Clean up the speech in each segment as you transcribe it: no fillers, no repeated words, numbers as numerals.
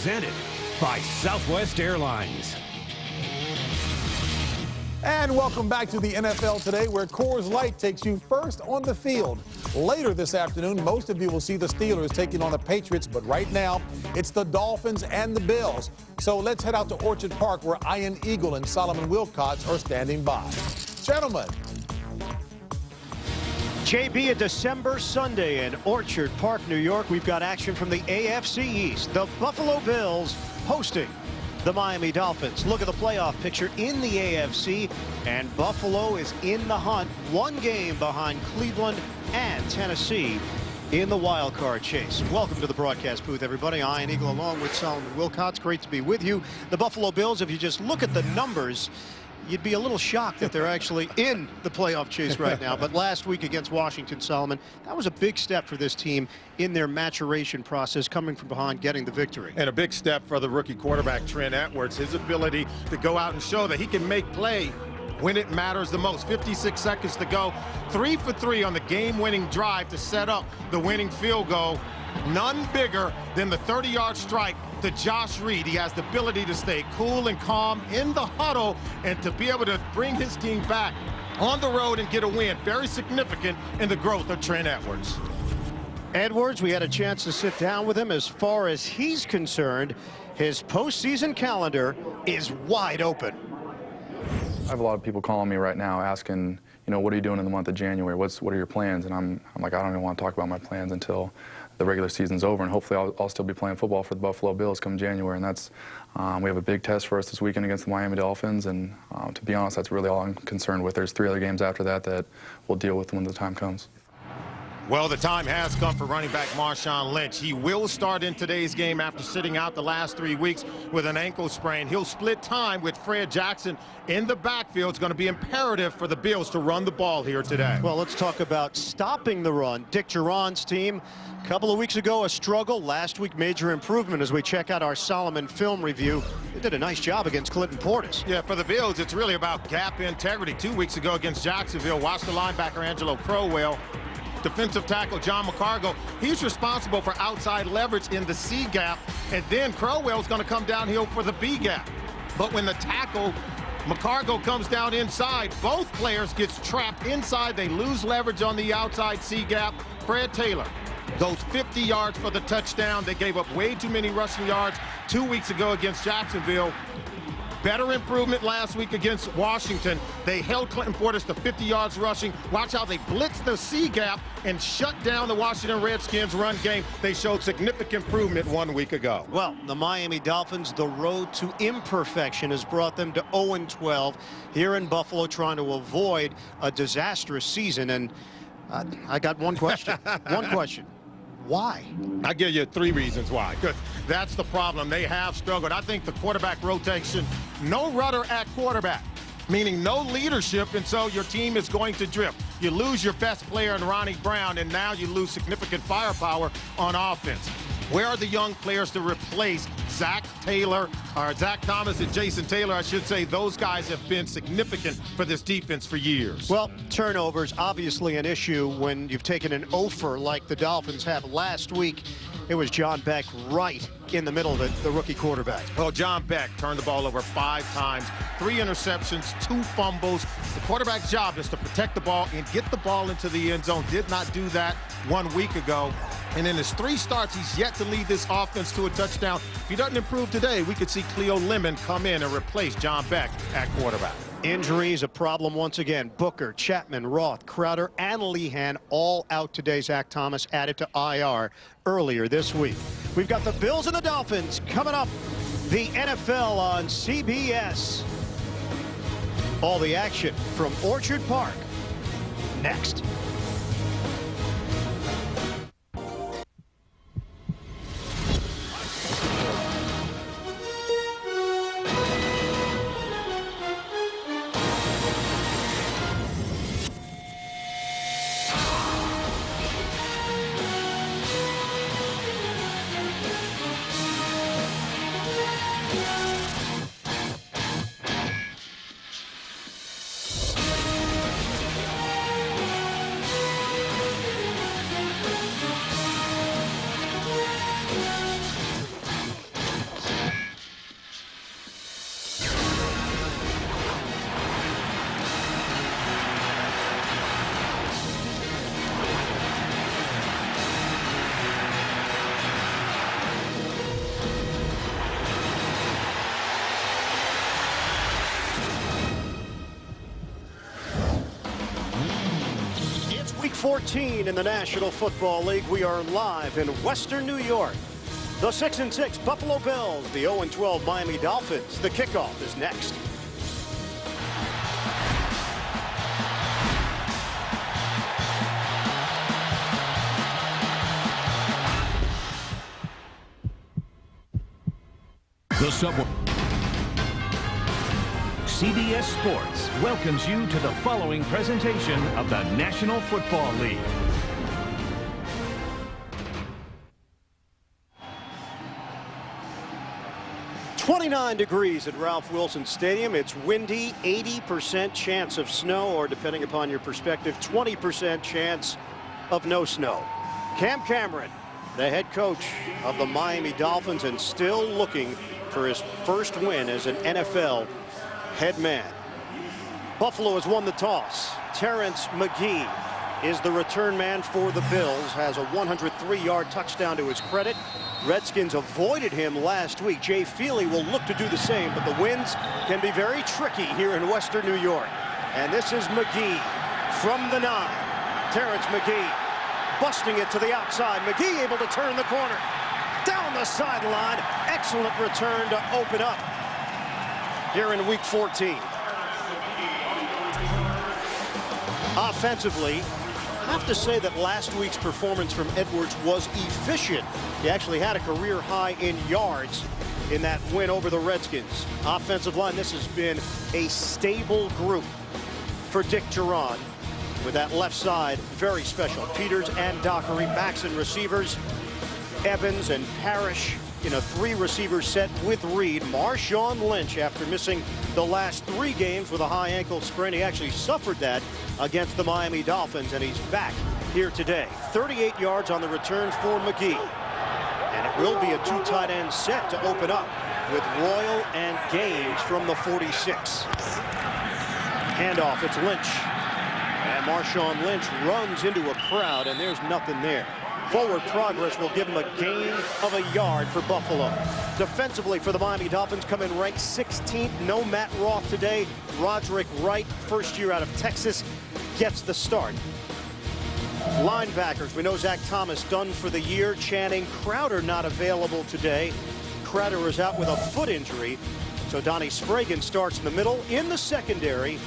presented by Southwest Airlines. And welcome back to the NFL Today, where Coors Light takes you first on the field. Later this afternoon, most of you will see the Steelers taking on the Patriots, but right now, it's the Dolphins and the Bills. So let's head out to Orchard Park, where Ian Eagle and Solomon Wilcots are standing by. Gentlemen. JB, a December Sunday in Orchard Park, New York. We've got action from the AFC East. The Buffalo Bills hosting the Miami Dolphins. Look at the playoff picture in the AFC, and Buffalo is in the hunt, one game behind Cleveland and Tennessee in the wild card chase. Welcome to the broadcast booth, everybody. Ian Eagle along with Solomon Wilcots. Great to be with you. The Buffalo Bills, if you just look at the numbers, you'd be a little shocked that they're actually in the playoff chase right now. But last week against Washington, Solomon, that was a big step for this team in their maturation process, coming from behind, getting the victory. And a big step for the rookie quarterback, Trent Edwards, his ability to go out and show that he can make play when it matters the most. 56 seconds to go. 3 for 3 on the game-winning drive to set up the winning field goal. None bigger than the 30-yard strike to Josh Reed. He has the ability to stay cool and calm in the huddle and to be able to bring his team back on the road and get a win. Very significant in the growth of Trent Edwards. Edwards, we had a chance to sit down with him. As far as he's concerned, his postseason calendar is wide open. I have a lot of people calling me right now asking, you know, what are you doing in the month of January? What are your plans? And I'm like, I don't even want to talk about my plans until the regular season's over, and hopefully I'll still be playing football for the Buffalo Bills come January. And that's we have a big test for us this weekend against the Miami Dolphins, and to be honest, that's really all I'm concerned with. There's 3 other games after that we'll deal with when the time comes. Well, the time has come for running back Marshawn Lynch. He will start in today's game after sitting out the last 3 weeks with an ankle sprain. He'll split time with Fred Jackson in the backfield. It's going to be imperative for the Bills to run the ball here today. Well, let's talk about stopping the run. Dick Duran's team, a couple of weeks ago, a struggle. Last week, major improvement as we check out our Solomon film review. They did a nice job against Clinton Portis. Yeah, for the Bills, it's really about gap integrity. 2 weeks ago against Jacksonville, watch the linebacker Angelo Crowell. Defensive tackle John McCargo, he's responsible for outside leverage in the C gap, and then Crowell's going to come downhill for the B gap. But when the tackle McCargo comes down inside, both players gets trapped inside. They lose leverage on the outside C gap. Fred Taylor goes 50 yards for the touchdown. They gave up way too many rushing yards 2 weeks ago against Jacksonville. Better improvement last week against Washington. They held Clinton Portis to 50 yards rushing. Watch how they blitzed the C gap and shut down the Washington Redskins run game. They showed significant improvement 1 week ago. Well, the Miami Dolphins, the road to imperfection has brought them to 0-12 here in Buffalo, trying to avoid a disastrous season. And I got one question. One question. Why? I'll give you 3 reasons why. Because that's the problem. They have struggled. I think the quarterback rotation, no rudder at quarterback, meaning no leadership, and so your team is going to drift. You lose your best player in Ronnie Brown, and now you lose significant firepower on offense. Where are the young players to replace Zach Thomas and Jason Taylor? I should say those guys have been significant for this defense for years. Well, turnovers, obviously an issue when you've taken an offer like the Dolphins have last week. It was John Beck right in the middle of it, the rookie quarterback. Well, John Beck turned the ball over 5 times, 3 interceptions, 2 fumbles. The quarterback's job is to protect the ball and get the ball into the end zone. Did not do that 1 week ago. And in his 3 starts, he's yet to lead this offense to a touchdown. If he doesn't improve today, we could see Cleo Lemon come in and replace John Beck at quarterback. Injuries a problem once again. Booker, Chapman, Roth, Crowder, and Lehan all out today. Zach Thomas added to IR earlier this week. We've got the Bills and the Dolphins coming up. The NFL on CBS. All the action from Orchard Park next. 14 in the National Football League. We are live in Western New York. The 6-6 Buffalo Bills, the 0-12 Miami Dolphins. The kickoff is next. The Subway. CBS Sports welcomes you to the following presentation of the National Football League. .29 degrees at Ralph Wilson Stadium. It's windy, 80% chance of snow, or depending upon your perspective, 20% chance of no snow. Cam Cameron, the head coach of the Miami Dolphins, and still looking for his first win as an NFL head man. Buffalo has won the toss. Terrence McGee is the return man for the Bills, has a 103-yard touchdown to his credit. Redskins avoided him last week. Jay Feely will look to do the same, but the winds can be very tricky here in Western New York. And this is McGee from the 9. Terrence McGee busting it to the outside. McGee able to turn the corner. Down the sideline. Excellent return to open up here in week 14. Offensively, I have to say that last week's performance from Edwards was efficient. He actually had a career high in yards in that win over the Redskins. Offensive line, this has been a stable group for Dick Duran. With that left side, very special. Peters and Dockery, backs and receivers. Evans and Parrish in a 3-receiver set with Reed. Marshawn Lynch, after missing the last 3 games with a high ankle sprain, he actually suffered that against the Miami Dolphins, and he's back here today. 38 yards on the return for McGee. And it will be a 2 tight end set to open up with Royal and Gaines from the 46. Handoff, it's Lynch. And Marshawn Lynch runs into a crowd, and there's nothing there. Forward progress will give him a gain of a yard for Buffalo. Defensively for the Miami Dolphins, come in ranked 16th. No Matt Roth today. Roderick Wright, first year out of Texas, gets the start. Linebackers, we know Zach Thomas done for the year. Channing Crowder not available today. Crowder is out with a foot injury. So Donnie Spragan starts in the middle. In the secondary,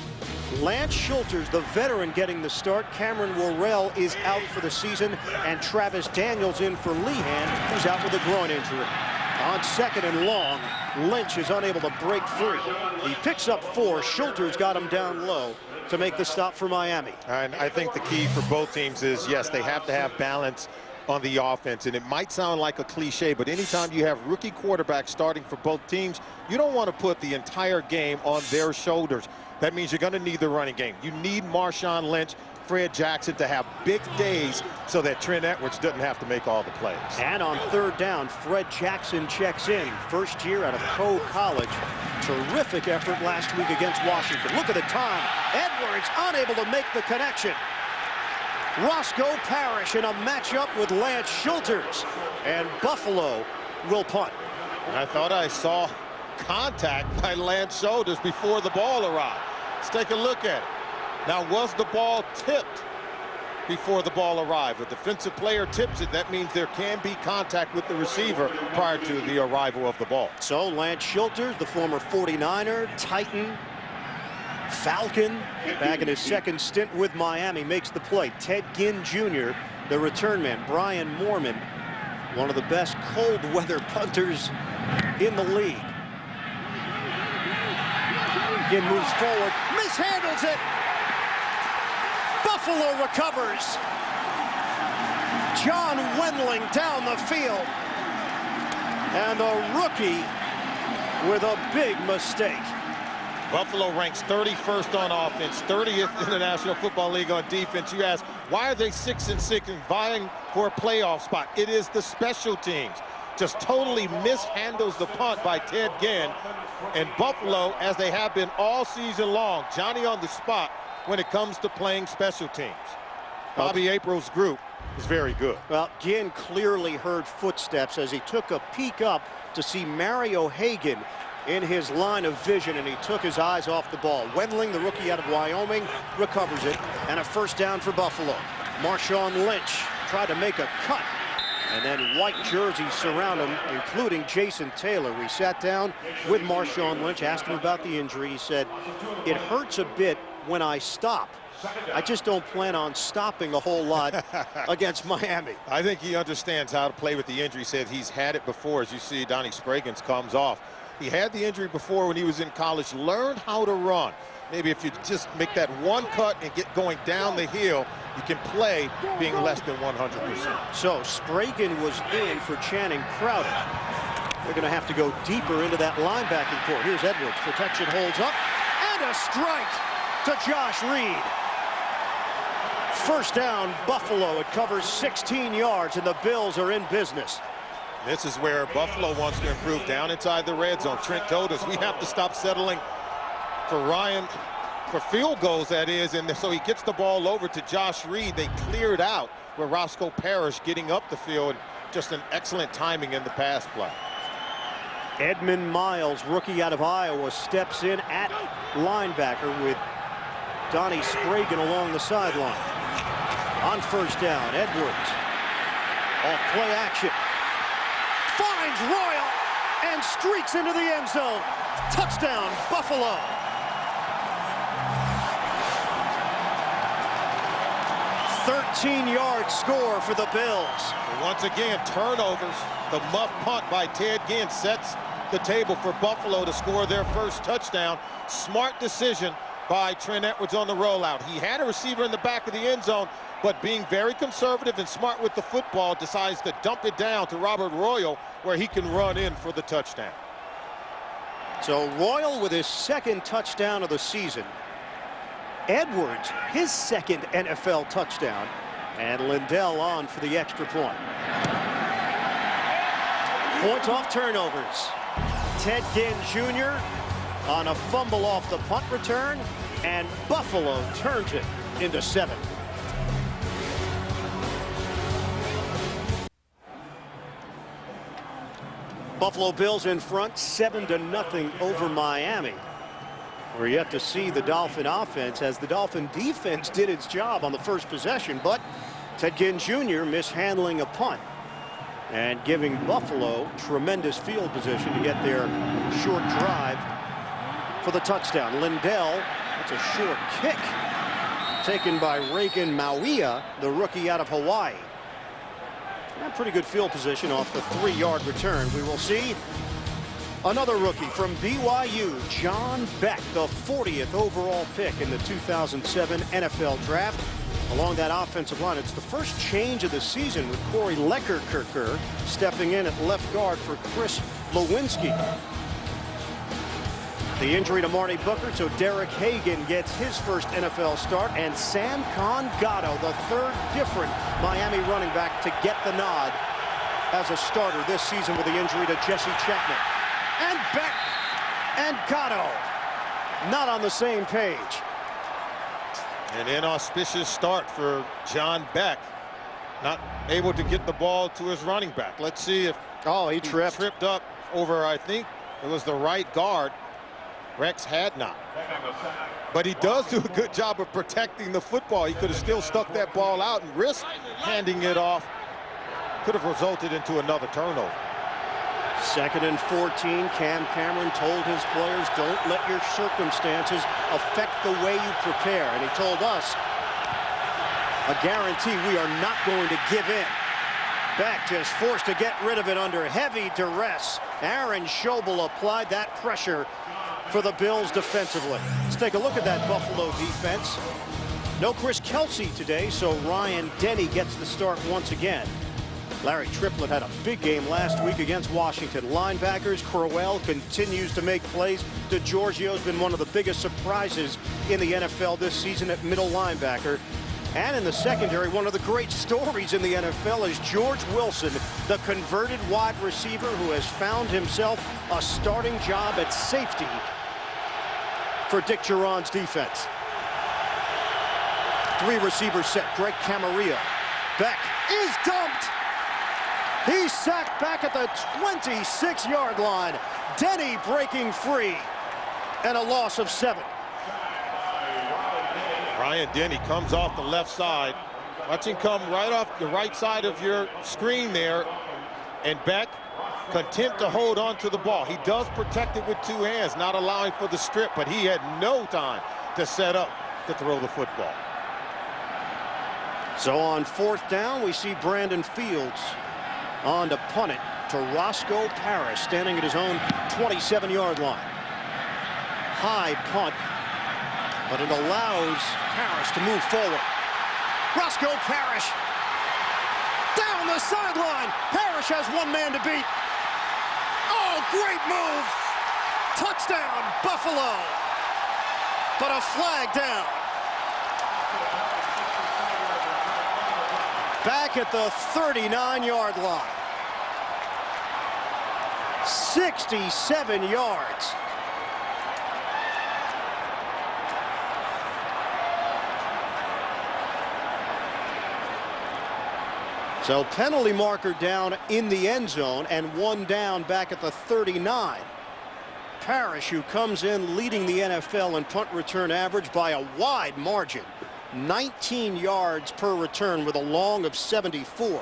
Lance Schulters, the veteran, getting the start. Cameron Worrell is out for the season, and Travis Daniels in for Lehan, who's out with a groin injury. On second and long, Lynch is unable to break free. He picks up 4. Schulters got him down low to make the stop for Miami. And I think the key for both teams is, yes, they have to have balance on the offense. And it might sound like a cliche, but anytime you have rookie quarterbacks starting for both teams, you don't want to put the entire game on their shoulders. That means you're going to need the running game. You need Marshawn Lynch, Fred Jackson to have big days so that Trent Edwards doesn't have to make all the plays. And on third down, Fred Jackson checks in. First year out of Coe College. Terrific effort last week against Washington. Look at the time. Edwards unable to make the connection. Roscoe Parrish in a matchup with Lance Schulters. And Buffalo will punt. And I thought I saw contact by Lance Schulters before the ball arrived. Let's take a look at it. Now, was the ball tipped before the ball arrived? A defensive player tips it. That means there can be contact with the receiver prior to the arrival of the ball. So Lance Schulters, the former 49er, Titan, Falcon, back in his second stint with Miami, makes the play. Ted Ginn Jr., the return man. Brian Moorman, one of the best cold weather punters in the league. Ginn moves forward, mishandles it. Buffalo recovers. John Wendling down the field. And the rookie with a big mistake. Buffalo ranks 31st on offense, 30th in the National Football League on defense. You ask, why are they 6-6 and vying for a playoff spot? It is the special teams. Just totally mishandles the punt by Ted Ginn. And Buffalo, as they have been all season long, Johnny on the spot when it comes to playing special teams. Bobby April's group is very good. Well, Ginn clearly heard footsteps as he took a peek up to see Mario Hagan in his line of vision, and he took his eyes off the ball. Wendling, the rookie out of Wyoming, recovers it, and a first down for Buffalo. Marshawn Lynch tried to make a cut, and then white jerseys surround him, including Jason Taylor. We sat down with Marshawn Lynch, asked him about the injury. He said, "It hurts a bit when I stop. I just don't plan on stopping a whole lot against Miami." I think he understands how to play with the injury. He said he's had it before. As you see, Donnie Spraggins comes off. He had the injury before when he was in college. Learned how to run. Maybe if you just make that one cut and get going down the hill, you can play being less than 100%. So Spraggins was in for Channing Crowder. They're going to have to go deeper into that linebacking core. Here's Edwards. Protection holds up. And a strike to Josh Reed. First down, Buffalo. It covers 16 yards, and the Bills are in business. This is where Buffalo wants to improve down inside the red zone. Trent told us we have to stop settling for Ryan, for field goals, that is, and so he gets the ball over to Josh Reed. They cleared out where Roscoe Parrish getting up the field. Just an excellent timing in the pass play. Edmund Miles, rookie out of Iowa, steps in at linebacker with Donnie Spraggins along the sideline. On first down, Edwards off play action, finds Royal and streaks into the end zone. Touchdown, Buffalo. A 13-yard score for the Bills. And once again, turnovers. The muff punt by Ted Ginn sets the table for Buffalo to score their first touchdown. Smart decision by Trent Edwards on the rollout. He had a receiver in the back of the end zone, but being very conservative and smart with the football, decides to dump it down to Robert Royal, where he can run in for the touchdown. So Royal with his second touchdown of the season. Edwards, his second NFL touchdown. And Lindell on for the extra point. Points off turnovers. Ted Ginn Jr. on a fumble off the punt return, and Buffalo turns it into 7. Buffalo Bills in front, 7-0 over Miami. We're yet to see the Dolphin offense, as the Dolphin defense did its job on the first possession, but Ted Ginn Jr. mishandling a punt and giving Buffalo tremendous field position to get their short drive for the touchdown. Lindell, that's a short kick taken by Reagan Mauia, the rookie out of Hawaii. And pretty good field position off the 3-yard return. We will see another rookie from BYU, John Beck, the 40th overall pick in the 2007 NFL Draft. Along that offensive line, it's the first change of the season with Corey Leckerkerker stepping in at left guard for Chris Lewinsky. The injury to Marty Booker, so Derek Hagan gets his first NFL start, and Sam Gatto, the third different Miami running back to get the nod as a starter this season with the injury to Jesse Chapman. And Beck and Gatto not on the same page. An inauspicious start for John Beck. Not able to get the ball to his running back. Let's see if he tripped up over, I think it was the right guard, Rex Hadnot. But he does do a good job of protecting the football. He could have still stuck that ball out and risked handing it off. Could have resulted into another turnover. 2nd and 14. Cam Cameron told his players, don't let your circumstances affect the way you prepare. And he told us, a guarantee we are not going to give in. Beck just forced to get rid of it under heavy duress. Aaron Schobel applied that pressure for the Bills defensively. Let's take a look at that Buffalo defense. No Chris Kelsey today, so Ryan Denny gets the start once again. Larry Triplett had a big game last week against Washington. Linebackers, Crowell continues to make plays. DeGiorgio's been one of the biggest surprises in the NFL this season at middle linebacker. And in the secondary, one of the great stories in the NFL is George Wilson, the converted wide receiver who has found himself a starting job at safety for Dick Geron's defense. 3 receivers set. Greg Camarillo. Beck is dumped. He's sacked back at the 26-yard line. Denny breaking free, and a loss of 7. Ryan Denny comes off the left side Watch him come right off the right side of your screen there. And Beck, content to hold on to the ball. He does protect it with two hands, not allowing for the strip, but he had no time to set up to throw the football. So on 4th down, we see Brandon Fields on to punt it to Roscoe Parrish, standing at his own 27-yard line. High punt, but it allows Parrish to move forward. Roscoe Parrish down the sideline. Parrish has one man to beat. Oh, great move. Touchdown, Buffalo. But a flag down. Back at the 39-yard line. 67 yards. So penalty marker down in the end zone and one down back at the 39. Parrish, who comes in leading the NFL in punt return average by a wide margin. 19 yards per return with a long of 74.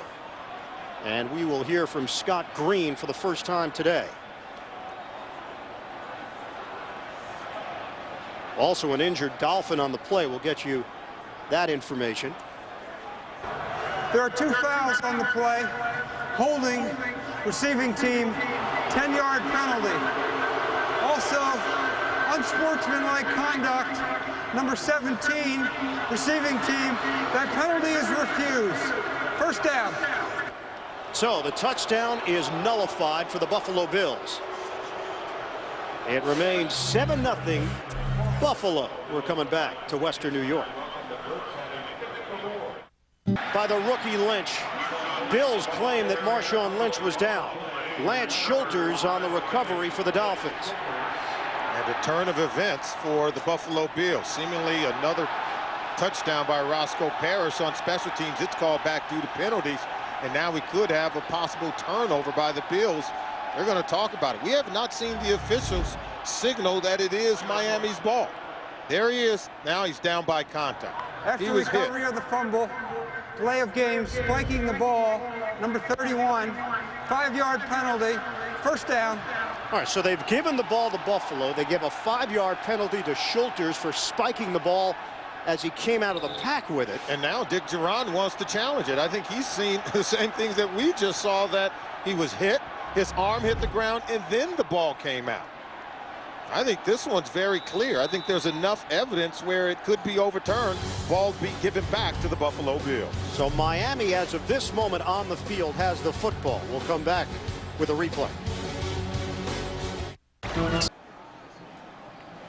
And we will hear from Scott Green for the first time today. Also an injured Dolphin on the play. We'll get you that information. There are 2 fouls on the play. Holding, receiving team, 10-yard penalty. Also, unsportsmanlike conduct, number 17, receiving team. That penalty is refused. First down. So the touchdown is nullified for the Buffalo Bills. It remains 7-0 Buffalo. We're coming back to Western New York. By the rookie Lynch. Bills claim that Marshawn Lynch was down. Lance Schulters on the recovery for the Dolphins. And a turn of events for the Buffalo Bills. Seemingly another touchdown by Roscoe Parrish on special teams. It's called back due to penalties. And now we could have a possible turnover by the Bills. They're going to talk about it. We have not seen the officials signal that it is Miami's ball. There he is. Now he's down by contact. After recovery of the fumble, delay of game, spiking the ball, number 31, 5-yard penalty, first down. All right, so they've given the ball to Buffalo. They give a 5-yard penalty to Schulters for spiking the ball as he came out of the pack with it. And now Dick Duran wants to challenge it. I think he's seen the same things that we just saw, that he was hit, his arm hit the ground, and then the ball came out. I think this one's very clear. I think there's enough evidence where it could be overturned, ball be given back to the Buffalo Bills. So Miami, as of this moment on the field, has the football. We'll come back with a replay.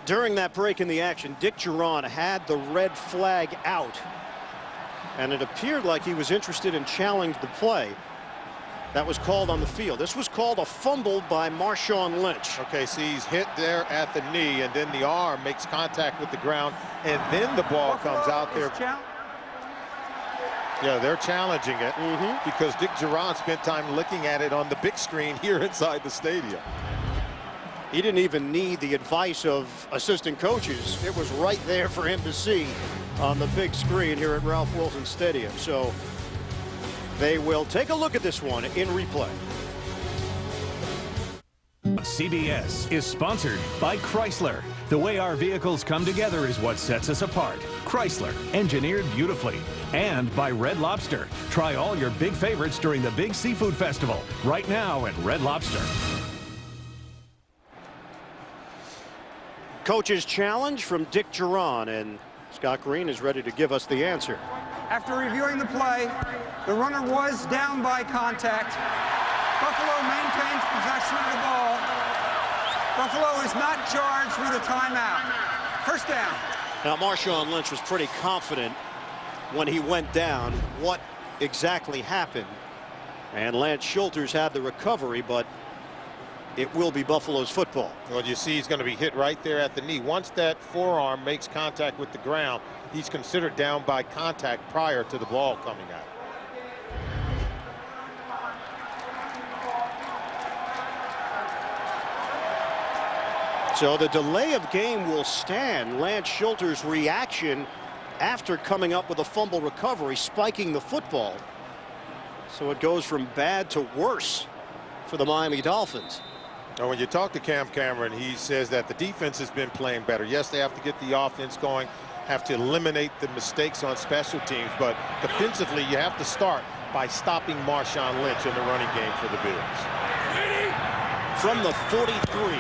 During that break in the action, Dick Duran had the red flag out, and it appeared like he was interested in challenging the play. That was called on the field. This was called a fumble by Marshawn Lynch. Okay, see, he's hit there at the knee, and then the arm makes contact with the ground, and then the ball comes out there. Yeah, they're challenging it because Dick Duran spent time looking at it on the big screen here inside the stadium. He didn't even need the advice of assistant coaches. It was right there for him to see on the big screen here at Ralph Wilson Stadium. So they will take a look at this one in replay. CBS is sponsored by Chrysler. The way our vehicles come together is what sets us apart. Chrysler, engineered beautifully. And by Red Lobster. Try all your big favorites during the Big Seafood Festival right now at Red Lobster. Coach's challenge from Dick Duran, and Scott Green is ready to give us the answer. After reviewing the play, the runner was down by contact. Buffalo maintains possession of the ball. Buffalo is not charged with a timeout. First down. Now, Marshawn Lynch was pretty confident when he went down what exactly happened. And Lance Schulters had the recovery, but it will be Buffalo's football. Well, you see he's going to be hit right there at the knee. Once that forearm makes contact with the ground, he's considered down by contact prior to the ball coming out. So the delay of game will stand. Lance Schulters' reaction after coming up with a fumble recovery, spiking the football. So it goes from bad to worse for the Miami Dolphins. Now, when you talk to Cam Cameron, he says that the defense has been playing better. Yes, they have to get the offense going, have to eliminate the mistakes on special teams, but defensively you have to start by stopping Marshawn Lynch in the running game for the Bills. From the 43,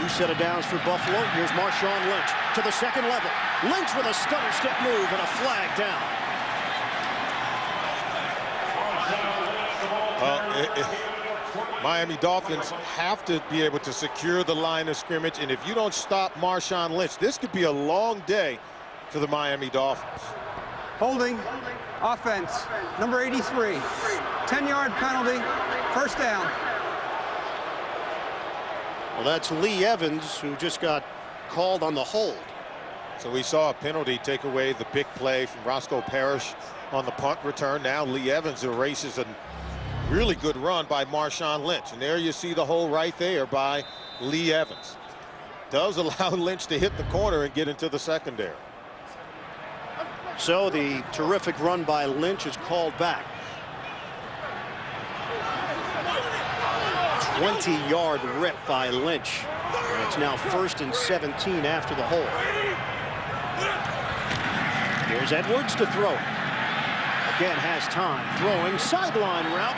new set of downs for Buffalo. Here's Marshawn Lynch to the second level. Lynch with a stutter step move and a flag down. Miami Dolphins have to be able to secure the line of scrimmage, and if you don't stop Marshawn Lynch, this could be a long day for the Miami Dolphins. Holding, offense, number 83. 10-yard penalty, first down. Well, that's Lee Evans, who just got called on the hold. So we saw a penalty take away the big play from Roscoe Parrish on the punt return. Now Lee Evans erases a really good run by Marshawn Lynch. And there you see the hole right there by Lee Evans. Does allow Lynch to hit the corner and get into the secondary. So the terrific run by Lynch is called back. 20-yard rip by Lynch. And it's now 1st and 17 after the hold. Here's Edwards to throw. Again has time. Throwing sideline route.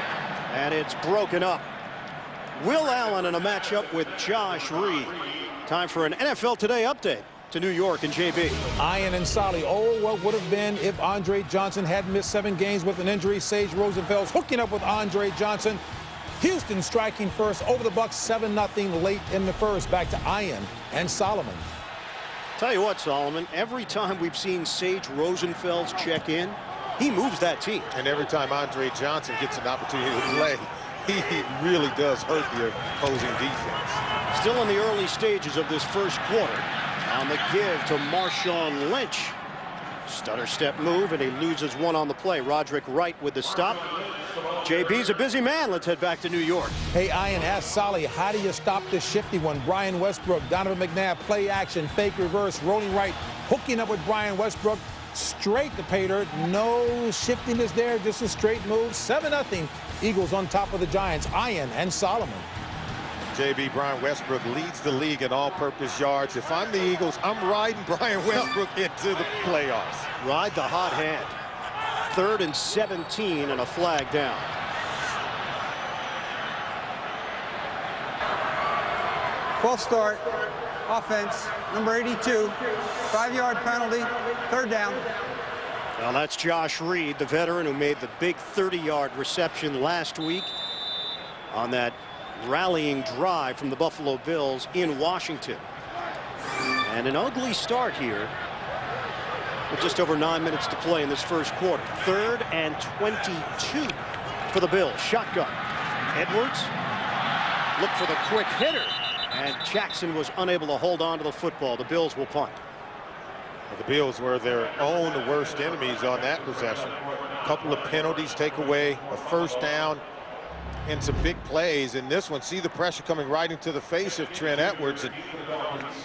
And it's broken up. Will Allen in a matchup with Josh Reed. Time for an NFL Today update to New York and JB. Ian and Solly. Oh, what would have been if Andre Johnson hadn't missed 7 games with an injury. Sage Rosenfels hooking up with Andre Johnson. Houston striking first over the Bucs 7-0 late in the first. Back to Ian and Solomon. Tell you what, Solomon, every time we've seen Sage Rosenfels check in, he moves that team. And every time Andre Johnson gets an opportunity to play, he really does hurt the opposing defense. Still in the early stages of this first quarter. On the give to Marshawn Lynch. Stutter step move, and he loses one on the play. Roderick Wright with the stop. JB's a busy man. Let's head back to New York. Hey, Ian, ask Solly, how do you stop the shifty one? Brian Westbrook, Donovan McNabb, play action, fake reverse, rolling right, hooking up with Brian Westbrook. Straight to pay dirt. No shiftiness there, just a straight move. 7-0. Eagles on top of the Giants. Ian and Solomon. JB, Brian Westbrook leads the league in all-purpose yards. If I'm the Eagles, I'm riding Brian Westbrook into the playoffs. Ride the hot hand. 3rd and 17 and a flag down. False start, offense, number 82. 5-yard penalty, 3rd down. Well, that's Josh Reed, the veteran who made the big 30-yard reception last week on that rallying drive from the Buffalo Bills in Washington. And an ugly start here with just over 9 minutes to play in this first quarter. 3rd and 22 for the Bills. Shotgun. Edwards look for the quick hitter, and Jackson was unable to hold on to the football. The Bills will punt. Well, the Bills were their own worst enemies on that possession. A couple of penalties take away a first down and some big plays. In this one, see the pressure coming right into the face of Trent Edwards, and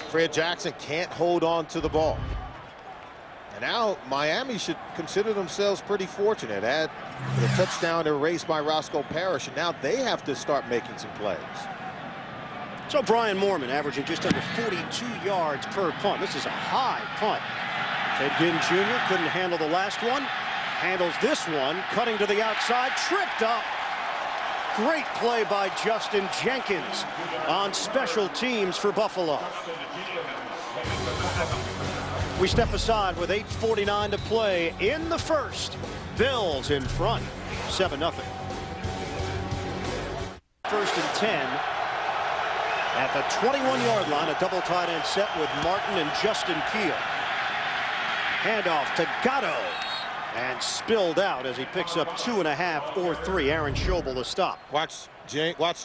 Fred Jackson can't hold on to the ball. And now Miami should consider themselves pretty fortunate. Had the touchdown erased by Roscoe Parrish, and now they have to start making some plays. So Brian Moorman averaging just under 42 yards per punt. This is a high punt. Ted Ginn Jr. couldn't handle the last one. Handles this one, cutting to the outside, tripped up. Great play by Justin Jenkins on special teams for Buffalo. We step aside with 8:49 to play in the first. Bills in front, 7-0. 1st and 10 at the 21-yard line. A double tight end set with Martin and Justin Peel. Handoff to Gatto. And spilled out as he picks up 2.5 or 3. Aaron Schobel to stop. Watch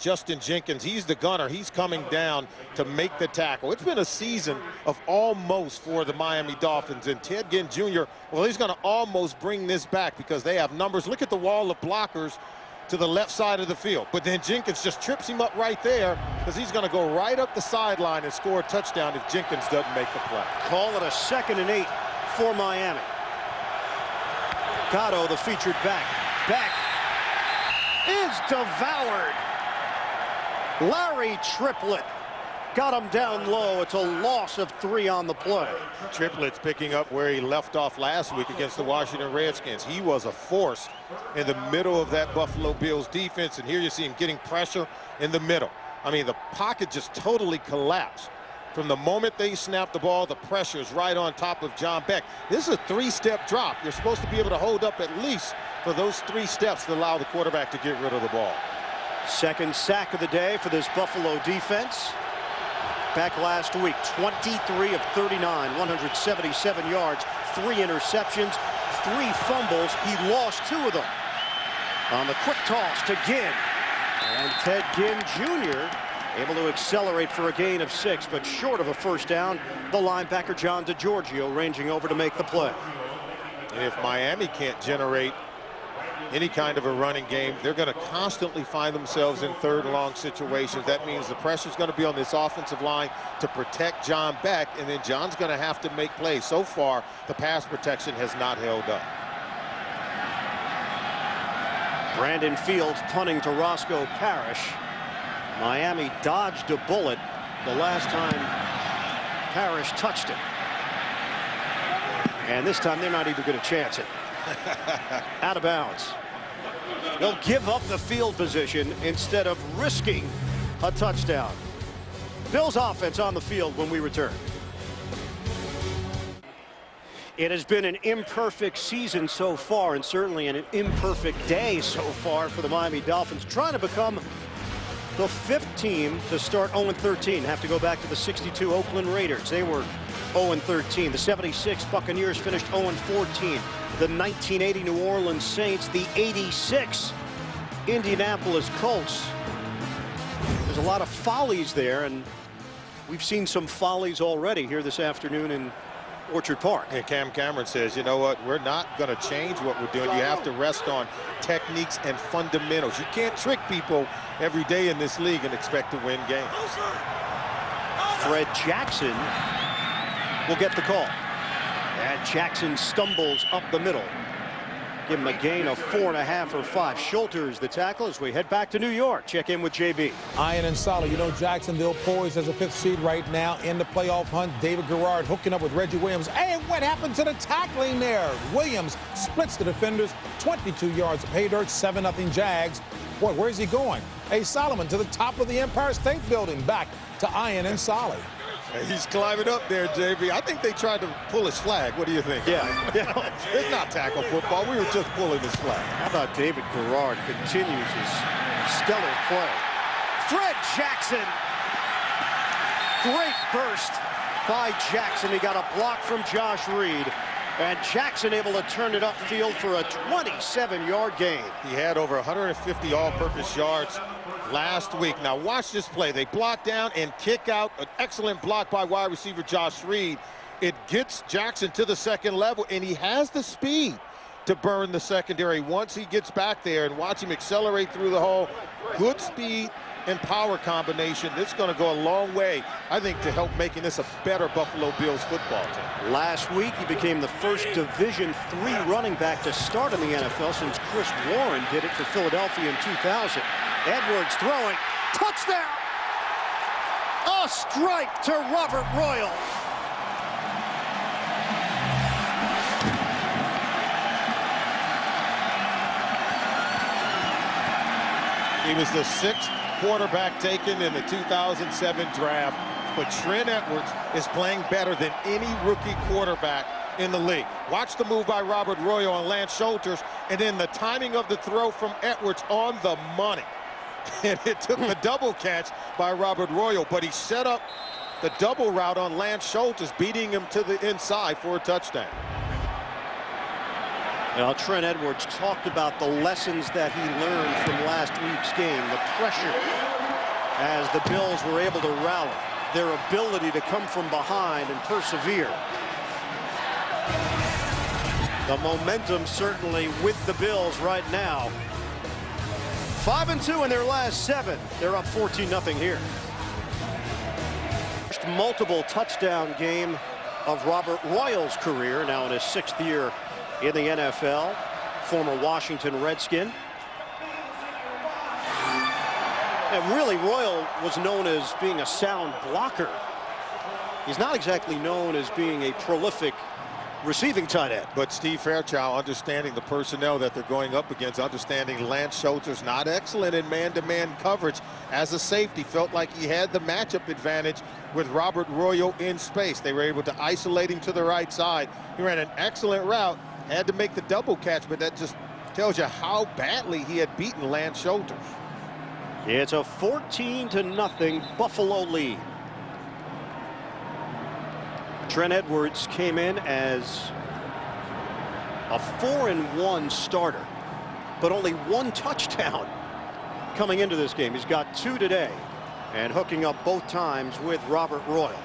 Justin Jenkins. He's the gunner. He's coming down to make the tackle. It's been a season of almost for the Miami Dolphins. And Ted Ginn Jr., well, he's going to almost bring this back because they have numbers. Look at the wall of blockers to the left side of the field. But then Jenkins just trips him up right there because he's going to go right up the sideline and score a touchdown if Jenkins doesn't make the play. Call it a 2nd and 8 for Miami. Gatto, the featured back. Back is devoured. Larry Triplett got him down low. It's a loss of 3 on the play. Triplett's picking up where he left off last week against the Washington Redskins. He was a force in the middle of that Buffalo Bills defense, and here you see him getting pressure in the middle. I mean, the pocket just totally collapsed. From the moment they snapped the ball, the pressure is right on top of John Beck. This is a 3-step drop. You're supposed to be able to hold up at least for those 3 steps to allow the quarterback to get rid of the ball. Second sack of the day for this Buffalo defense. Back last week, 23 of 39, 177 yards, 3 interceptions, 3 fumbles. He lost 2 of them. On the quick toss to Ginn. And Ted Ginn Jr. able to accelerate for a gain of 6, but short of a first down. The linebacker John DeGiorgio ranging over to make the play. And if Miami can't generate any kind of a running game, they're going to constantly find themselves in 3rd and long situations. That means the pressure is going to be on this offensive line to protect John Beck, and then John's going to have to make plays. So far, the pass protection has not held up. Brandon Fields punting to Roscoe Parrish. Miami dodged a bullet the last time Parrish touched it. And this time they're not even going to chance it. Out of bounds. They'll give up the field position instead of risking a touchdown. Bills offense on the field when we return. It has been an imperfect season so far, and certainly an imperfect day so far for the Miami Dolphins, trying to become the 5th team to start 0-13. Have to go back to the 62 Oakland Raiders. They were 0-13. The 76 Buccaneers finished 0-14. The 1980 New Orleans Saints, the 86 Indianapolis Colts. There's a lot of follies there, and we've seen some follies already here this afternoon in Orchard Park. And Cam Cameron says, you know what, we're not going to change what we're doing. You have to rest on techniques and fundamentals. You can't trick people every day in this league and expect to win games. Fred Jackson will get the call. And Jackson stumbles up the middle. Give him a gain of 4.5 or 5. Schulter's the tackle as we head back to New York. Check in with JB. Ian and Solid, you know Jacksonville poised as a 5th seed right now in the playoff hunt. David Garrard hooking up with Reggie Williams. Hey, what happened to the tackling there? Williams splits the defenders, 22 yards of pay dirt, 7-0 Jags. Boy, where's he going? Hey, Solomon to the top of the Empire State Building. Back to Ian and Solid. He's climbing up there, JB. I think they tried to pull his flag. What do you think? Yeah. It's not tackle football. We were just pulling his flag. How about David Garrard continues his stellar play. Fred Jackson. Great burst by Jackson. He got a block from Josh Reed. And Jackson able to turn it upfield for a 27-yard gain. He had over 150 all-purpose yards last week. Now watch this play. They block down and kick out. An excellent block by wide receiver Josh Reed. It gets Jackson to the 2nd level, and he has the speed to burn the secondary once he gets back there. And watch him accelerate through the hole. Good speed and power combination. This is going to go a long way, I think, to help making this a better Buffalo Bills football team. Last week, he became the first Division III running back to start in the NFL since Chris Warren did it for Philadelphia in 2000. Edwards throwing. Touchdown! A strike to Robert Royal. He was the 6th quarterback taken in the 2007 draft, but Trent Edwards is playing better than any rookie quarterback in the league. Watch the move by Robert Royal on Lance Schulters, and then the timing of the throw from Edwards on the money. And it took the double catch by Robert Royal, but he set up the double route on Lance Schulters, beating him to the inside for a touchdown. Now, Trent Edwards talked about the lessons that he learned from last week's game, the pressure as the Bills were able to rally, their ability to come from behind and persevere. The momentum certainly with the Bills right now. 5-2 in their last 7. They're up 14-0 here. Multiple touchdown game of Robert Royal's career, now in his 6th year in the NFL, former Washington Redskin. And really, Royal was known as being a sound blocker. He's not exactly known as being a prolific receiving tight end. But Steve Fairchild, understanding the personnel that they're going up against, understanding Lance Schulter's not excellent in man-to-man coverage as a safety, felt like he had the matchup advantage with Robert Royal in space. They were able to isolate him to the right side. He ran an excellent route, had to make the double catch, but that just tells you how badly he had beaten Lance Schulter. It's a 14-0 Buffalo lead. Trent Edwards came in as a 4-1 starter, but only 1 touchdown coming into this game. He's got 2 today, and hooking up both times with Robert Royal.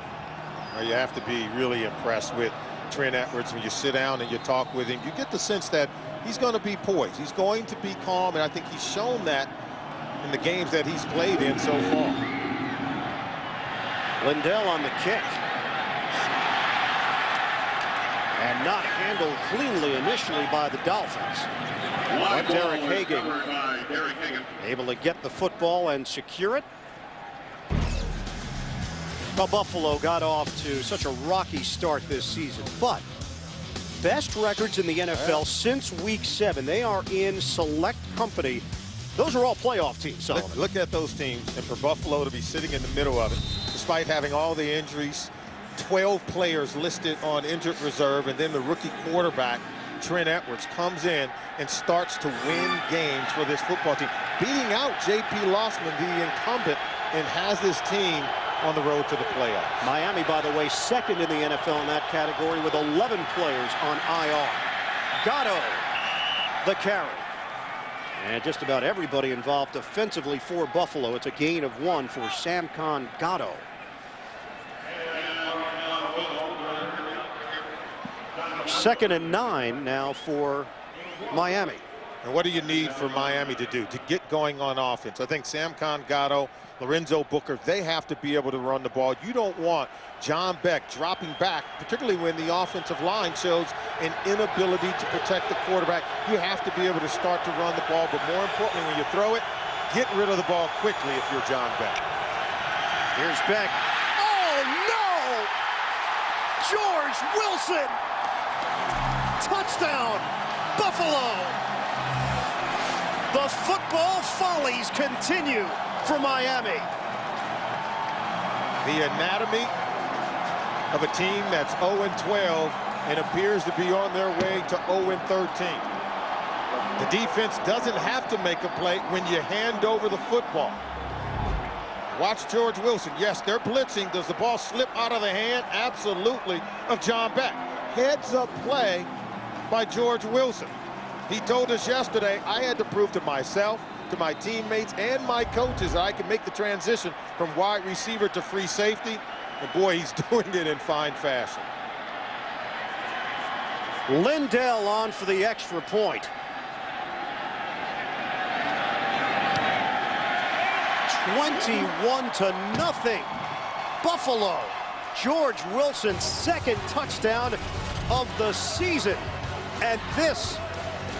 Well, you have to be really impressed with Trent Edwards when you sit down and you talk with him. You get the sense that he's going to be poised. He's going to be calm, and I think he's shown that in the games that he's played in so far. Lindell on the kick. And not handled cleanly initially by the Dolphins. But Derek Hagan able to get the football and secure it. Well, Buffalo got off to such a rocky start this season, but best records in the NFL since week 7. They are in select company. Those are all playoff teams, Solomon. Look at those teams, and for Buffalo to be sitting in the middle of it, despite having all the injuries, 12 players listed on injured reserve, and then the rookie quarterback, Trent Edwards, comes in and starts to win games for this football team, beating out J.P. Lossman, the incumbent, and has this team on the road to the playoffs. Miami, by the way, 2nd in the NFL in that category with 11 players on IR. Gatto, the carry. And just about everybody involved offensively for Buffalo. It's a gain of 1 for Samkon Gatto. Second and 9 now for Miami. And what do you need for Miami to do to get going on offense? I think Samkon Gatto, Lorenzo Booker, they have to be able to run the ball. You don't want John Beck dropping back, particularly when the offensive line shows an inability to protect the quarterback. You have to be able to start to run the ball, but more importantly, when you throw it, get rid of the ball quickly if you're John Beck. Here's Beck. Oh, no! George Wilson! Touchdown, Buffalo! The football follies continue for Miami. The anatomy of a team that's 0-12 and appears to be on their way to 0-13. The defense doesn't have to make a play when you hand over the football. Watch George Wilson. Yes, they're blitzing. Does the ball slip out of the hand? Absolutely, of John Beck. Heads up play by George Wilson. He told us yesterday, I had to prove to myself, to my teammates, and my coaches that I can make the transition from wide receiver to free safety. And boy, he's doing it in fine fashion. Lindell on for the extra point. 21-0. Buffalo. George Wilson's 2nd touchdown of the season. And this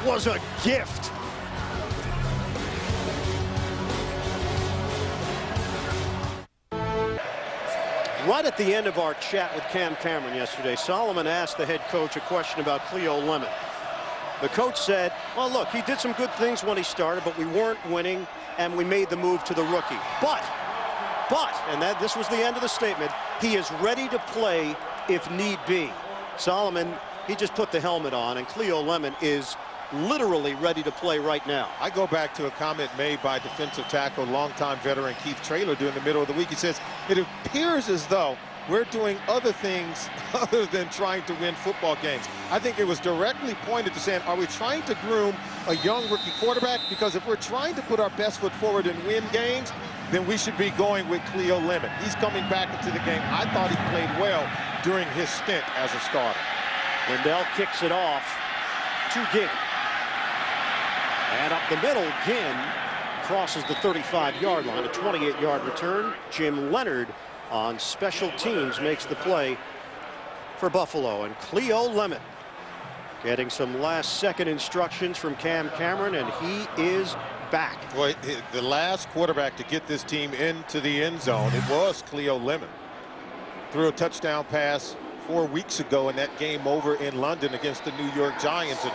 was a gift. Right at the end of our chat with Cam Cameron yesterday, Solomon asked the head coach a question about Cleo Lemon. The coach said, well, look, he did some good things when he started, but we weren't winning, and we made the move to the rookie. But, and this was the end of the statement, he is ready to play if need be. Solomon, he just put the helmet on, and Cleo Lemon is literally ready to play right now. I go back to a comment made by defensive tackle, longtime veteran Keith Traylor during the middle of the week. He says, it appears as though we're doing other things other than trying to win football games. I think it was directly pointed to saying, are we trying to groom a young rookie quarterback? Because if we're trying to put our best foot forward and win games, then we should be going with Cleo Lemon. He's coming back into the game. I thought he played well during his stint as a starter. Lindell kicks it off to Ginn. And up the middle, Ginn crosses the 35-yard line, a 28-yard return. Jim Leonard on special teams makes the play for Buffalo, and Cleo Lemon getting some last-second instructions from Cam Cameron, and he is back. Boy, the last quarterback to get this team into the end zone, it was Cleo Lemon. Threw a touchdown pass 4 weeks ago in that game over in London against the New York Giants. And,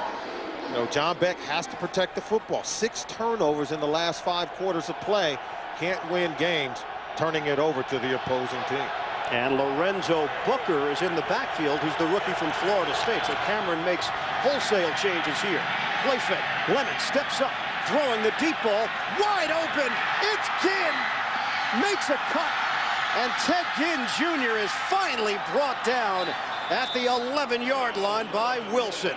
you know, John Beck has to protect the football. 6 turnovers in the last 5 quarters of play. Can't win games turning it over to the opposing team. And Lorenzo Booker is in the backfield, who's the rookie from Florida State. So Cameron makes wholesale changes here. Play fake. Lemon steps up, throwing the deep ball. Wide open. It's Ginn. Makes a cut. And Ted Ginn Jr. is finally brought down at the 11-yard line by Wilson.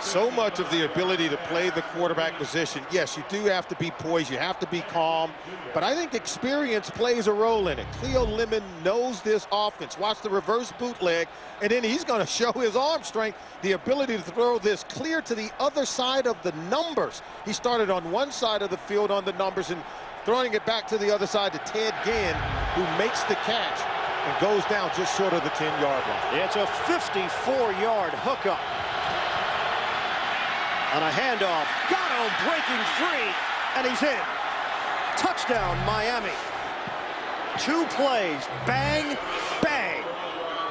So much of the ability to play the quarterback position. Yes, you do have to be poised. You have to be calm. But I think experience plays a role in it. Cleo Lemon knows this offense. Watch the reverse bootleg, and then he's going to show his arm strength, the ability to throw this clear to the other side of the numbers. He started on one side of the field on the numbers and throwing it back to the other side to Ted Ginn, who makes the catch and goes down just short of the 10-yard line. It's a 54-yard hookup. On a handoff, Gatto breaking free, and he's in. Touchdown, Miami. 2 plays, bang, bang.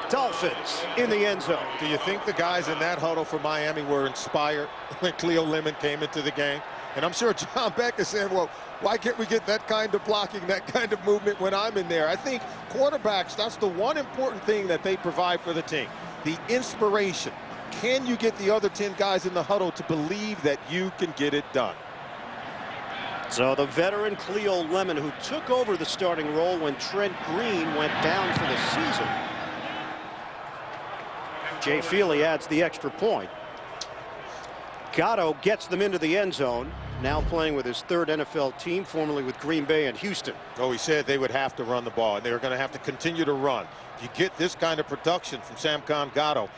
Dolphins in the end zone. Do you think the guys in that huddle for Miami were inspired when Cleo Lemon came into the game? And I'm sure John Beck is saying, well, why can't we get that kind of blocking, that kind of movement when I'm in there? I think quarterbacks, that's the one important thing that they provide for the team, the inspiration. Can you get the other 10 guys in the huddle to believe that you can get it done? So the veteran Cleo Lemon, who took over the starting role when Trent Green went down for the season. Jay Feely adds the extra point. Gatto gets them into the end zone, now playing with his 3rd NFL team, formerly with Green Bay and Houston. Oh, he said they would have to run the ball, and they were going to have to continue to run. If you get this kind of production from Samcon Gatto,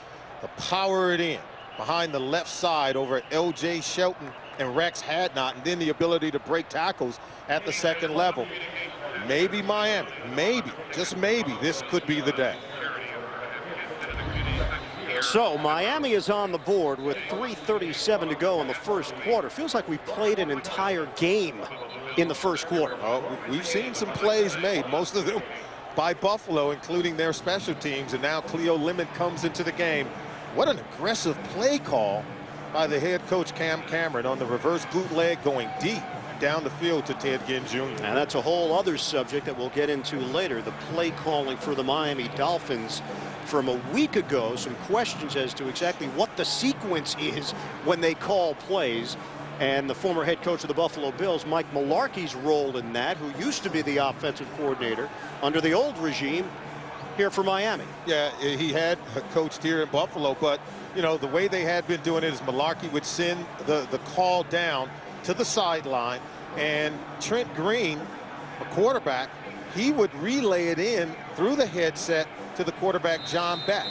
to power it in behind the left side over L.J. Shelton and Rex Hadnot, and then the ability to break tackles at the 2nd level. Maybe Miami, maybe, just maybe, this could be the day. So Miami is on the board with 3:37 to go in the first quarter. Feels like we played an entire game in the first quarter. Oh, we've seen some plays made, most of them by Buffalo, including their special teams, and now Cleo Lemon comes into the game. What an aggressive play call by the head coach Cam Cameron on the reverse bootleg going deep down the field to Ted Ginn Jr. And that's a whole other subject that we'll get into later, the play calling for the Miami Dolphins from a week ago. Some questions as to exactly what the sequence is when they call plays. And the former head coach of the Buffalo Bills, Mike Mularkey's role in that, who used to be the offensive coordinator under the old regime here for Miami. Yeah, he had coached here in Buffalo, but, you know, the way they had been doing it is Mularkey would send the call down to the sideline, and Trent Green, a quarterback, he would relay it in through the headset to the quarterback, John Beck.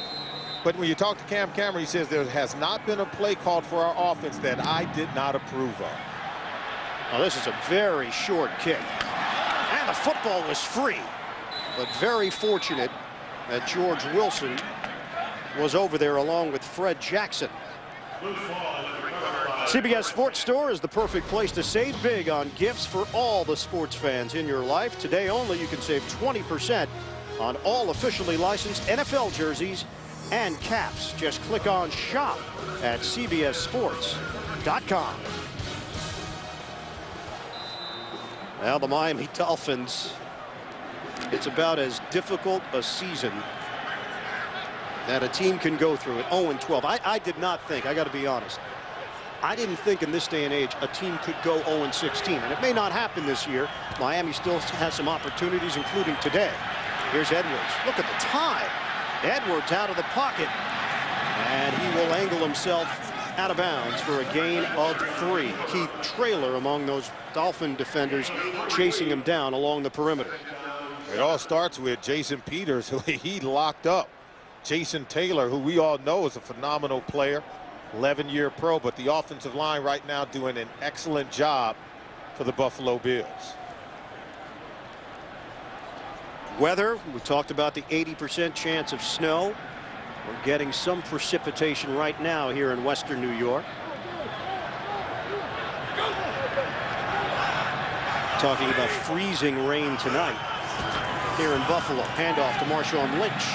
But when you talk to Cam Cameron, he says there has not been a play called for our offense that I did not approve of. Oh, this is a very short kick. And the football was free, but very fortunate that George Wilson was over there along with Fred Jackson. CBS Sports Store is the perfect place to save big on gifts for all the sports fans in your life. Today only, you can save 20% on all officially licensed NFL jerseys and caps. Just click on shop at cbssports.com. Well, the Miami Dolphins, it's about as difficult a season that a team can go through at 0-12. I did not think, I got to be honest, I didn't think in this day and age a team could go 0-16. And it may not happen this year. Miami still has some opportunities, including today. Here's Edwards. Look at the time. Edwards out of the pocket, and he will angle himself out of bounds for a gain of 3. Keith Traylor among those Dolphin defenders chasing him down along the perimeter. It all starts with Jason Peters, who he locked up. Jason Taylor, who we all know is a phenomenal player, 11-year pro, but the offensive line right now doing an excellent job for the Buffalo Bills. Weather, we talked about the 80% chance of snow. We're getting some precipitation right now here in western New York. Talking about freezing rain tonight here in Buffalo. Handoff to Marshawn Lynch.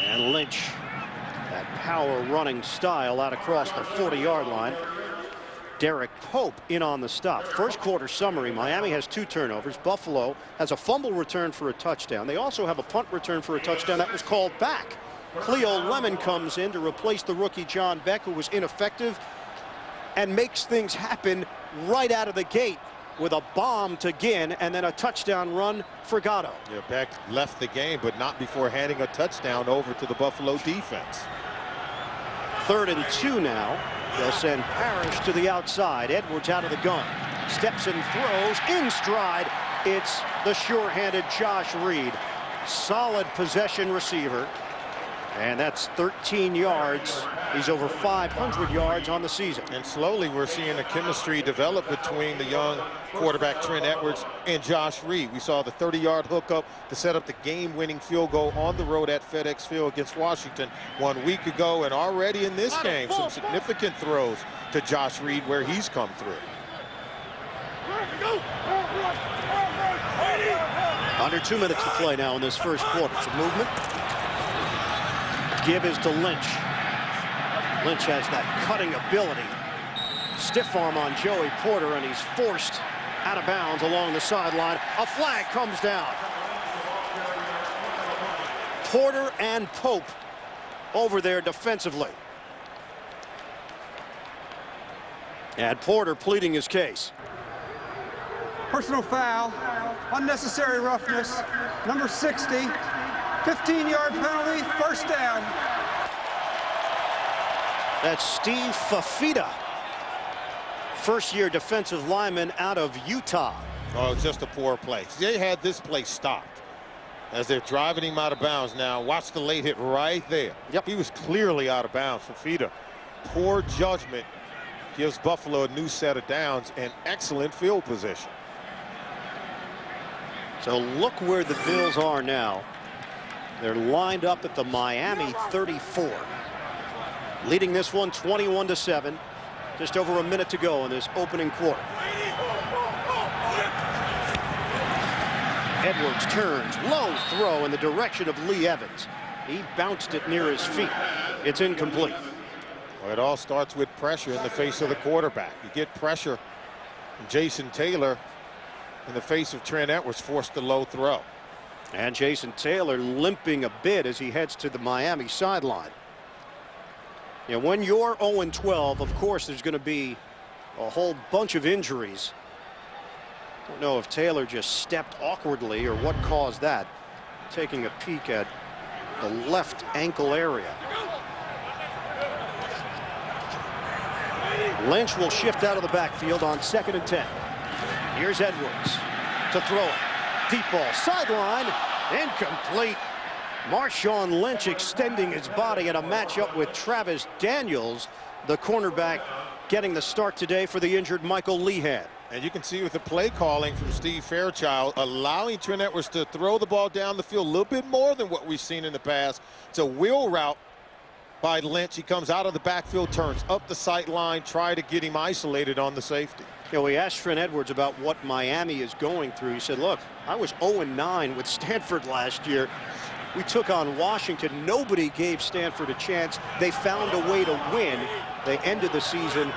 And Lynch, that power running style out across the 40-yard line. Derek Pope in on the stop. First quarter summary, Miami has 2 turnovers. Buffalo has a fumble return for a touchdown. They also have a punt return for a touchdown that was called back. Cleo Lemon comes in to replace the rookie John Beck, who was ineffective, and makes things happen right out of the gate with a bomb to Ginn and then a touchdown run for Gatto. Yeah, Beck left the game, but not before handing a touchdown over to the Buffalo defense. 3rd and 2 now. They'll send Parrish to the outside. Edwards out of the gun. Steps and throws in stride. It's the sure-handed Josh Reed. Solid possession receiver. And that's 13 yards. He's over 500 yards on the season. And slowly we're seeing a chemistry develop between the young quarterback Trent Edwards and Josh Reed. We saw the 30-yard hookup to set up the game-winning field goal on the road at FedEx Field against Washington 1 week ago. And already in this game, some significant throws to Josh Reed where he's come through. Under 2 minutes to play now in this first quarter. Some movement. Give is to Lynch. Lynch has that cutting ability. Stiff arm on Joey Porter, and he's forced out of bounds along the sideline. A flag comes down. Porter and Pope over there defensively. And Porter pleading his case. Personal foul, unnecessary roughness, number 60, 15-yard penalty, first down. That's Steve Fafita, first-year defensive lineman out of Utah. Oh, just a poor play. They had this play stopped as they're driving him out of bounds now. Watch the late hit right there. Yep. He was clearly out of bounds. Fafita, poor judgment, gives Buffalo a new set of downs and excellent field position. So look where the Bills are now. They're lined up at the Miami 34. Leading this one 21-7. Just over a minute to go in this opening quarter. Edwards turns, low throw in the direction of Lee Evans. He bounced it near his feet. It's incomplete. Well, it all starts with pressure in the face of the quarterback. You get pressure from Jason Taylor in the face of Trent Edwards, forced the low throw. And Jason Taylor limping a bit as he heads to the Miami sideline. You know, when you're 0-12, of course, there's going to be a whole bunch of injuries. Don't know if Taylor just stepped awkwardly or what caused that. Taking a peek at the left ankle area. Lynch will shift out of the backfield on 2nd and 10. Here's Edwards to throw it. Deep ball, sideline, incomplete. Marshawn Lynch extending his body in a matchup with Travis Daniels, the cornerback, getting the start today for the injured Michael Lehan. And you can see with the play calling from Steve Fairchild, allowing Trent Edwards to throw the ball down the field a little bit more than what we've seen in the past. It's a wheel route by Lynch. He comes out of the backfield, turns up the sight line, try to get him isolated on the safety. You know, we asked Trent Edwards about what Miami is going through. He said, look, I was 0-9 with Stanford last year. We took on Washington. Nobody gave Stanford a chance. They found a way to win. They ended the season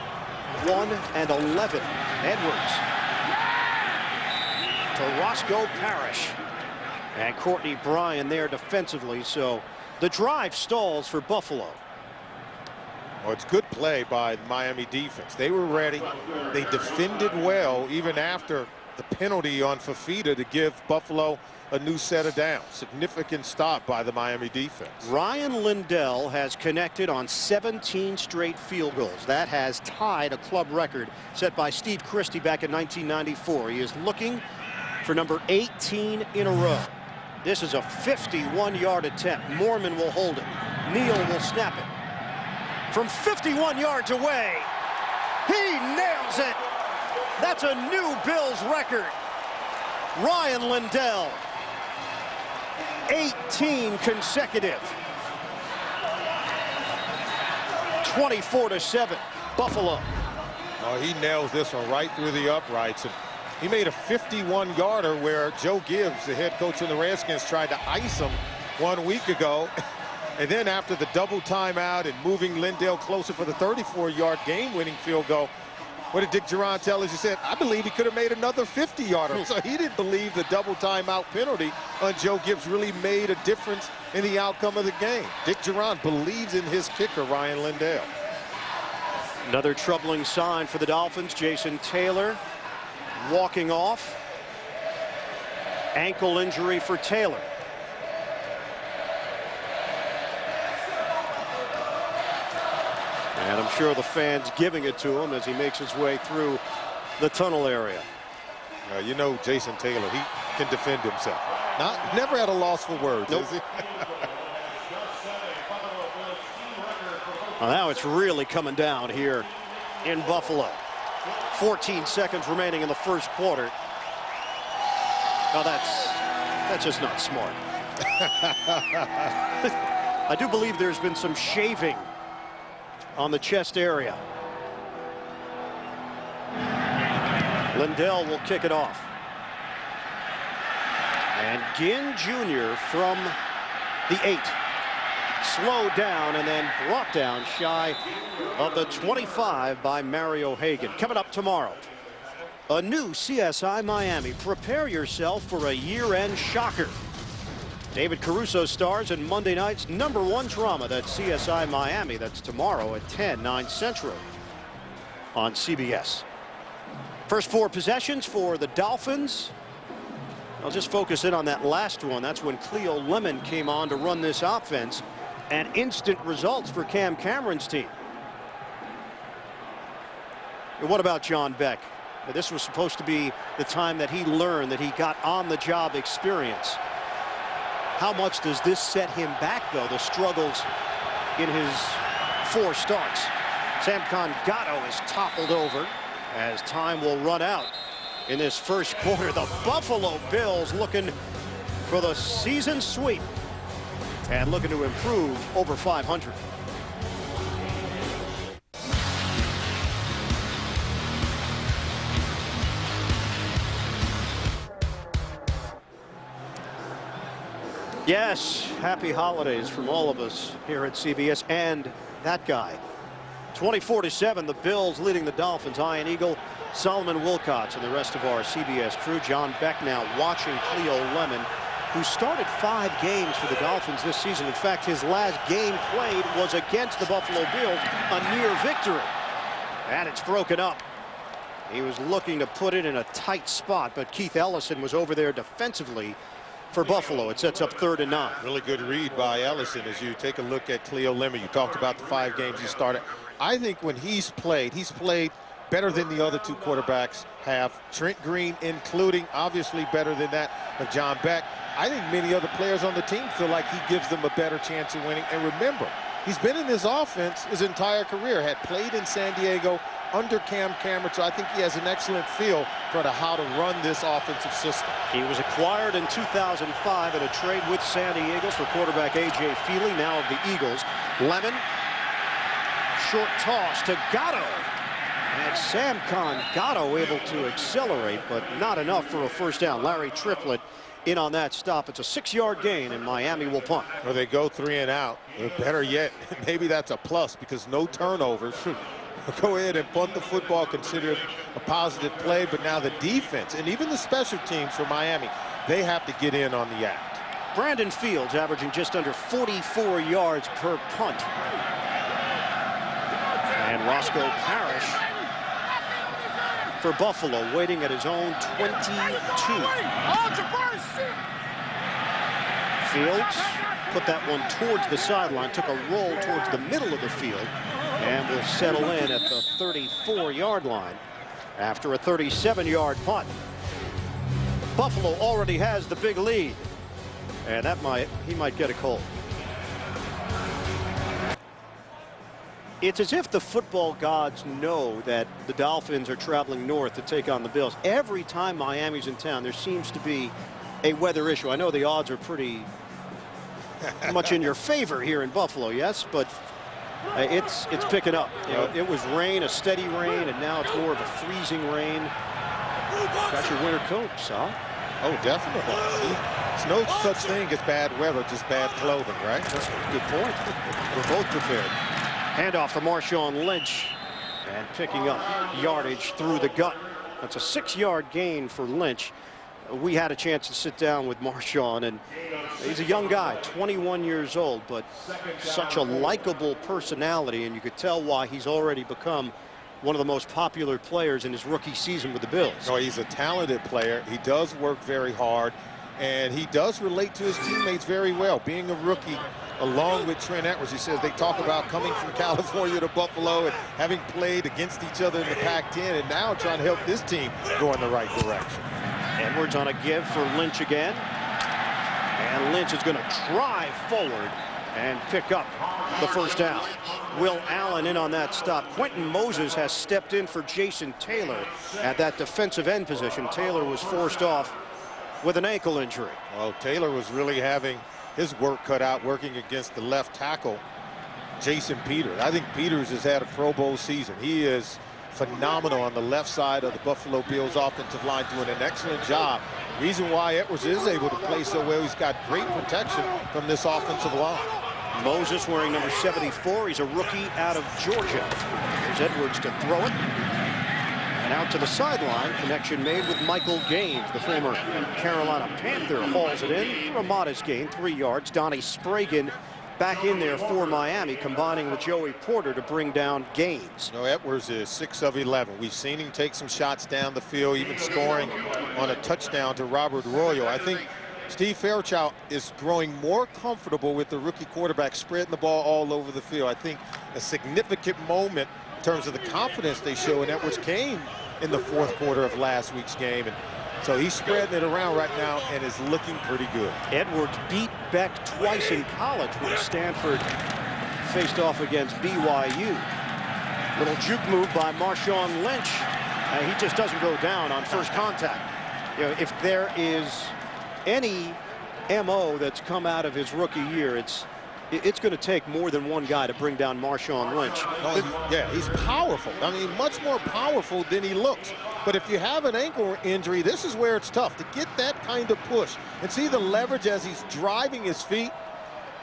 1-11. Edwards to Roscoe Parrish. And Courtney Bryan there defensively. So the drive stalls for Buffalo. Well, it's good play by the Miami defense. They were ready. They defended well even after the penalty on Fafita to give Buffalo a new set of downs. Significant stop by the Miami defense. Ryan Lindell has connected on 17 straight field goals. That has tied a club record set by Steve Christie back in 1994. He is looking for number 18 in a row. This is a 51-yard attempt. Mormon will hold it. Neal will snap it. From 51 yards away, he nails it. That's a new Bills record. Ryan Lindell, 18 consecutive. 24-7, Buffalo. Oh, he nails this one right through the uprights. And he made a 51-yarder where Joe Gibbs, the head coach of the Redskins, tried to ice him 1 week ago. And then after the double timeout and moving Lindell closer for the 34-yard game-winning field goal, what did Dick Duran tell us? He said, I believe he could have made another 50-yarder. So he didn't believe the double timeout penalty on Joe Gibbs really made a difference in the outcome of the game. Dick Duran believes in his kicker, Ryan Lindell. Another troubling sign for the Dolphins. Jason Taylor walking off. Ankle injury for Taylor. And I'm sure the fans giving it to him as he makes his way through the tunnel area. You know Jason Taylor, he can defend himself. Never at a loss for words, nope. Is he? Well, now it's really coming down here in Buffalo. 14 seconds remaining in the first quarter. Now that's just not smart. I do believe there's been some shaving on the chest area. Lindell will kick it off. And Ginn Jr. from the 8. Slowed down and then brought down shy of the 25 by Mario Hagan. Coming up tomorrow, a new CSI Miami. Prepare yourself for a year-end shocker. David Caruso stars in Monday night's #1 drama, that's CSI Miami. That's tomorrow at 10, 9 Central on CBS. First 4 possessions for the Dolphins. I'll just focus in on that last one. That's when Cleo Lemon came on to run this offense. And instant results for Cam Cameron's team. And what about John Beck? This was supposed to be the time that he learned, that he got on-the-job experience. How much does this set him back, though, the struggles in his 4 starts? Samkon Gatto is toppled over as time will run out in this first quarter. The Buffalo Bills looking for the season sweep and looking to improve over 500. Yes, happy holidays from all of us here at CBS and that guy. 24-7, the Bills leading the Dolphins. Ian Eagle, Solomon Wilcots, and the rest of our CBS crew. John Beck now watching Cleo Lemon, who started 5 games for the Dolphins this season. In fact, his last game played was against the Buffalo Bills, a near victory. And it's broken up. He was looking to put it in a tight spot, but Keith Ellison was over there defensively for Buffalo. It sets up 3rd and 9. Really good read by Ellison as you take a look at Cleo Lemon. You talked about the 5 games he started. I think when he's played better than the other 2 quarterbacks have. Trent Green including, obviously better than that of John Beck. I think many other players on the team feel like he gives them a better chance of winning. And remember, he's been in this offense his entire career, had played in San Diego under Cam Cameron, so I think he has an excellent feel for how to run this offensive system. He was acquired in 2005 in a trade with San Diego for quarterback A.J. Feely, now of the Eagles. Lemon, short toss to Gatto. And Samkon Gatto able to accelerate, but not enough for a first down. Larry Triplett in on that stop. It's a 6-yard gain, and Miami will punt. Or they go 3 and out. Or better yet, maybe that's a plus because no turnovers. Go ahead and punt the football, consider it a positive play, but now the defense and even the special teams for Miami, they have to get in on the act. Brandon Fields averaging just under 44 yards per punt. And Roscoe Parrish for Buffalo, waiting at his own 22. Fields put that one towards the sideline, took a roll towards the middle of the field, and will settle in at the 34-yard line after a 37-yard punt. Buffalo already has the big lead, and he might get a cold. It's as if the football gods know that the Dolphins are traveling north to take on the Bills. Every time Miami's in town, there seems to be a weather issue. I know the odds are pretty much in your favor here in Buffalo, yes, but It's picking up. You know, it was rain, a steady rain, and now it's more of a freezing rain. Got your winter coats, huh? Oh, definitely. There's no such thing as bad weather, just bad clothing, right? That's a good point. We're both prepared. Handoff for Marshawn Lynch. And picking up yardage through the gut. That's a 6-yard gain for Lynch. We had a chance to sit down with Marshawn, and he's a young guy, 21 years old, but such a likable personality, and you could tell why he's already become one of the most popular players in his rookie season with the Bills. No, he's a talented player. He does work very hard, and he does relate to his teammates very well. Being a rookie, along with Trent Edwards, he says they talk about coming from California to Buffalo and having played against each other in the Pac-10, and now trying to help this team go in the right direction. Edwards on a give for Lynch again. And Lynch is going to drive forward and pick up the first down. Will Allen in on that stop. Quentin Moses has stepped in for Jason Taylor at that defensive end position. Taylor was forced off with an ankle injury. Well, Taylor was really having his work cut out working against the left tackle, Jason Peters. I think Peters has had a Pro Bowl season. He is phenomenal on the left side of the Buffalo Bills offensive line, doing an excellent job. Reason why Edwards is able to play so well, he's got great protection from this offensive line. Moses wearing number 74. He's a rookie out of Georgia. Here's Edwards to throw it. And out to the sideline, connection made with Michael Gaines, the former Carolina Panther, hauls it in for a modest gain, 3 yards. Donnie Spragan back in there for Miami, combining with Joey Porter to bring down Gaines. You know, Edwards is 6 of 11. We've seen him take some shots down the field, even scoring on a touchdown to Robert Royo. I think Steve Fairchild is growing more comfortable with the rookie quarterback spreading the ball all over the field. I think a significant moment in terms of the confidence they show in Edwards came in the 4th quarter of last week's game. And so he's spreading it around right now and is looking pretty good. Edwards beat Beck twice in college when Stanford faced off against BYU. Little juke move by Marshawn Lynch. He just doesn't go down on first contact. You know, if there is any MO that's come out of his rookie year, it's going to take more than one guy to bring down Marshawn Lynch. Yeah, he's powerful. I mean, much more powerful than he looks. But if you have an ankle injury, this is where it's tough to get that kind of push and see the leverage as he's driving his feet.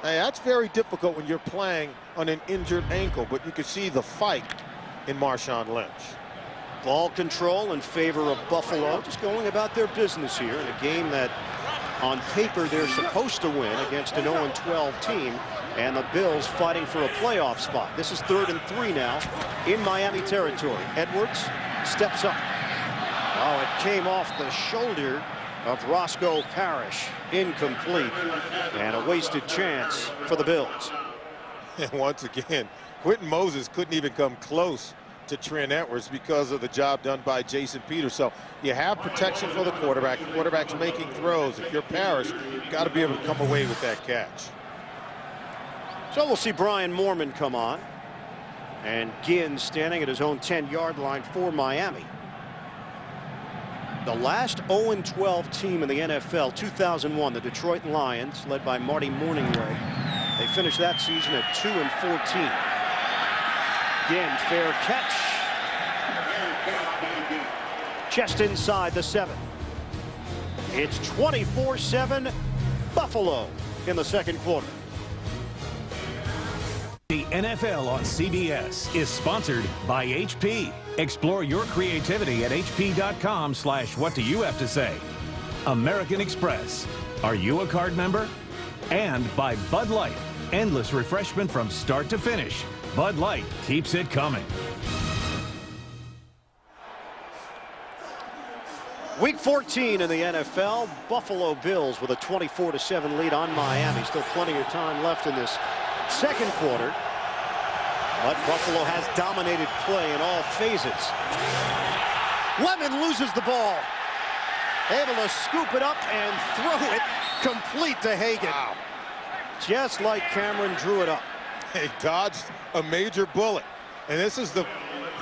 That's very difficult when you're playing on an injured ankle, but you can see the fight in Marshawn Lynch. Ball control in favor of Buffalo, just going about their business here in a game that on paper they're supposed to win against an 0-12 team, and the Bills fighting for a playoff spot. This is 3rd and 3 now in Miami territory. Edwards steps up. Oh, it came off the shoulder of Roscoe Parrish. Incomplete, and a wasted chance for the Bills. And once again, Quentin Moses couldn't even come close to Trent Edwards because of the job done by Jason Peters. So you have protection for the quarterback. The quarterback's making throws. If you're Parrish, you've got to be able to come away with that catch. So we'll see Brian Moorman come on. And Ginn standing at his own 10-yard line for Miami. The last 0-12 team in the NFL, 2001, the Detroit Lions, led by Marty Morningway. They finished that season at 2-14. Again, fair catch. Just inside the 7. It's 24-7 Buffalo in the 2nd quarter. The NFL on CBS is sponsored by HP. Explore your creativity at hp.com/what-do-you-have-to-say. American Express. Are you a card member? And by Bud Light. Endless refreshment from start to finish. Bud Light keeps it coming. Week 14 in the NFL. Buffalo Bills with a 24-7 lead on Miami. Still plenty of time left in this 2nd quarter. But Buffalo has dominated play in all phases. Lemon loses the ball. Able to scoop it up and throw it complete to Hagan. Wow. Just like Cameron drew it up. He dodged a major bullet. And this is the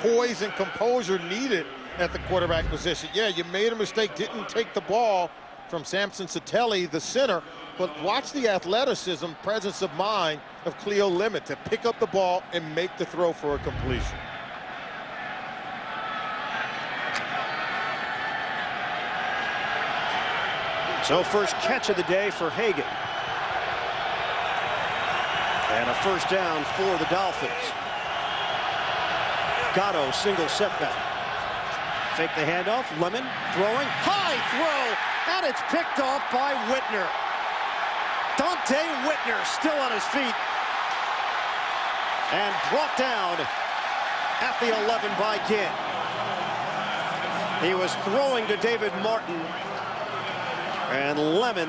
poise and composure needed at the quarterback position. Yeah, you made a mistake, didn't take the ball from Samson Sattelli, the center, but watch the athleticism, presence of mind of Cleo Lemon to pick up the ball and make the throw for a completion. So first catch of the day for Hagan. And a first down for the Dolphins. Gatto single setback. Fake the handoff. Lemon throwing. High throw. And it's picked off by Whitner. Dante Whitner still on his feet. And brought down at the 11 by Ginn. He was throwing to David Martin. And Lemon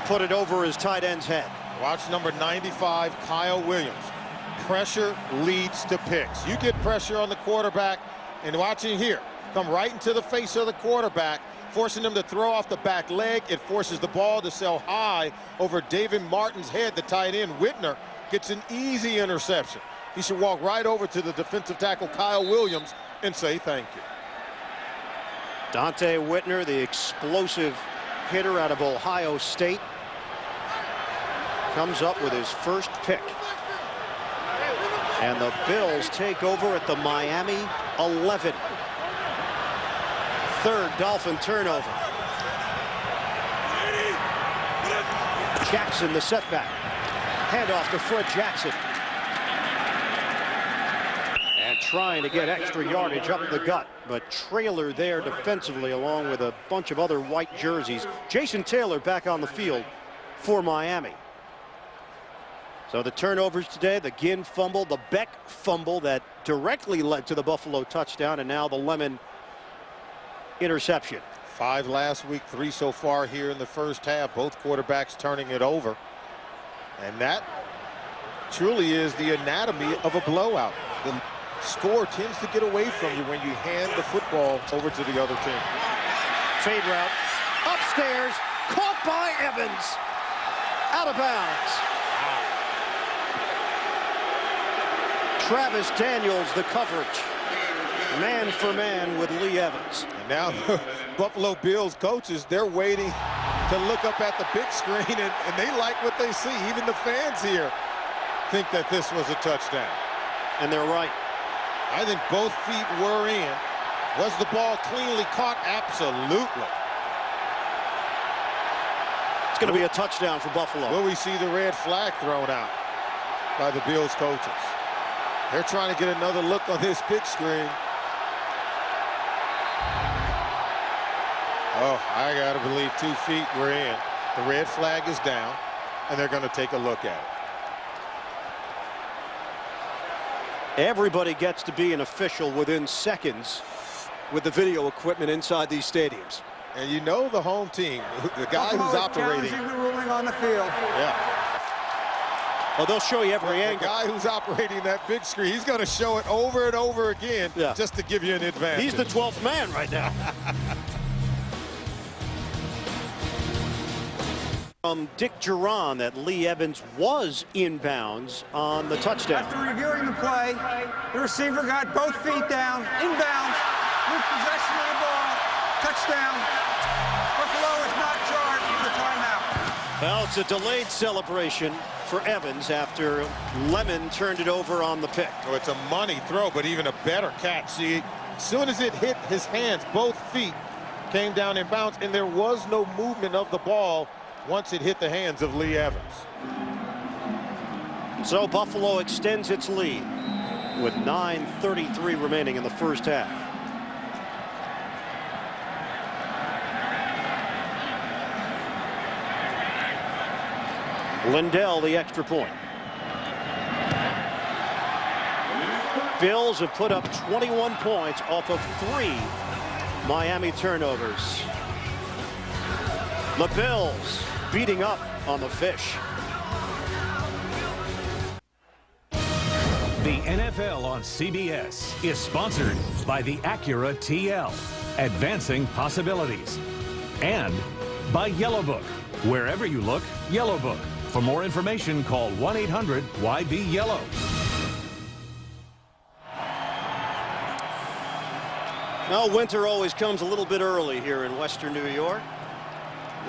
put it over his tight end's head. Watch number 95, Kyle Williams. Pressure leads to picks. You get pressure on the quarterback, and watching here, come right into the face of the quarterback, forcing him to throw off the back leg. It forces the ball to sail high over David Martin's head, the tight end. Whitner gets an easy interception. He should walk right over to the defensive tackle, Kyle Williams, and say thank you. Dante Whitner, the explosive hitter out of Ohio State, comes up with his first pick. And the Bills take over at the Miami 11. Third Dolphin turnover. Jackson the setback. Handoff to Fred Jackson. And trying to get extra yardage up the gut, but trailer there defensively along with a bunch of other white jerseys. Jason Taylor back on the field for Miami. So the turnovers today, the Ginn fumble, the Beck fumble that directly led to the Buffalo touchdown, and now the Lemon interception. 5 last week, 3 so far here in the first half. Both quarterbacks turning it over. And that truly is the anatomy of a blowout. The score tends to get away from you when you hand the football over to the other team. Fade route, upstairs, caught by Evans, out of bounds. Travis Daniels, the coverage, man for man with Lee Evans. And now the Buffalo Bills coaches, they're waiting to look up at the big screen, and they like what they see. Even the fans here think that this was a touchdown. And they're right. I think both feet were in. Was the ball cleanly caught? Absolutely. It's going to be a touchdown for Buffalo. Will we see the red flag thrown out by the Bills coaches? They're trying to get another look on this big screen. Oh, I got to believe 2 feet were in. The red flag is down, and they're going to take a look at it. Everybody gets to be an official within seconds with the video equipment inside these stadiums. And you know the home team, the guy who's operating. Challenging the ruling on the field. Yeah. Oh, they'll show you every The angle. guy who's operating that big screen, he's going to show it over and over again just to give you an advantage. He's the 12th man right now. From Dick Duran that Lee Evans was inbounds on the touchdown. After reviewing the play, the receiver got both feet down, inbounds, with possession of the ball, touchdown. Buffalo is not charged with a timeout. Well, it's a delayed celebration for Evans after Lemon turned it over on the pick. Oh, it's a money throw, but even a better catch. See, as soon as it hit his hands, both feet came down in bounds, and there was no movement of the ball once it hit the hands of Lee Evans. So Buffalo extends its lead with 9:33 remaining in the first half. Lindell, the extra point. Bills have put up 21 points off of 3 Miami turnovers. The Bills beating up on the Fish. The NFL on CBS is sponsored by the Acura TL, advancing possibilities, and by Yellow Book. Wherever you look, Yellow Book. For more information, call 1-800-YB-YELLOW. Now, winter always comes a little bit early here in Western New York.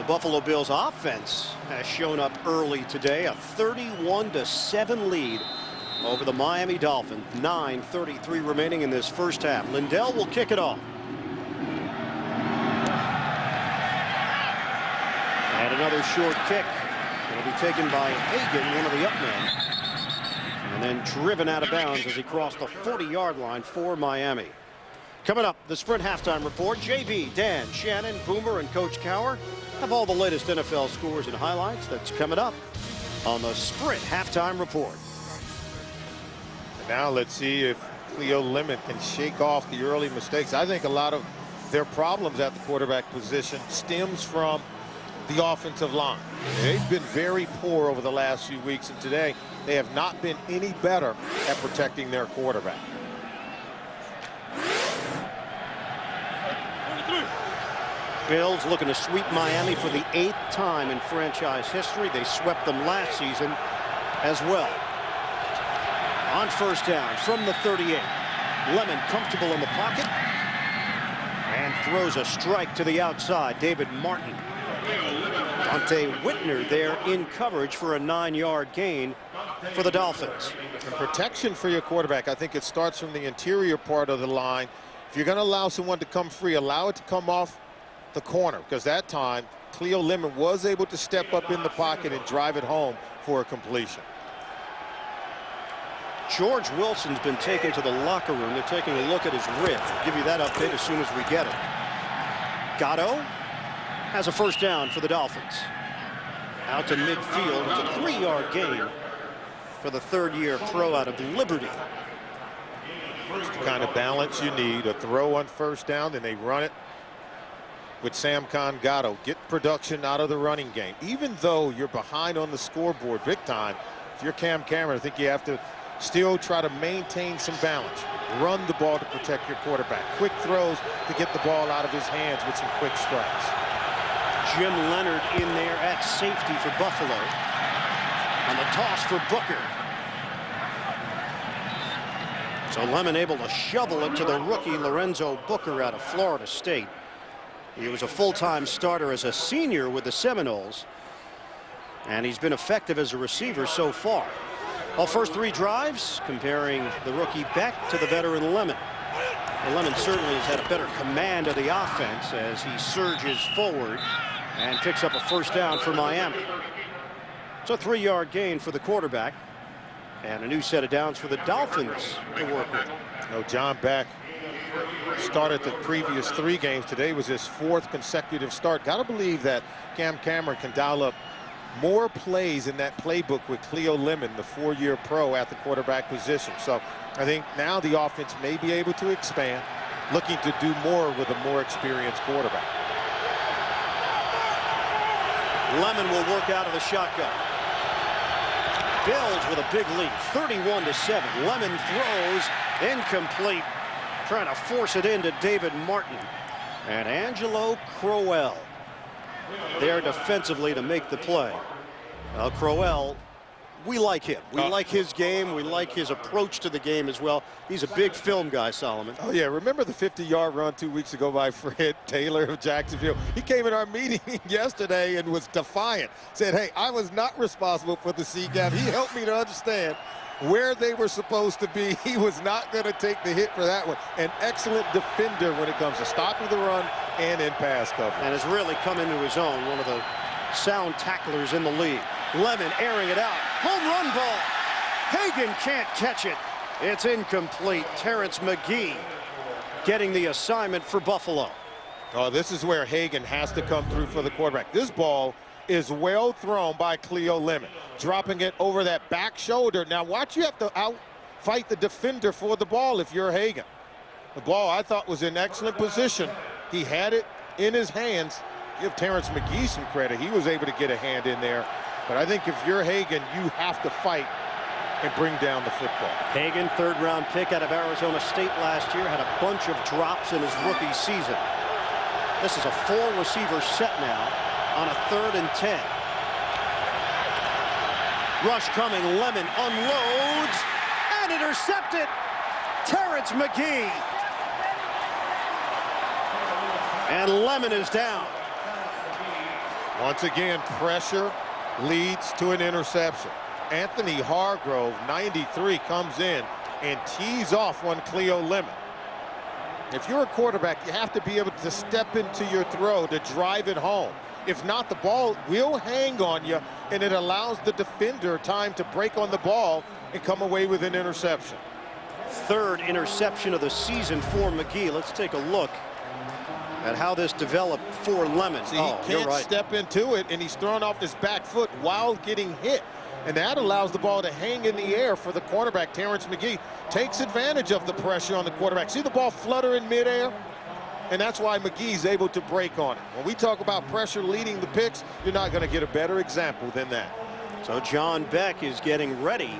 The Buffalo Bills offense has shown up early today. A 31-7 lead over the Miami Dolphins. 9:33 remaining in this first half. Lindell will kick it off. And another short kick. It'll be taken by Hagan, one of the up men. And then driven out of bounds as he crossed the 40-yard line for Miami. Coming up, the Sprint halftime report. JB, Dan, Shannon, Boomer, and Coach Cowher have all the latest NFL scores and highlights. That's coming up on the Sprint halftime report. And now let's see if Cleo Lemon can shake off the early mistakes. I think a lot of their problems at the quarterback position stems from the offensive line. They've been very poor over the last few weeks, and today they have not been any better at protecting their quarterback. Bills looking to sweep Miami for the 8th time in franchise history. They swept them last season as well. On first down from the 38. Lemon comfortable in the pocket and throws a strike to the outside. David Martin. Dante Whitner there in coverage for a 9-yard gain for the Dolphins. And protection for your quarterback, I think it starts from the interior part of the line. If you're going to allow someone to come free, allow it to come off the corner, because that time Cleo Lemon was able to step up in the pocket and drive it home for a completion. George Wilson's been taken to the locker room. They're taking a look at his ribs. We'll give you that update as soon as we get it. Gatto has a first down for the Dolphins. Out to midfield. It's a 3-yard gain for the third-year pro out of Liberty. It's the kind of balance you need. A throw on first down, then they run it with Sam Gatto. Get production out of the running game. Even though you're behind on the scoreboard big time, if you're Cam Cameron, I think you have to still try to maintain some balance. Run the ball to protect your quarterback. Quick throws to get the ball out of his hands with some quick strikes. Jim Leonard in there at safety for Buffalo. And the toss for Booker. So Lemon able to shovel it to the rookie Lorenzo Booker out of Florida State. He was a full-time starter as a senior with the Seminoles, and he's been effective as a receiver so far. Well, first 3 drives comparing the rookie Beck to the veteran Lemon. Well, Lemon certainly has had a better command of the offense as he surges forward and picks up a first down for Miami. It's a 3-yard gain for the quarterback and a new set of downs for the Dolphins to work with. John Beck started the previous 3 games. Today was his 4th consecutive start. Got to believe that Cam Cameron can dial up more plays in that playbook with Cleo Lemon, the 4-year pro at the quarterback position. So I think now the offense may be able to expand, looking to do more with a more experienced quarterback. Lemon will work out of the shotgun. Bills with a big lead, 31-7. Lemon throws incomplete, trying to force it into David Martin and Angelo Crowell there defensively to make the play. Crowell, we like him. We like his game. We like his approach to the game as well. He's a big film guy, Solomon. Oh, yeah. Remember the 50-yard run 2 weeks ago by Fred Taylor of Jacksonville? He came in our meeting yesterday and was defiant. Said, hey, I was not responsible for the C gap. He helped me to understand where they were supposed to be. He was not going to take the hit for that one. An excellent defender when it comes to stopping the run and in pass coverage. And has really come into his own, one of the sound tacklers in the league. Lemon airing it out. Home run ball. Hagan can't catch it. It's incomplete. Terrence McGee getting the assignment for Buffalo. Oh, this is where Hagan has to come through for the quarterback. This ball is well thrown by Cleo Lemon, dropping it over that back shoulder. Now watch, you have to outfight the defender for the ball if you're Hagan. The ball, I thought, was in excellent position. He had it in his hands. Give Terrence McGee some credit. He was able to get a hand in there. But I think if you're Hagan, you have to fight and bring down the football. Hagan, 3rd-round pick out of Arizona State last year, had a bunch of drops in his rookie season. This is a 4-receiver set now on a 3rd and 10. Rush coming, Lemon unloads and intercepted. Terrence McGee. And Lemon is down. Once again, pressure leads to an interception. Anthony Hargrove, 93, comes in and tees off one Cleo Lemon. If you're a quarterback, you have to be able to step into your throw to drive it home. If not, the ball will hang on you, and it allows the defender time to break on the ball and come away with an interception. Third interception of the season for McGee. Let's take a look at how this developed for Lemon. See, he can't step into it, and he's thrown off his back foot while getting hit. And that allows the ball to hang in the air for the quarterback. Terrence McGee takes advantage of the pressure on the quarterback. See the ball flutter in midair? And that's why McGee's able to break on it. When we talk about pressure leading the picks, you're not going to get a better example than that. So John Beck is getting ready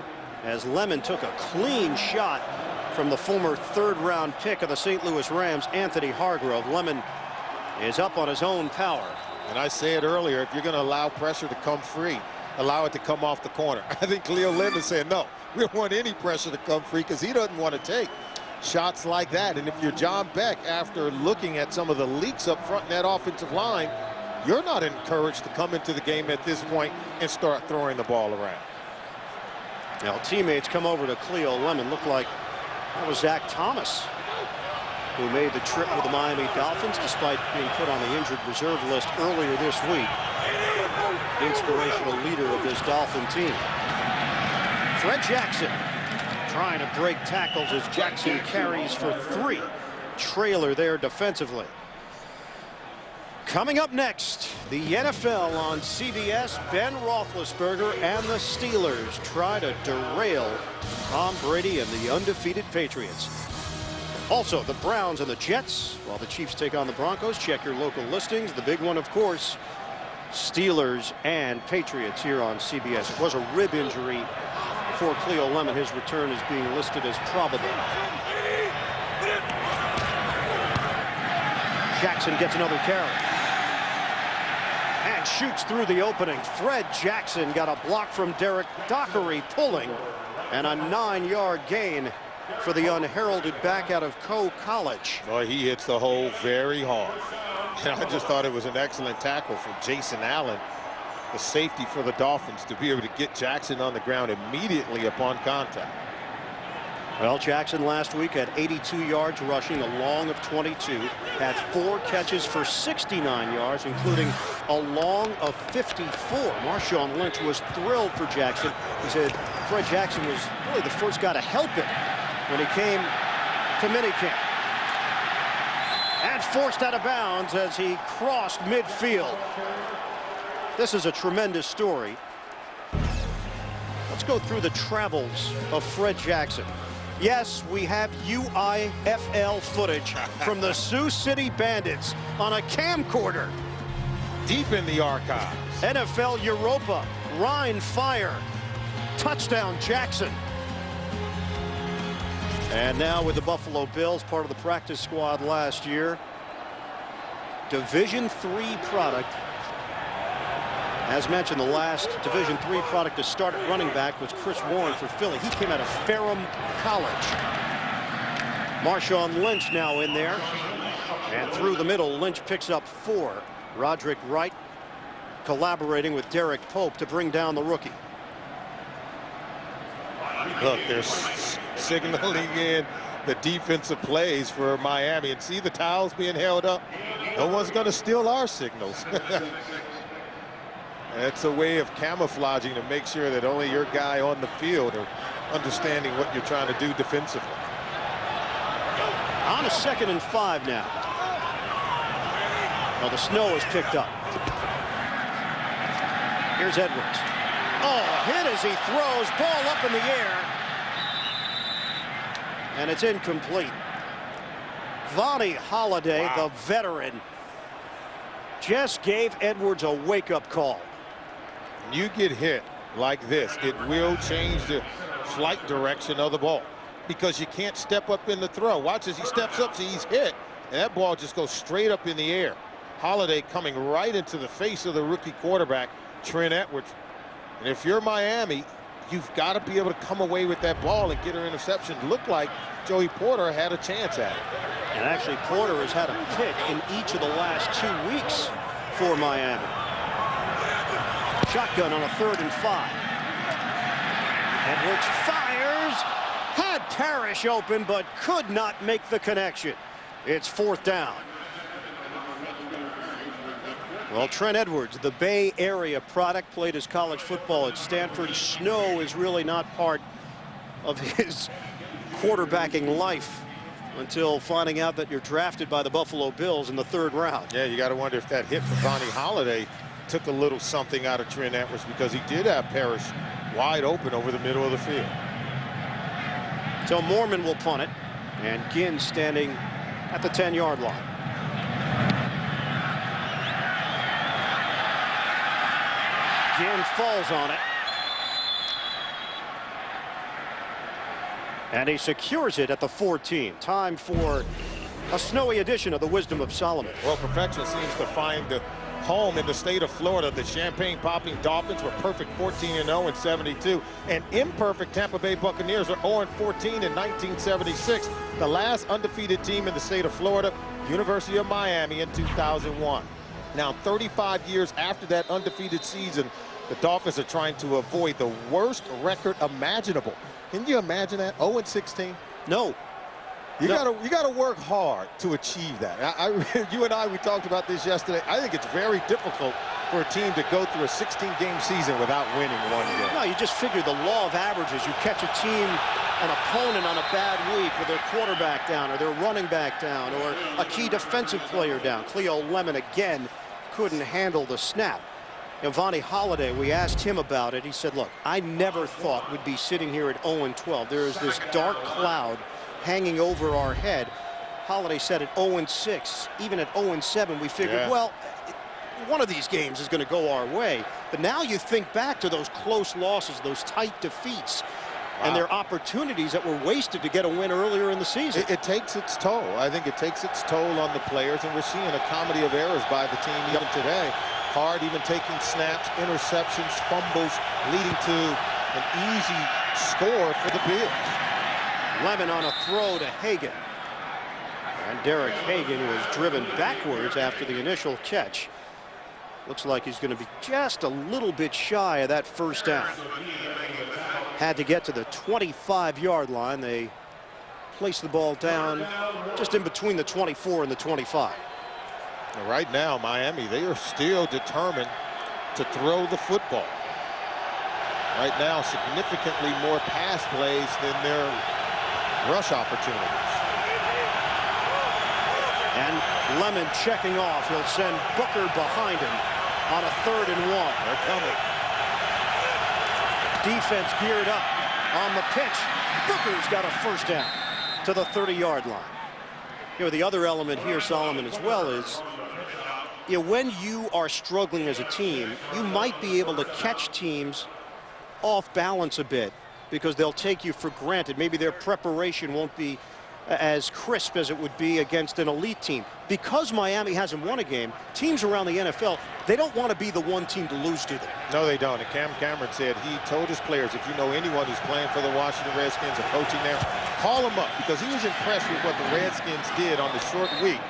as Lemon took a clean shot from the former third-round pick of the St. Louis Rams, Anthony Hargrove. Lemon is up on his own power. And I said earlier, if you're going to allow pressure to come free, allow it to come off the corner. I think Cleo Lemon said, no, we don't want any pressure to come free because he doesn't want to take shots like that. And if you're John Beck, after looking at some of the leaks up front in that offensive line, you're not encouraged to come into the game at this point and start throwing the ball around. Now teammates come over to Cleo Lemon. Looked like that was Zach Thomas who made the trip with the Miami Dolphins despite being put on the injured reserve list earlier this week. Inspirational leader of this Dolphin team. Fred Jackson trying to break tackles as Jackson carries for 3. Trailer there defensively. Coming up next, the NFL on CBS. Ben Roethlisberger and the Steelers try to derail Tom Brady and the undefeated Patriots. Also, the Browns and the Jets, while the Chiefs take on the Broncos. Check your local listings. The big one, of course, Steelers and Patriots here on CBS. It was a rib injury for Cleo Lemon. His return is being listed as probable. Jackson gets another carry and shoots through the opening. Fred Jackson got a block from Derek Dockery pulling, and a 9-yard gain for the unheralded back out of Coe College. Boy, he hits the hole very hard. And I just thought it was an excellent tackle from Jason Allen, the safety for the Dolphins, to be able to get Jackson on the ground immediately upon contact. Well, Jackson last week had 82 yards rushing, a long of 22, had 4 catches for 69 yards, including a long of 54. Marshawn Lynch was thrilled for Jackson. He said Fred Jackson was really the first guy to help him when he came to minicamp. And forced out of bounds as he crossed midfield. This is a tremendous story. Let's go through the travels of Fred Jackson. Yes, we have UIFL footage from the Sioux City Bandits on a camcorder. Deep in the archives. NFL Europa, Rhine Fire, touchdown Jackson. And now with the Buffalo Bills, part of the practice squad last year. Division III product. As mentioned, the last Division III product to start at running back was Chris Warren for Philly. He came out of Ferrum College. Marshawn Lynch now in there. And through the middle, Lynch picks up 4. Roderick Wright collaborating with Derek Pope to bring down the rookie. Look, they're signaling in the defensive plays for Miami. And see the towels being held up? No one's going to steal our signals. It's a way of camouflaging to make sure that only your guy on the field are understanding what you're trying to do defensively. On a 2nd and 5 now. Well, the snow is picked up. Here's Edwards. Oh, hit as he throws. Ball up in the air. And it's incomplete. Vonnie Holliday, wow, the veteran, just gave Edwards a wake-up call. You get hit like this, it will change the flight direction of the ball because you can't step up in the throw. Watch as he steps up, see he's hit, and that ball just goes straight up in the air. Holliday coming right into the face of the rookie quarterback, Trent Edwards. And if you're Miami, you've got to be able to come away with that ball and get an interception. It looked like Joey Porter had a chance at it. And actually, Porter has had a pick in each of the last 2 weeks for Miami. Shotgun on a 3rd and 5. Edwards fires. Had Parrish open, but could not make the connection. It's 4th down. Well, Trent Edwards, the Bay Area product, played his college football at Stanford. Snow is really not part of his quarterbacking life until finding out that you're drafted by the Buffalo Bills in the 3rd round. Yeah, you got to wonder if that hit from Vonnie Holliday took a little something out of Trent Edwards, because he did have Parrish wide open over the middle of the field. So Mormon will punt it, and Ginn standing at the 10-yard line. Ginn falls on it. And he secures it at the 14. Time for a snowy edition of the Wisdom of Solomon. Well, perfection seems to find the home in the state of Florida. The champagne-popping Dolphins were perfect 14-0 in 72. And imperfect Tampa Bay Buccaneers are 0-14 in 1976. The last undefeated team in the state of Florida, University of Miami, in 2001. Now, 35 years after that undefeated season, the Dolphins are trying to avoid the worst record imaginable. Can you imagine that? 0-16? No. You gotta work hard to achieve that. You and I, we talked about this yesterday. I think it's very difficult for a team to go through a 16-game season without winning one game. No, you just figure the law of averages. You catch a team, an opponent on a bad week with their quarterback down or their running back down or a key defensive player down. Cleo Lemon again couldn't handle the snap. Vonnie Holliday, we asked him about it. He said, look, I never thought we'd be sitting here at 0-12. There is this dark cloud hanging over our head. Holliday said at 0-6, even at 0-7, we figured, well, one of these games is going to go our way. But now you think back to those close losses, those tight defeats, and their opportunities that were wasted to get a win earlier in the season. It takes its toll. I think it takes its toll on the players, and we're seeing a comedy of errors by the team even today. Hard even taking snaps, interceptions, fumbles, leading to an easy score for the Bills. Lemon on a throw to Hagan. And Derek Hagan was driven backwards after the initial catch. Looks like he's going to be just a little bit shy of that 1st down. Had to get to the 25-yard line. They placed the ball down just in between the 24 and the 25. Right now, Miami, they are still determined to throw the football. Right now, significantly more pass plays than their rush opportunities. And Lemon checking off. He'll send Booker behind him on a 3rd and 1. They're coming. Defense geared up on the pitch. Booker's got a 1st down to the 30-yard line. The other element here, Solomon, as well is, when you are struggling as a team, you might be able to catch teams off balance a bit because they'll take you for granted. Maybe their preparation won't be as crisp as it would be against an elite team. Because Miami hasn't won a game, teams around the NFL, they don't want to be the one team to lose to them. No, they don't. And Cam Cameron said he told his players, if you know anyone who's playing for the Washington Redskins or coaching there, call him up, because he was impressed with what the Redskins did on the short week,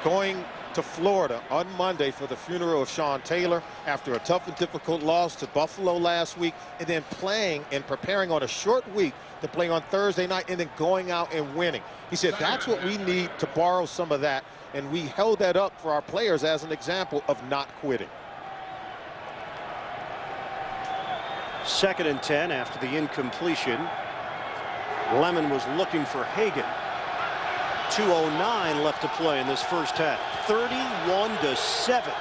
going to Florida on Monday for the funeral of Sean Taylor after a tough and difficult loss to Buffalo last week, and then playing and preparing on a short week to play on Thursday night and then going out and winning. He said that's what we need to borrow some of that, and we held that up for our players as an example of not quitting. 2nd and 10 after the incompletion. Lemon was looking for Hagan. 2:09 left to play in this 1st half. 31-7.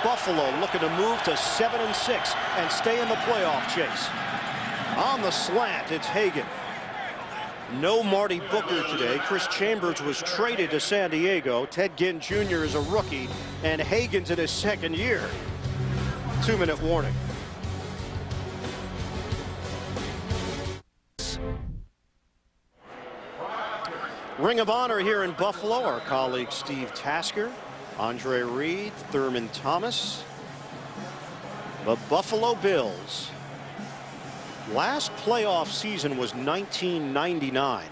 Buffalo looking to move to 7-6 and stay in the playoff chase. On the slant, it's Hagan. No Marty Booker today. Chris Chambers was traded to San Diego. Ted Ginn Jr. is a rookie, and Hagan's in his 2nd year. 2-minute warning. Ring of Honor here in Buffalo. Our colleagues Steve Tasker, Andre Reed, Thurman Thomas. The Buffalo Bills. Last playoff season was 1999.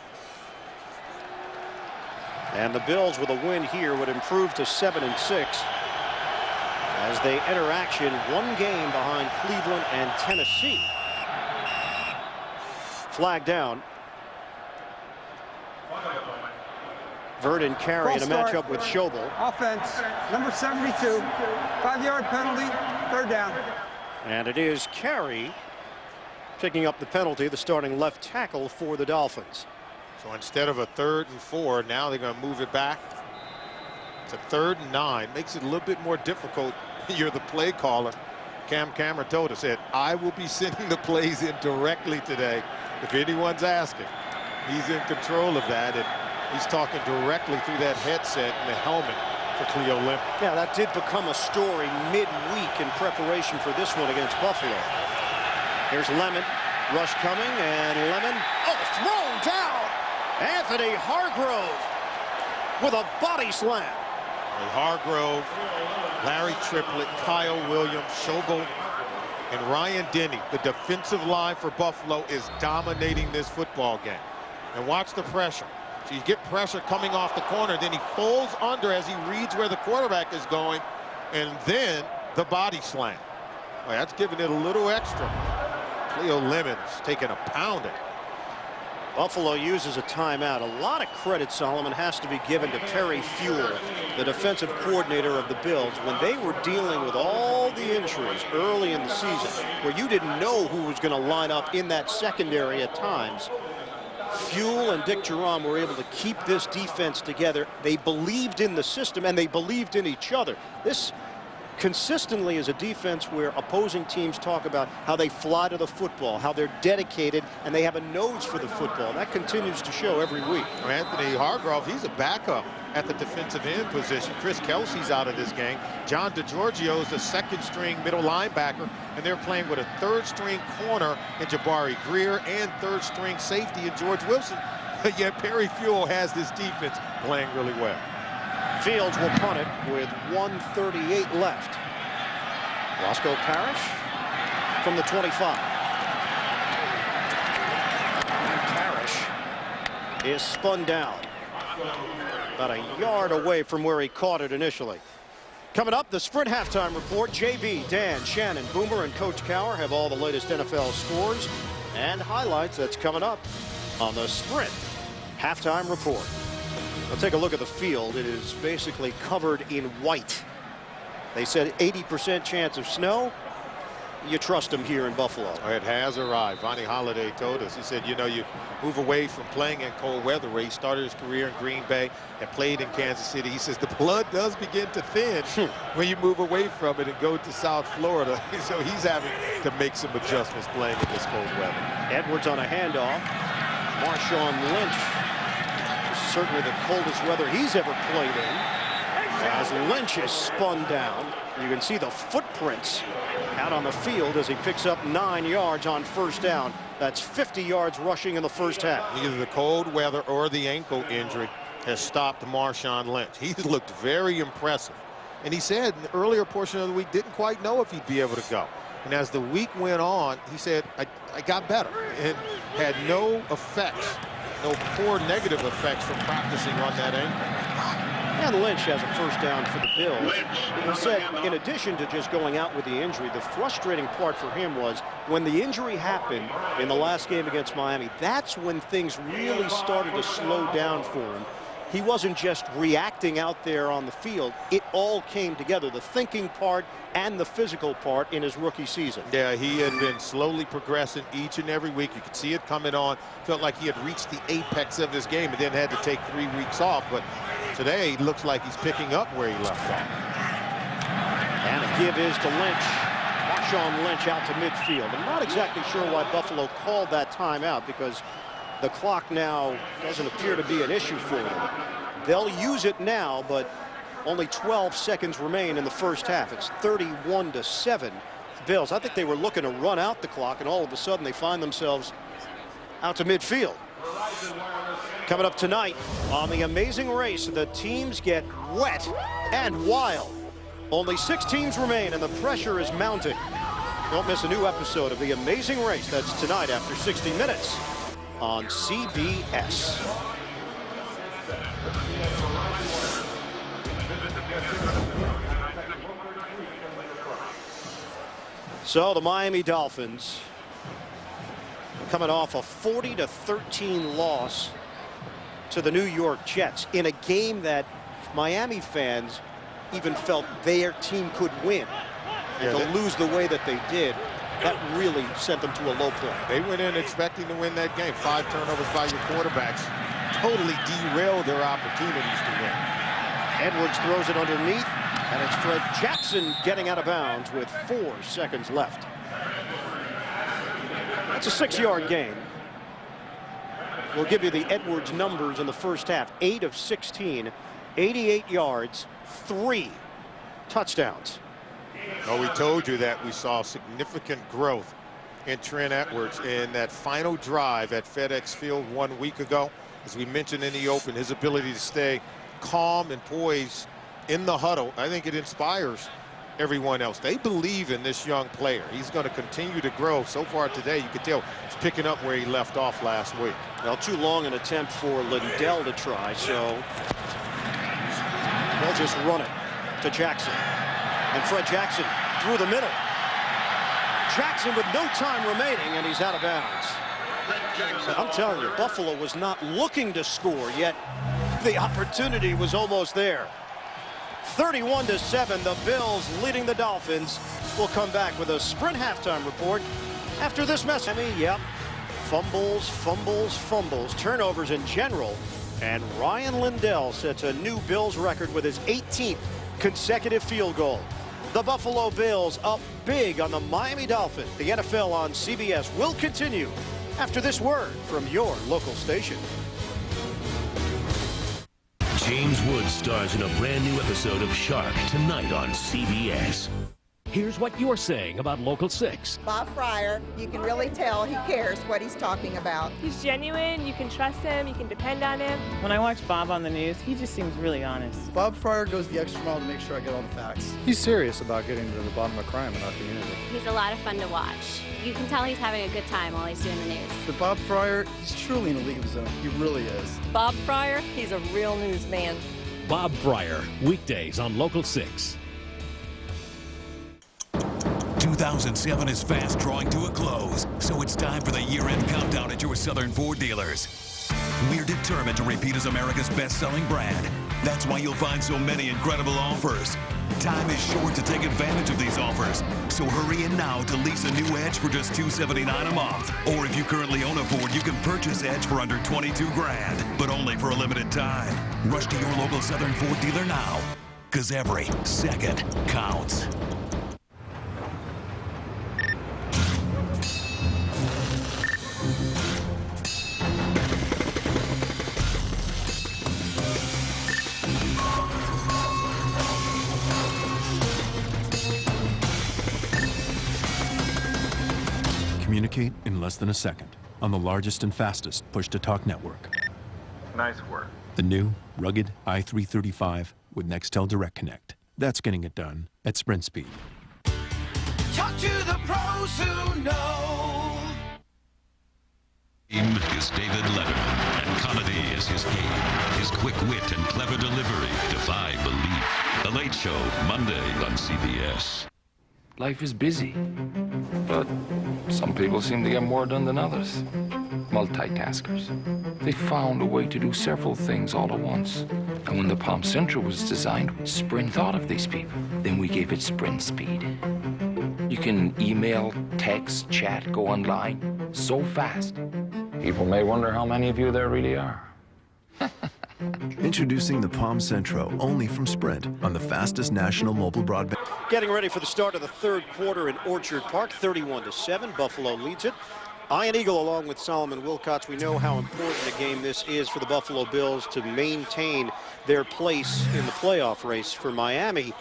And the Bills with a win here would improve to 7-6. as they enter action, one game behind Cleveland and Tennessee. Flag down. Verdon Carey in a matchup with Schobel. Offense, number 72, 5-yard penalty, 3rd down. And it is Carey picking up the penalty, the starting left tackle for the Dolphins. So instead of a 3rd and 4, now they're going to move it back to 3rd and 9. Makes it a little bit more difficult. You're the play caller. Cam Cameron told us that I will be sending the plays in directly today. If anyone's asking, he's in control of that. And he's talking directly through that headset and the helmet for Cleo Lemon. Yeah, that did become a story midweek in preparation for this one against Buffalo. Here's Lemon. Rush coming, and Lemon, thrown down. Anthony Hargrove with a body slam. And Hargrove, Larry Triplett, Kyle Williams, Schobel, and Ryan Denny. The defensive line for Buffalo is dominating this football game. And watch the pressure. So you get pressure coming off the corner, then he folds under as he reads where the quarterback is going, and then the body slam. Well, that's giving it a little extra. Cleo Lemon's taking a pounding. Buffalo uses a timeout. A lot of credit, Solomon, has to be given to Perry Fuel, the defensive coordinator of the Bills, when they were dealing with all the injuries early in the season, where you didn't know who was going to line up in that secondary at times. Fuel and Dick Jerome were able to keep this defense together. They believed in the system, and they believed in each other. This consistently is a defense where opposing teams talk about how they fly to the football, how they're dedicated, and they have a nose for the football. That continues to show every week. Anthony Hargrove, he's a backup at the defensive end position. Chris Kelsey's out of this game. John DeGiorgio is the 2nd-string middle linebacker, and they're playing with a 3rd-string corner in Jabari Greer and 3rd-string safety in George Wilson. Yet Perry Fuel has this defense playing really well. Fields will punt it with 1:38 left. Roscoe Parrish from the 25. And Parrish is spun down about a yard away from where he caught it initially. Coming up, the Sprint halftime report. JB, Dan, Shannon, Boomer, and Coach Cower have all the latest NFL scores and highlights. That's coming up on the Sprint halftime report. Let's take a look at the field. It is basically covered in white. They said 80% chance of snow. You trust them here in Buffalo. It has arrived. Vonnie Holliday told us. He said, you know, you move away from playing in cold weather where he started his career in Green Bay and played in Kansas City. He says the blood does begin to thin when you move away from it and go to South Florida. So he's having to make some adjustments playing in this cold weather. Edwards on a handoff. Marshawn Lynch. Certainly the coldest weather he's ever played in. As Lynch is spun down, you can see the footprints out on the field as he picks up 9 yards on 1st down. That's 50 yards rushing in the first half. Either the cold weather or the ankle injury has stopped Marshawn Lynch. He's looked very impressive. And he said in the earlier portion of the week didn't quite know if he'd be able to go. And as the week went on, he said, I got better and had no effects. No poor negative effects from practicing on that ankle. And Lynch has a 1st down for the Bills. He said, in addition to just going out with the injury, the frustrating part for him was when the injury happened in the last game against Miami, that's when things really started to slow down for him. He wasn't just reacting out there on the field. It all came together, the thinking part and the physical part in his rookie season. Yeah, he had been slowly progressing each and every week. You could see it coming on. Felt like he had reached the apex of his game and then had to take 3 weeks off. But today, it looks like he's picking up where he left off. And a give is to Lynch. Marshawn Lynch out to midfield. I'm not exactly sure why Buffalo called that timeout because the clock now doesn't appear to be an issue for them. They'll use it now, but only 12 seconds remain in the first half. It's 31-7. Bills, I think they were looking to run out the clock, and all of a sudden they find themselves out to midfield. Coming up tonight on The Amazing Race, the teams get wet and wild. Only 6 teams remain, and the pressure is mounting. Don't miss a new episode of The Amazing Race. That's tonight after 60 minutes. On CBS. So the Miami Dolphins coming off a 40-13 loss to the New York Jets in a game that Miami fans even felt their team could win. And to lose the way that they did, that really sent them to a low point. They went in expecting to win that game. 5 turnovers by your quarterbacks totally derailed their opportunities to win. Edwards throws it underneath, and it's Fred Jackson getting out of bounds with 4 seconds left. That's a 6-yard gain. We'll give you the Edwards numbers in the first half. 8 of 16, 88 yards, 3 touchdowns. Well, we told you that we saw significant growth in Trent Edwards in that final drive at FedEx Field 1 week ago. As we mentioned in the open, his ability to stay calm and poised in the huddle, I think it inspires everyone else. They believe in this young player. He's going to continue to grow. So far today, you can tell he's picking up where he left off last week. Well, too long an attempt for Lindell to try, so they'll just run it to Jackson. And Fred Jackson through the middle. Jackson with no time remaining, and he's out of bounds. I'm telling you, Buffalo was not looking to score, yet the opportunity was almost there. 31-7, the Bills leading the Dolphins. We'll come back with a Sprint halftime report after this message. Yep, fumbles, fumbles, fumbles, turnovers in general. And Ryan Lindell sets a new Bills record with his 18th consecutive field goal. The Buffalo Bills up big on the Miami Dolphins. The NFL on CBS will continue after this word from your local station. James Woods stars in a brand new episode of Shark tonight on CBS. Here's what you're saying about Local 6. Bob Fryer, you can really tell he cares what he's talking about. He's genuine, you can trust him, you can depend on him. When I watch Bob on the news, he just seems really honest. Bob Fryer goes the extra mile to make sure I get all the facts. He's serious about getting to the bottom of crime in our community. He's a lot of fun to watch. You can tell he's having a good time while he's doing the news. But Bob Fryer, he's truly in a league of his own. He really is. Bob Fryer, he's a real newsman. Bob Fryer, weekdays on Local 6. 2007 is fast drawing to a close, so it's time for the year-end countdown at your Southern Ford dealers. We're determined to repeat as America's best-selling brand. That's why you'll find so many incredible offers. Time is short to take advantage of these offers, so hurry in now to lease a new Edge for just $279 a month. Or if you currently own a Ford, you can purchase Edge for under $22 grand, but only for a limited time. Rush to your local Southern Ford dealer now, because every second counts. Communicate in less than a second on the largest and fastest push-to-talk network. Nice work. The new, rugged i335 with Nextel Direct Connect. That's getting it done at sprint speed. Talk to the pros who know. Name is David Letterman, and comedy is his game. His quick wit and clever delivery defy belief. The Late Show, Monday on CBS. Life is busy, but some people seem to get more done than others. Multitaskers. They found a way to do several things all at once. And when the Palm Central was designed, Sprint thought of these people. Then we gave it sprint speed. You can email, text, chat, go online so fast. People may wonder how many of you there really are. Introducing the Palm Centro, only from Sprint, on the fastest national mobile broadband. Getting ready for the start of the third quarter in Orchard Park, 31-7. Buffalo leads it. Ian Eagle along with Solomon Wilcots. We know how important a game this is for the Buffalo Bills to maintain their place in the playoff race. For Miami,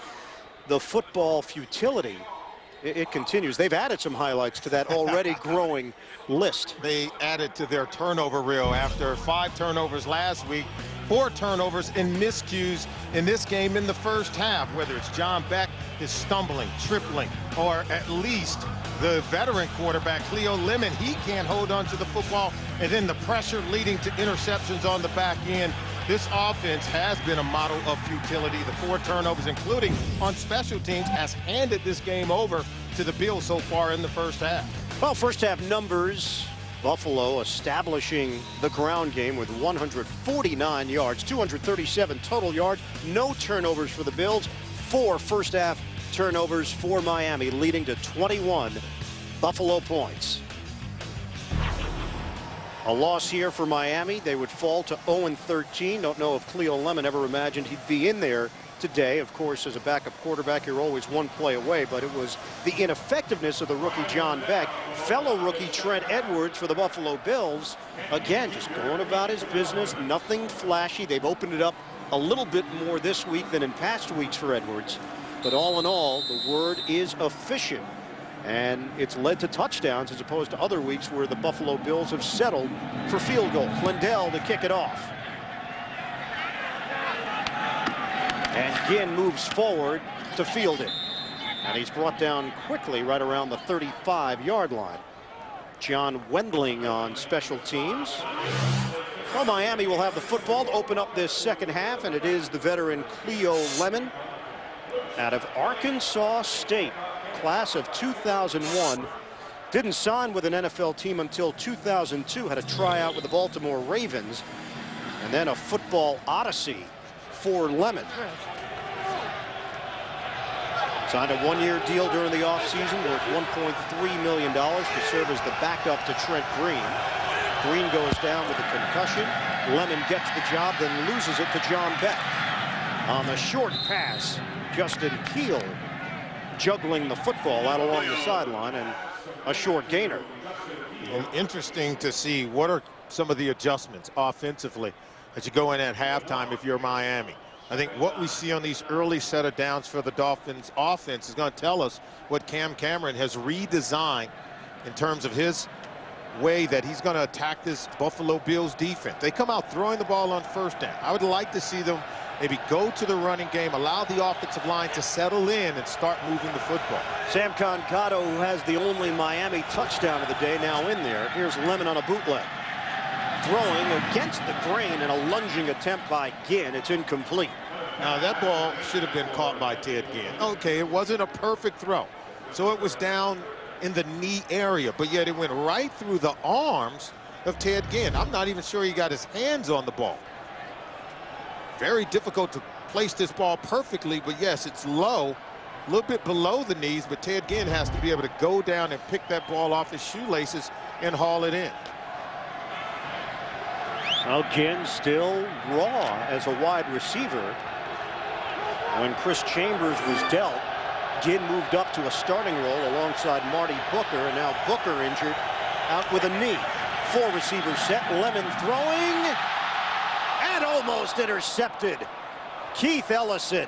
the football futility, it continues. They've added some highlights to that already growing list. They added to their turnover reel after 5 turnovers last week. 4 turnovers and miscues in this game in the first half, whether it's John Beck is stumbling, tripling, or at least the veteran quarterback, Cleo Lemon, he can't hold on to the football, and then the pressure leading to interceptions on the back end. This offense has been a model of futility. The 4 turnovers, including on special teams, has handed this game over to the Bills so far in the first half? Well, first half numbers. Buffalo establishing the ground game with 149 yards, 237 total yards, no turnovers for the Bills, 4 first half turnovers for Miami, leading to 21 Buffalo points. A loss here for Miami. They would fall to 0-13. Don't know if Cleo Lemon ever imagined he'd be in there today. Of course, as a backup quarterback, you're always one play away, but it was the ineffectiveness of the rookie John Beck. Fellow rookie Trent Edwards for the Buffalo Bills. Again, just going about his business, nothing flashy. They've opened it up a little bit more this week than in past weeks for Edwards. But all in all, the word is efficient. And it's led to touchdowns as opposed to other weeks where the Buffalo Bills have settled for field goals. Lindell to kick it off. And Ginn moves forward to field it. And he's brought down quickly right around the 35-yard line. John Wendling on special teams. Well, Miami will have the football to open up this second half, and it is the veteran Cleo Lemon out of Arkansas State, class of 2001. Didn't sign with an NFL team until 2002, had a tryout with the Baltimore Ravens, and then a football odyssey for Lemon. Signed a one-year deal during the offseason worth $1.3 million to serve as the backup to Trent Green. Green goes down with a concussion. Lemon gets the job, then loses it to John Beck. On the short pass, Justin Peel juggling the football out along the sideline, and a short gainer. Well, interesting to see what are some of the adjustments offensively as you go in at halftime if you're Miami. I think what we see on these early set of downs for the Dolphins offense is going to tell us what Cam Cameron has redesigned in terms of his way that he's going to attack this Buffalo Bills defense. They come out throwing the ball on first down. I would like to see them maybe go to the running game, allow the offensive line to settle in and start moving the football. Sam Concato, who has the only Miami touchdown of the day, now in there. Here's Lemon on a bootleg. Throwing against the grain and a lunging attempt by Ginn. It's incomplete. Now that ball should have been caught by Ted Ginn. Okay, it wasn't a perfect throw. So it was down in the knee area, but yet it went right through the arms of Ted Ginn. I'm not even sure he got his hands on the ball. Very difficult to place this ball perfectly, but yes, it's low, a little bit below the knees, but Ted Ginn has to be able to go down and pick that ball off his shoelaces and haul it in. Well, Ginn still raw as a wide receiver. When Chris Chambers was dealt, Ginn moved up to a starting role alongside Marty Booker, and now Booker injured, out with a knee. 4 receivers set, Lemon throwing, and almost intercepted. Keith Ellison.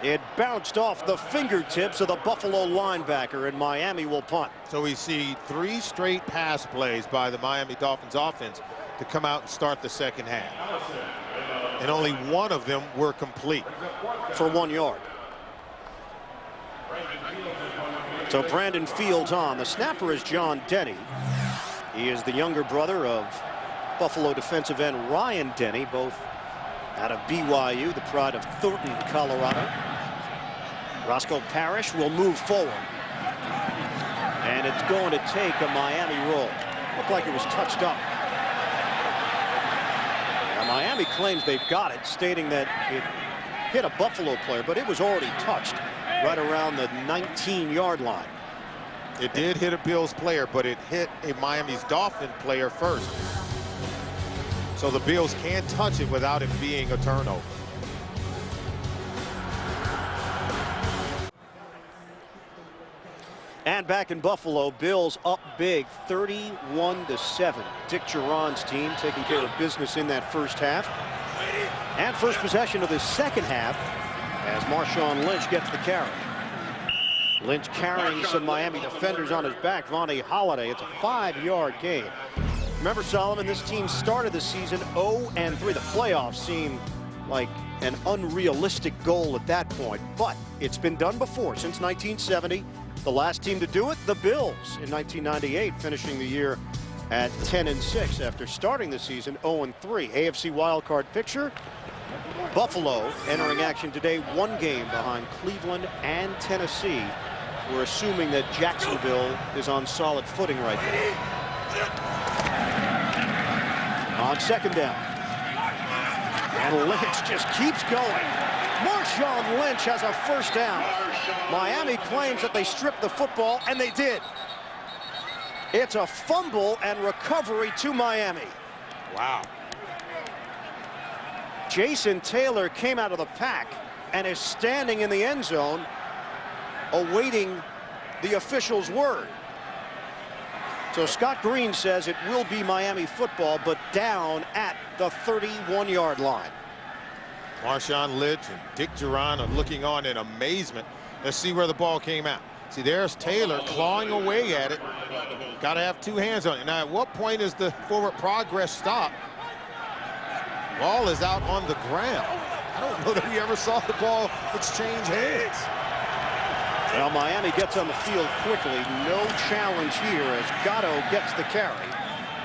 It bounced off the fingertips of the Buffalo linebacker, and Miami will punt. So we see 3 straight pass plays by the Miami Dolphins offense to come out and start the second half. And only one of them were complete. For 1 yard. So Brandon Fields on. The snapper is John Denny. He is the younger brother of Buffalo defensive end Ryan Denny, both out of BYU, the pride of Thornton, Colorado. Roscoe Parrish will move forward. And it's going to take a Miami roll. Looked like it was touched up. Now, Miami claims they've got it, stating that it hit a Buffalo player, but it was already touched right around the 19-yard line. It did hit a Bills player, but it hit a Miami's Dolphin player first. So the Bills can't touch it without it being a turnover. And back in Buffalo, Bills up big, 31-7. Dick Geron's team taking care of business in that first half. And first possession of the second half as Marshawn Lynch gets the carry. Lynch carrying some Miami defenders on his back. Vonnie Holiday, it's a 5-yard gain. Remember, Solomon, this team started the season 0-3. The playoffs seemed like an unrealistic goal at that point, but it's been done before since 1970. The last team to do it, the Bills, in 1998, finishing the year at 10-6 after starting the season 0-3. AFC wildcard picture. Buffalo entering action today, 1 game behind Cleveland and Tennessee We're assuming that Jacksonville is on solid footing right now. On second down. And Lynch just keeps going. Marshawn Lynch has a first down. Miami claims that they stripped the football, and they did. It's a fumble and recovery to Miami. Wow. Jason Taylor came out of the pack and is standing in the end zone awaiting the official's word. So Scott Green says it will be Miami football, but down at the 31-yard line. Marshawn Lynch and Dick Duran are looking on in amazement. Let's see where the ball came out. See, there's Taylor clawing away at it. Got to have two hands on it. Now, at what point is the forward progress stop? Ball is out on the ground. I don't know that we ever saw the ball exchange hands. Well, Miami gets on the field quickly. No challenge here as Gatto gets the carry.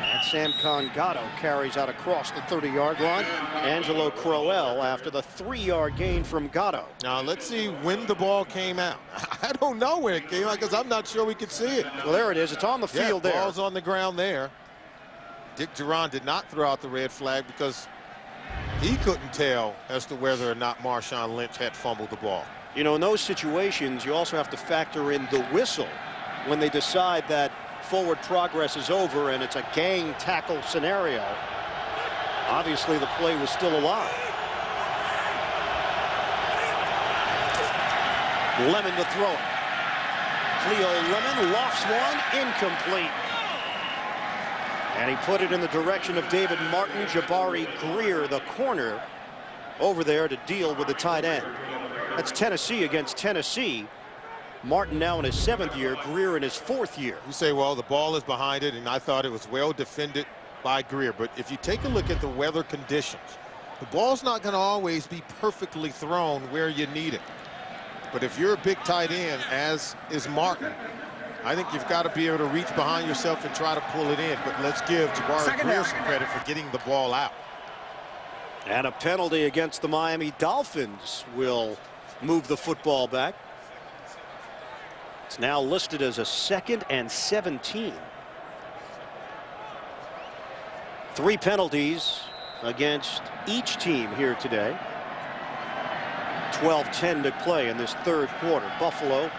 And Samcon Gatto carries out across the 30-yard line. Angelo Crowell after the 3-yard gain from Gatto. Now, let's see when the ball came out. I don't know when it came out because I'm not sure we could see it. Well, there it is. It's on the field there. Ball's on the ground there. Dick Duran did not throw out the red flag because he couldn't tell as to whether or not Marshawn Lynch had fumbled the ball. You know, in those situations, you also have to factor in the whistle when they decide that forward progress is over and it's a gang tackle scenario. Obviously, the play was still alive. Lemon to throw it. Cleo Lemon lofts one, incomplete. And he put it in the direction of David Martin. Jabari Greer, the corner, over there to deal with the tight end. That's Tennessee against Tennessee. Martin now in his 7th year, Greer in his 4th year. You say, well, the ball is behind it, and I thought it was well defended by Greer. But if you take a look at the weather conditions, the ball's not going to always be perfectly thrown where you need it. But if you're a big tight end, as is Martin, I think you've got to be able to reach behind yourself and try to pull it in. But let's give Jabari Greer some credit for getting the ball out. And a penalty against the Miami Dolphins will move the football back. It's now listed as a 2nd and 17. 3 penalties against each team here today. 12:10 to play in this 3rd quarter. Buffalo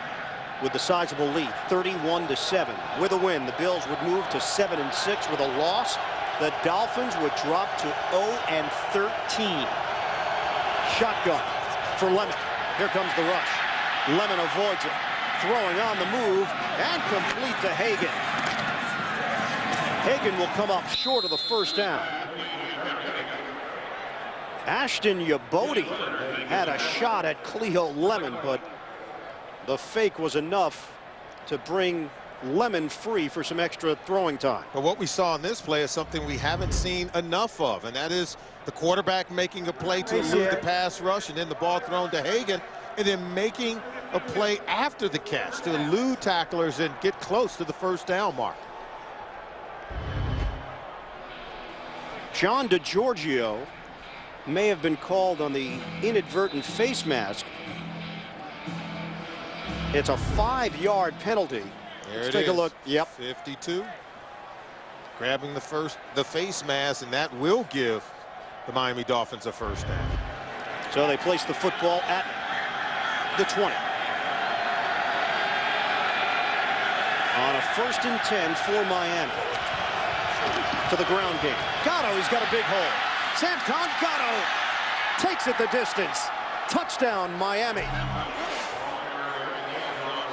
with the sizable lead, 31-7. With a win, the Bills would move to 7-6. With a loss, the Dolphins would drop to 0-13. Shotgun for Lemon. Here comes the rush. Lemon avoids it. Throwing on the move and complete to Hagan. Hagan will come up short of the first down. Ashton Yabodi had a shot at Cleo Lemon, but the fake was enough to bring Lemon free for some extra throwing time. But what we saw in this play is something we haven't seen enough of, and that is the quarterback making a play to elude the pass rush, and then the ball thrown to Hagan, and then making a play after the catch to elude tacklers and get close to the first down mark. John DeGiorgio may have been called on the inadvertent face mask. It's a 5-yard penalty. Let's take a look. Yep. 52. Grabbing the face mask, and that will give the Miami Dolphins a first down. So they place the football at the 20. On a 1st and 10 for Miami. To the ground game. Gatto, he's got a big hole. Samcon Gatto takes it the distance. Touchdown, Miami.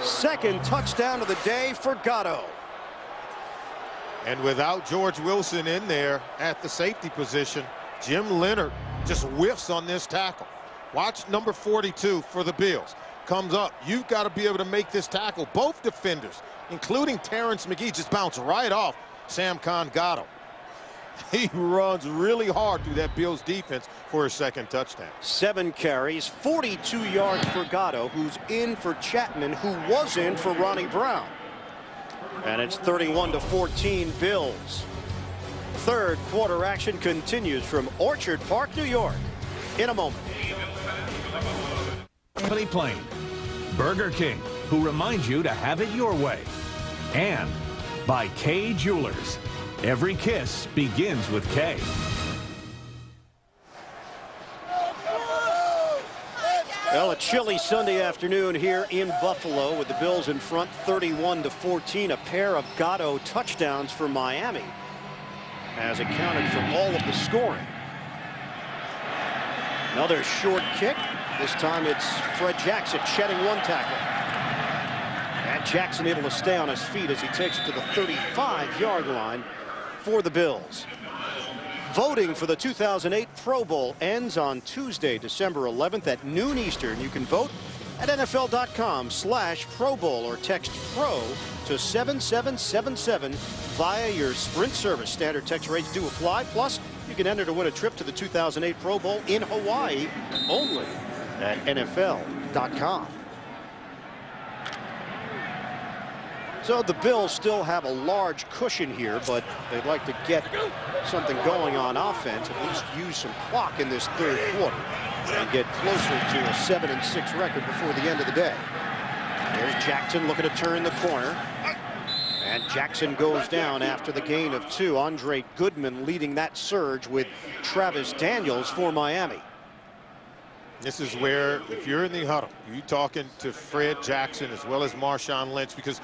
2nd touchdown of the day for Gatto. And without George Wilson in there at the safety position, Jim Leonard just whiffs on this tackle. Watch number 42 for the Bills. Comes up. You've got to be able to make this tackle. Both defenders, including Terrence McGee, just bounce right off Samcon Gatto. He runs really hard through that Bills defense for his 2nd touchdown. 7 carries, 42 yards for Gatto, who's in for Chapman, who was in for Ronnie Brown. And it's 31-14 Bills. 3rd quarter action continues from Orchard Park, New York. In a moment. Company Plane, Burger King, who reminds you to have it your way. And by Kay Jewelers. Every kiss begins with K. Well, a chilly Sunday afternoon here in Buffalo with the Bills in front 31-14. A pair of Gatto touchdowns for Miami has accounted for all of the scoring. Another short kick. This time it's Fred Jackson shedding one tackle. And Jackson able to stay on his feet as he takes it to the 35-yard line for the Bills. Voting for the 2008 Pro Bowl ends on Tuesday, December 11th at noon Eastern. You can vote at NFL.com/Pro Bowl or text PRO to 7777 via your Sprint service. Standard text rates do apply. Plus, you can enter to win a trip to the 2008 Pro Bowl in Hawaii only at NFL.com. So the Bills still have a large cushion here, but they'd like to get something going on offense, at least use some clock in this third quarter and get closer to a 7-6 record before the end of the day. There's Jackson looking to turn the corner. And Jackson goes down after the gain of 2. Andre Goodman leading that surge with Travis Daniels for Miami. This is where, if you're in the huddle, you're talking to Fred Jackson as well as Marshawn Lynch, because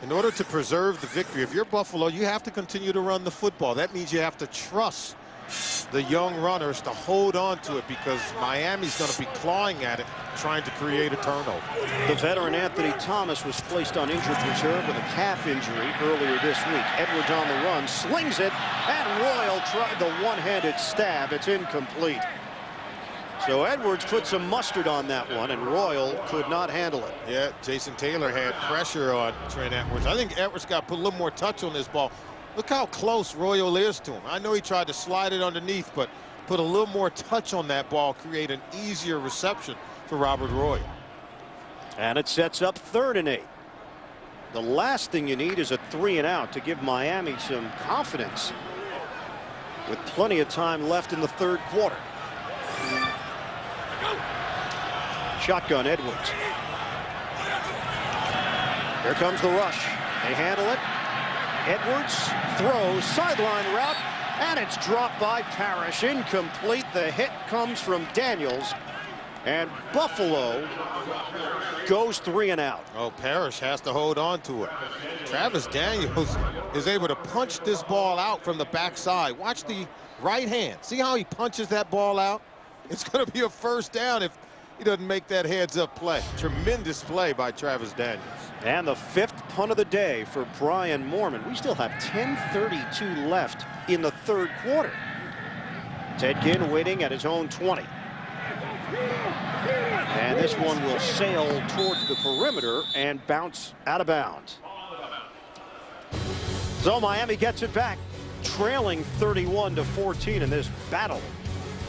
in order to preserve the victory, if you're Buffalo, you have to continue to run the football. That means you have to trust the young runners to hold on to it, because Miami's going to be clawing at it, trying to create a turnover. The veteran Anthony Thomas was placed on injured reserve with a calf injury earlier this week. Edwards on the run, slings it, and Royal tried the one-handed stab. It's incomplete. So Edwards put some mustard on that one, and Royal could not handle it. Yeah, Jason Taylor had pressure on Trent Edwards. I think Edwards got to put a little more touch on this ball. Look how close Royal is to him. I know he tried to slide it underneath, but put a little more touch on that ball, create an easier reception for Robert Royal. And it sets up 3rd and 8. The last thing you need is a 3-and-out to give Miami some confidence with plenty of time left in the third quarter. Shotgun Edwards. Here comes the rush. They handle it. Edwards throws, sideline route, and it's dropped by Parrish. Incomplete. The hit comes from Daniels, and Buffalo goes 3-and-out. Oh, Parrish has to hold on to it. Travis Daniels is able to punch this ball out from the backside. Watch the right hand. See how he punches that ball out? It's going to be a first down if he doesn't make that heads-up play. Tremendous play by Travis Daniels. And the 5th punt of the day for Brian Moorman. We still have 10:32 left in the third quarter. Ted Ginn waiting at his own 20. And this one will sail towards the perimeter and bounce out of bounds. So Miami gets it back, trailing 31-14 in this battle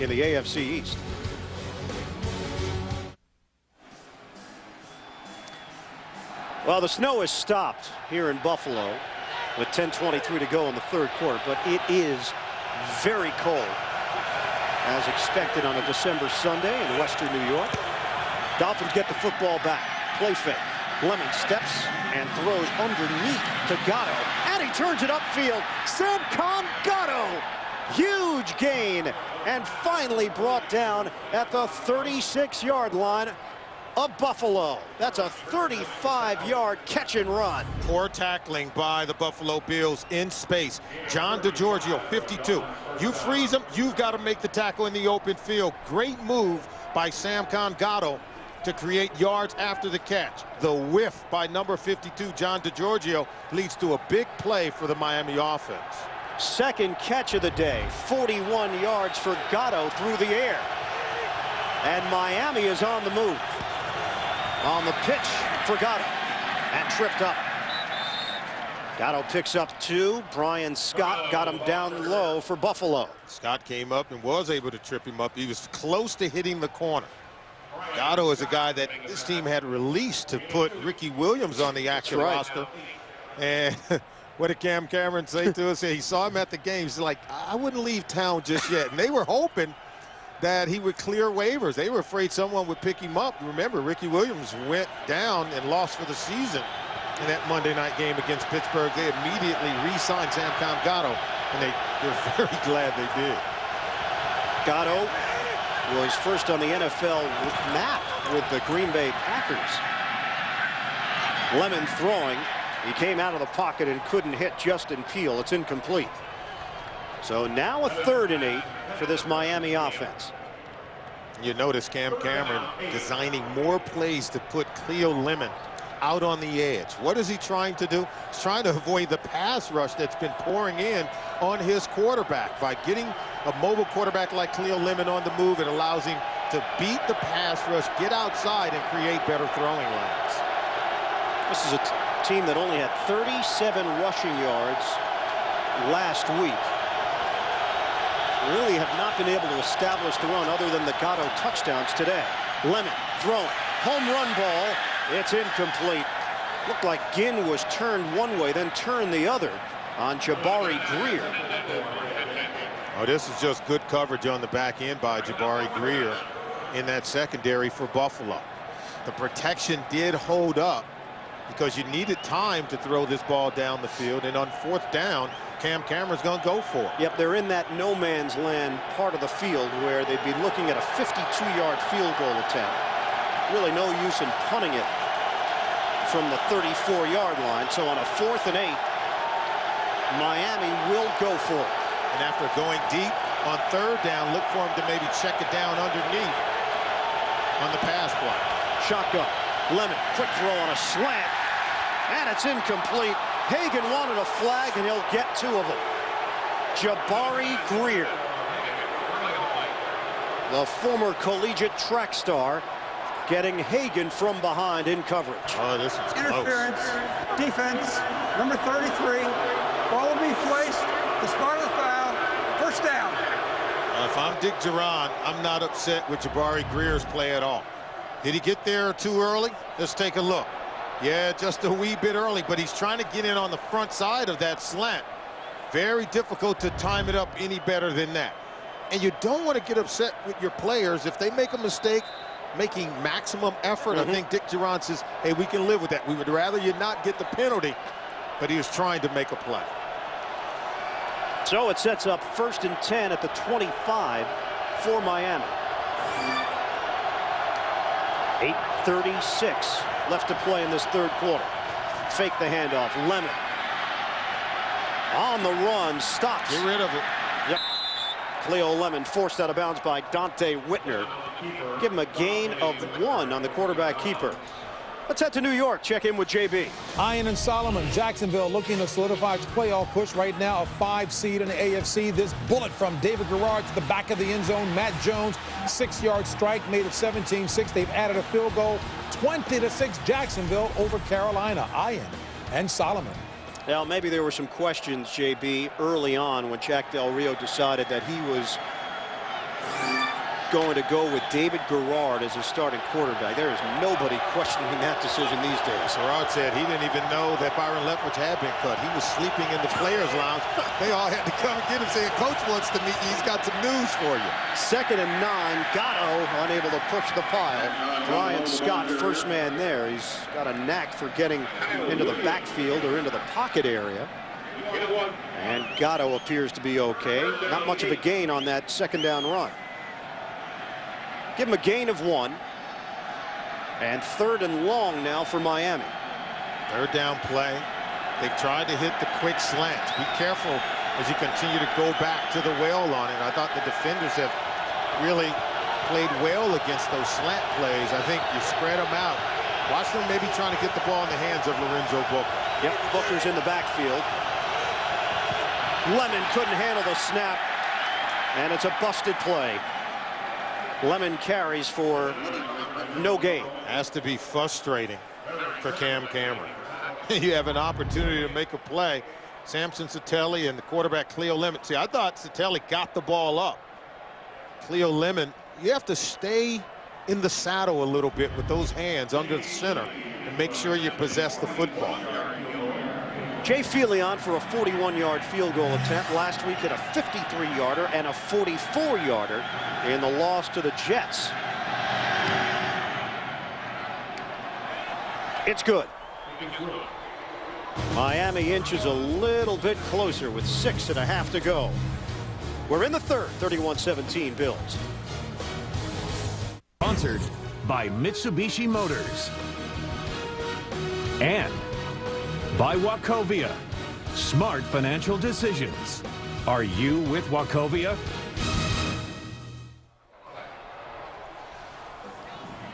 in the AFC East. Well, the snow has stopped here in Buffalo with 10:23 to go in the third quarter, but it is very cold, as expected on a December Sunday in western New York. Dolphins get the football back. Play fake. Fleming steps and throws underneath to Gatto, and he turns it upfield. Samcon Gatto, huge gain, and finally brought down at the 36-yard line of Buffalo. That's a 35-yard catch and run. Poor tackling by the Buffalo Bills in space. John DeGiorgio, 52. You freeze him, you've got to make the tackle in the open field. Great move by Samcon Gatto to create yards after the catch. The whiff by number 52, John DeGiorgio, leads to a big play for the Miami offense. Second catch of the day, 41 yards for Gatto through the air. And Miami is on the move. On the pitch for Gatto, and tripped up. Gatto picks up 2. Brian Scott got him down low for Buffalo. Scott came up and was able to trip him up. He was close to hitting the corner. Gatto is a guy that this team had released to put Ricky Williams on the active roster. And what did Cam Cameron say to us? He saw him at the game. He's like, I wouldn't leave town just yet. And they were hoping that he would clear waivers. They were afraid someone would pick him up. Remember, Ricky Williams went down and lost for the season in that Monday night game against Pittsburgh. They immediately re-signed Sam Gatto, and they're very glad they did. Gatto was first on the NFL map with the Green Bay Packers. Lemon throwing. He came out of the pocket and couldn't hit Justin Peele. It's incomplete. So now a 3rd and 8 for this Miami offense. You notice Cam Cameron designing more plays to put Cleo Lemon out on the edge. What is he trying to do? He's trying to avoid the pass rush that's been pouring in on his quarterback. By getting a mobile quarterback like Cleo Lemon on the move, it allows him to beat the pass rush, get outside, and create better throwing lanes. This is a team that only had 37 rushing yards last week. Really have not been able to establish the run other than the Gatto touchdowns today. Lemon throwing. Home run ball. It's incomplete. Looked like Ginn was turned one way, then turned the other on Jabari Greer. Oh, this is just good coverage on the back end by Jabari Greer in that secondary for Buffalo. The protection did hold up because you needed time to throw this ball down the field, and on 4th down, Cam Cameron's going to go for it. Yep, they're in that no man's land part of the field where they'd be looking at a 52-yard field goal attempt. Really no use in punting it from the 34-yard line. So on a 4th and 8, Miami will go for it. And after going deep on 3rd down, look for him to maybe check it down underneath on the pass block. Shotgun. Lemon, quick throw on a slant, and it's incomplete. Hagan wanted a flag, and he'll get 2 of them. Jabari Greer, the former collegiate track star, getting Hagan from behind in coverage. Oh, this is interference. Defense, number 33. Ball will be placed. The spot of the foul. 1st down. If I'm Dick Duran, I'm not upset with Jabari Greer's play at all. Did he get there too early? Let's take a look. Yeah, just a wee bit early, but he's trying to get in on the front side of that slant. Very difficult to time it up any better than that. And you don't want to get upset with your players if they make a mistake, making maximum effort. I think Dick Duran says, hey, we can live with that. We would rather you not get the penalty, but he was trying to make a play. So it sets up 1st and 10 at the 25 for Miami. 8:36 left to play in this 3rd quarter. Fake the handoff. Lemon on the run, stops. Get rid of it. Yep. Cleo Lemon forced out of bounds by Dante Whitner. Give him a gain of 1 on the quarterback keeper. Let's head to New York. Check in with JB. Ian and Solomon. Jacksonville looking to solidify its playoff push right now, a 5 seed in the AFC. This bullet from David Garrard to the back of the end zone. Matt Jones, 6-yard strike, made it 17-6. They've added a field goal, 20-6 Jacksonville over Carolina. Ian and Solomon. Now, maybe there were some questions, JB, early on when Jack Del Rio decided that he was going to go with David Garrard as his starting quarterback. There is nobody questioning that decision these days. Garrard said he didn't even know that Byron Leftwich had been cut. He was sleeping in the players' lounge. They all had to come and get him, saying, Coach wants to meet you. He's got some news for you. 2nd and 9. Gatto unable to push the pile. Brian Scott, first man there. He's got a knack for getting into the backfield or into the pocket area. And Gatto appears to be okay. Not much of a gain on that 2nd down run. Give him a gain of 1. And 3rd and long now for Miami. 3rd down play. They've tried to hit the quick slants. Be careful as you continue to go back to the well on it. I thought the defenders have really played well against those slant plays. I think you spread them out. Watch them maybe trying to get the ball in the hands of Lorenzo Booker. Yep, Booker's in the backfield. Lemon couldn't handle the snap. And it's a busted play. Lemon carries for no gain. Has to be frustrating for Cam Cameron. You have an opportunity to make a play. Samson Satelli and the quarterback Cleo Lemon. See, I thought Satelli got the ball up. Cleo Lemon, you have to stay in the saddle a little bit with those hands under the center and make sure you possess the football. Jay Felion for a 41-yard field goal attempt. Last week hit a 53-yarder and a 44-yarder in the loss to the Jets. It's good. Miami inches a little bit closer with 6.5 to go. We're in the third, 31-17 Bills. Sponsored by Mitsubishi Motors and by Wachovia. Smart financial decisions. Are you with Wachovia?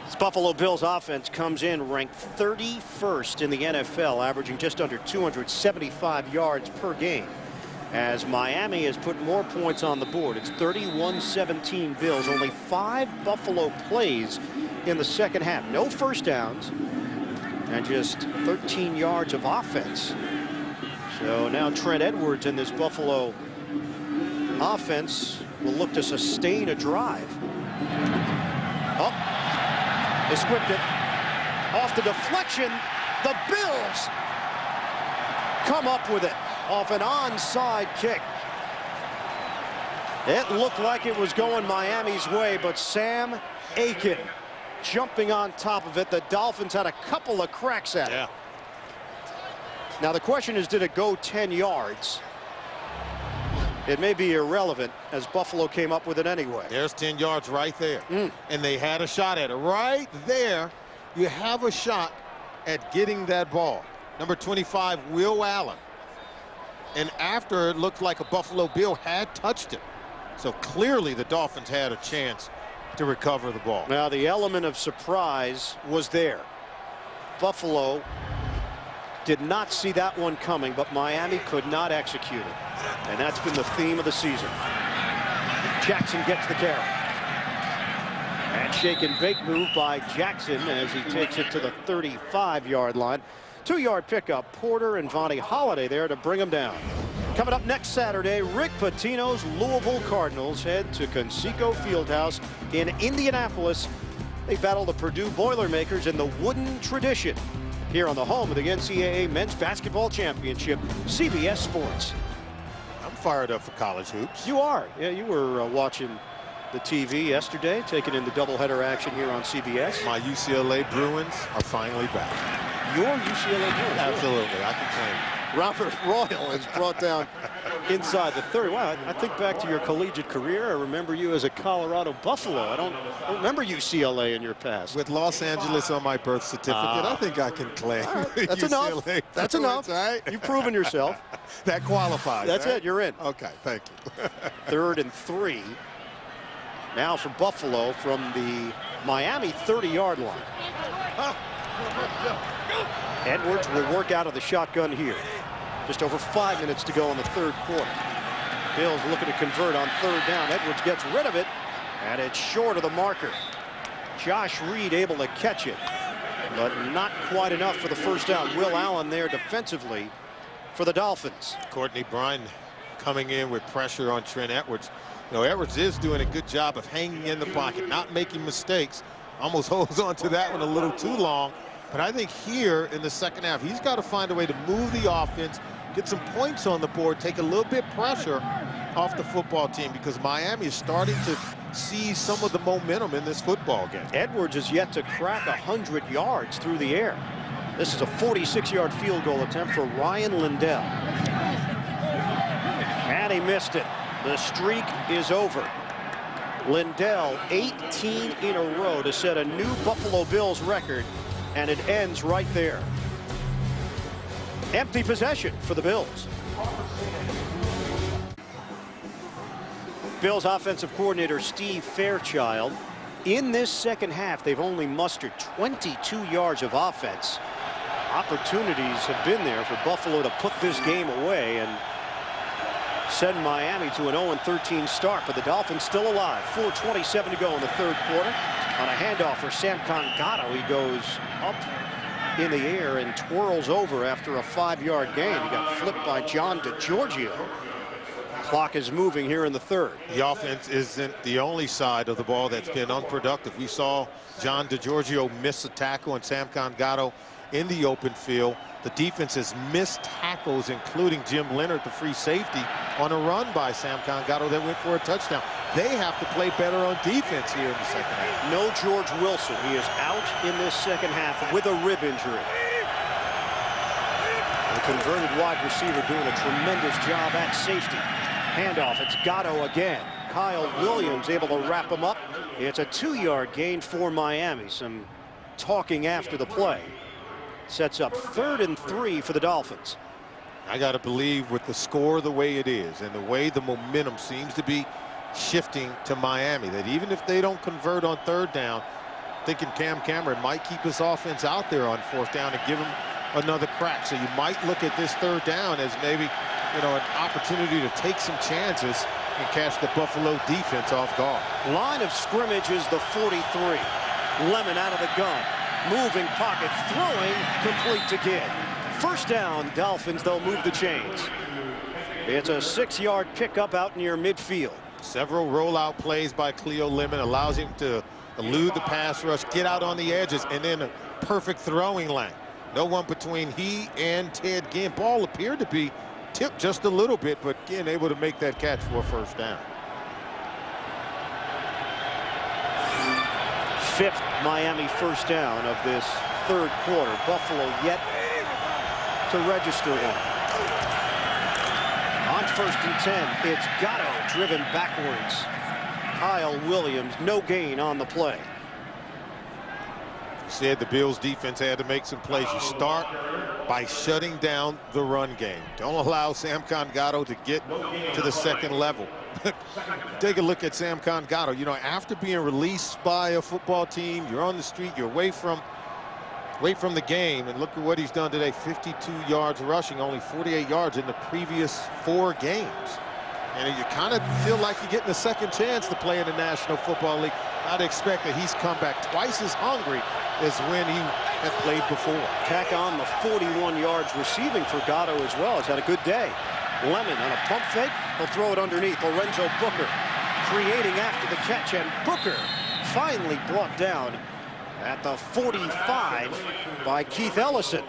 This Buffalo Bills offense comes in ranked 31st in the NFL, averaging just under 275 yards per game. As Miami has put more points on the board. It's 31-17 Bills. Only 5 Buffalo plays in the second half. No first downs and just 13 yards of offense. So now Trent Edwards in this Buffalo offense will look to sustain a drive. Oh, they squipped it. Off the deflection, the Bills come up with it off an onside kick. It looked like it was going Miami's way, but Sam Aiken jumping on top of it. The Dolphins had a couple of cracks at it. Now the question is, did it go 10 yards? It may be irrelevant as Buffalo came up with it anyway. There's 10 yards right there. And they had a shot at it. Right there, you have a shot at getting that ball. Number 25, Will Allen. And after it looked like a Buffalo Bill had touched it. So clearly the Dolphins had a chance to recover the ball. Now the element of surprise was there. Buffalo did not see that one coming, but Miami could not execute it. And that's been the theme of the season. Jackson gets the carry. Handshake and bake move by Jackson as he takes it to the 35-yard line. 2-yard pickup. Porter and Vonnie Holiday there to bring him down. Coming up next Saturday, Rick Pitino's Louisville Cardinals head to Conseco Fieldhouse in Indianapolis. They battle the Purdue Boilermakers in the Wooden Tradition here on the home of the NCAA Men's Basketball Championship, CBS Sports. I'm fired up for college hoops. You are. Yeah, you were watching the TV yesterday, taking in the doubleheader action here on CBS. My UCLA Bruins are finally back. Your UCLA Bruins? Absolutely, I can claim it. Robert Royal is brought down inside the 30. Wow, I think back to your collegiate career. I remember you as a Colorado Buffalo. I don't remember UCLA in your past. With Los Angeles on my birth certificate, I think I can claim that's enough. That's enough. Right? You've proven yourself. That qualifies. That's it. You're in. Okay, thank you. 3rd and 3. Now for Buffalo from the Miami 30-yard line. Edwards will work out of the shotgun here. Just over 5 minutes to go in the third quarter. Bills looking to convert on 3rd down. Edwards gets rid of it, and it's short of the marker. Josh Reed able to catch it, but not quite enough for the first down. Will Allen there defensively for the Dolphins. Courtney Bryan coming in with pressure on Trent Edwards. You know, Edwards is doing a good job of hanging in the pocket, not making mistakes. Almost holds on to that one a little too long. But I think here in the second half, he's got to find a way to move the offense, get some points on the board, take a little bit pressure off the football team, because Miami is starting to see some of the momentum in this football game. Edwards is yet to crack 100 yards through the air. This is a 46-yard field goal attempt for Ryan Lindell. And he missed it. The streak is over. Lindell, 18 in a row to set a new Buffalo Bills record, and it ends right there. Empty possession for the Bills. Bills offensive coordinator Steve Fairchild. In this second half, they've only mustered 22 yards of offense. Opportunities have been there for Buffalo to put this game away and send Miami to an 0-13 start, but the Dolphins still alive. 4:27 to go in the third quarter. On a handoff for Samkon Gatto, he goes up in the air and twirls over after a 5-yard gain. He got flipped by John DeGiorgio. Clock is moving here in the third. The offense isn't the only side of the ball that's been unproductive. We saw John DeGiorgio miss a tackle and Samkon Gatto in the open field. The defense has missed tackles, including Jim Leonard, the free safety, on a run by Samkon Gatto that went for a touchdown. They have to play better on defense here in the second half. No George Wilson. He is out in this second half with a rib injury. The converted wide receiver doing a tremendous job at safety. Handoff, it's Gatto again. Kyle Williams able to wrap him up. It's a 2-yard gain for Miami. Some talking after the play. Sets up 3rd and 3 for the Dolphins. I got to believe with the score the way it is and the way the momentum seems to be shifting to Miami, that even if they don't convert on 3rd down, thinking Cam Cameron might keep his offense out there on 4th down and give him another crack. So you might look at this 3rd down as maybe, you know, an opportunity to take some chances and catch the Buffalo defense off guard. Line of scrimmage is the 43. Lemon out of the gun. Moving pocket, throwing, complete to Kidd. 1st down, Dolphins. They'll move the chains. It's a 6-yard pickup out near midfield. Several rollout plays by Cleo Lemon allows him to elude the pass rush, get out on the edges, and then a perfect throwing lane. No one between he and Ted Ginn. Ball appeared to be tipped just a little bit, but Ginn able to make that catch for a 1st down. 5th Miami 1st down of this 3rd quarter. Buffalo yet to register one. On 1st and 10, it's Gatto driven backwards. Kyle Williams, no gain on the play. You said the Bills defense had to make some plays. You start by shutting down the run game. Don't allow Samkon Gatto to get to the 2nd level. Take a look at Samkon Gatto. You know, after being released by a football team, you're on the street, you're away from the game, and look at what he's done today. 52 yards rushing, only 48 yards in the previous 4 games. And you kind of feel like you're getting a second chance to play in the National Football League. I'd expect that he's come back twice as hungry as when he had played before. Tack on the 41 yards receiving for Gatto as well. He's had a good day. Lemon on a pump fake. He'll throw it underneath. Lorenzo Booker creating after the catch, and Booker finally brought down at the 45 by Keith Ellison.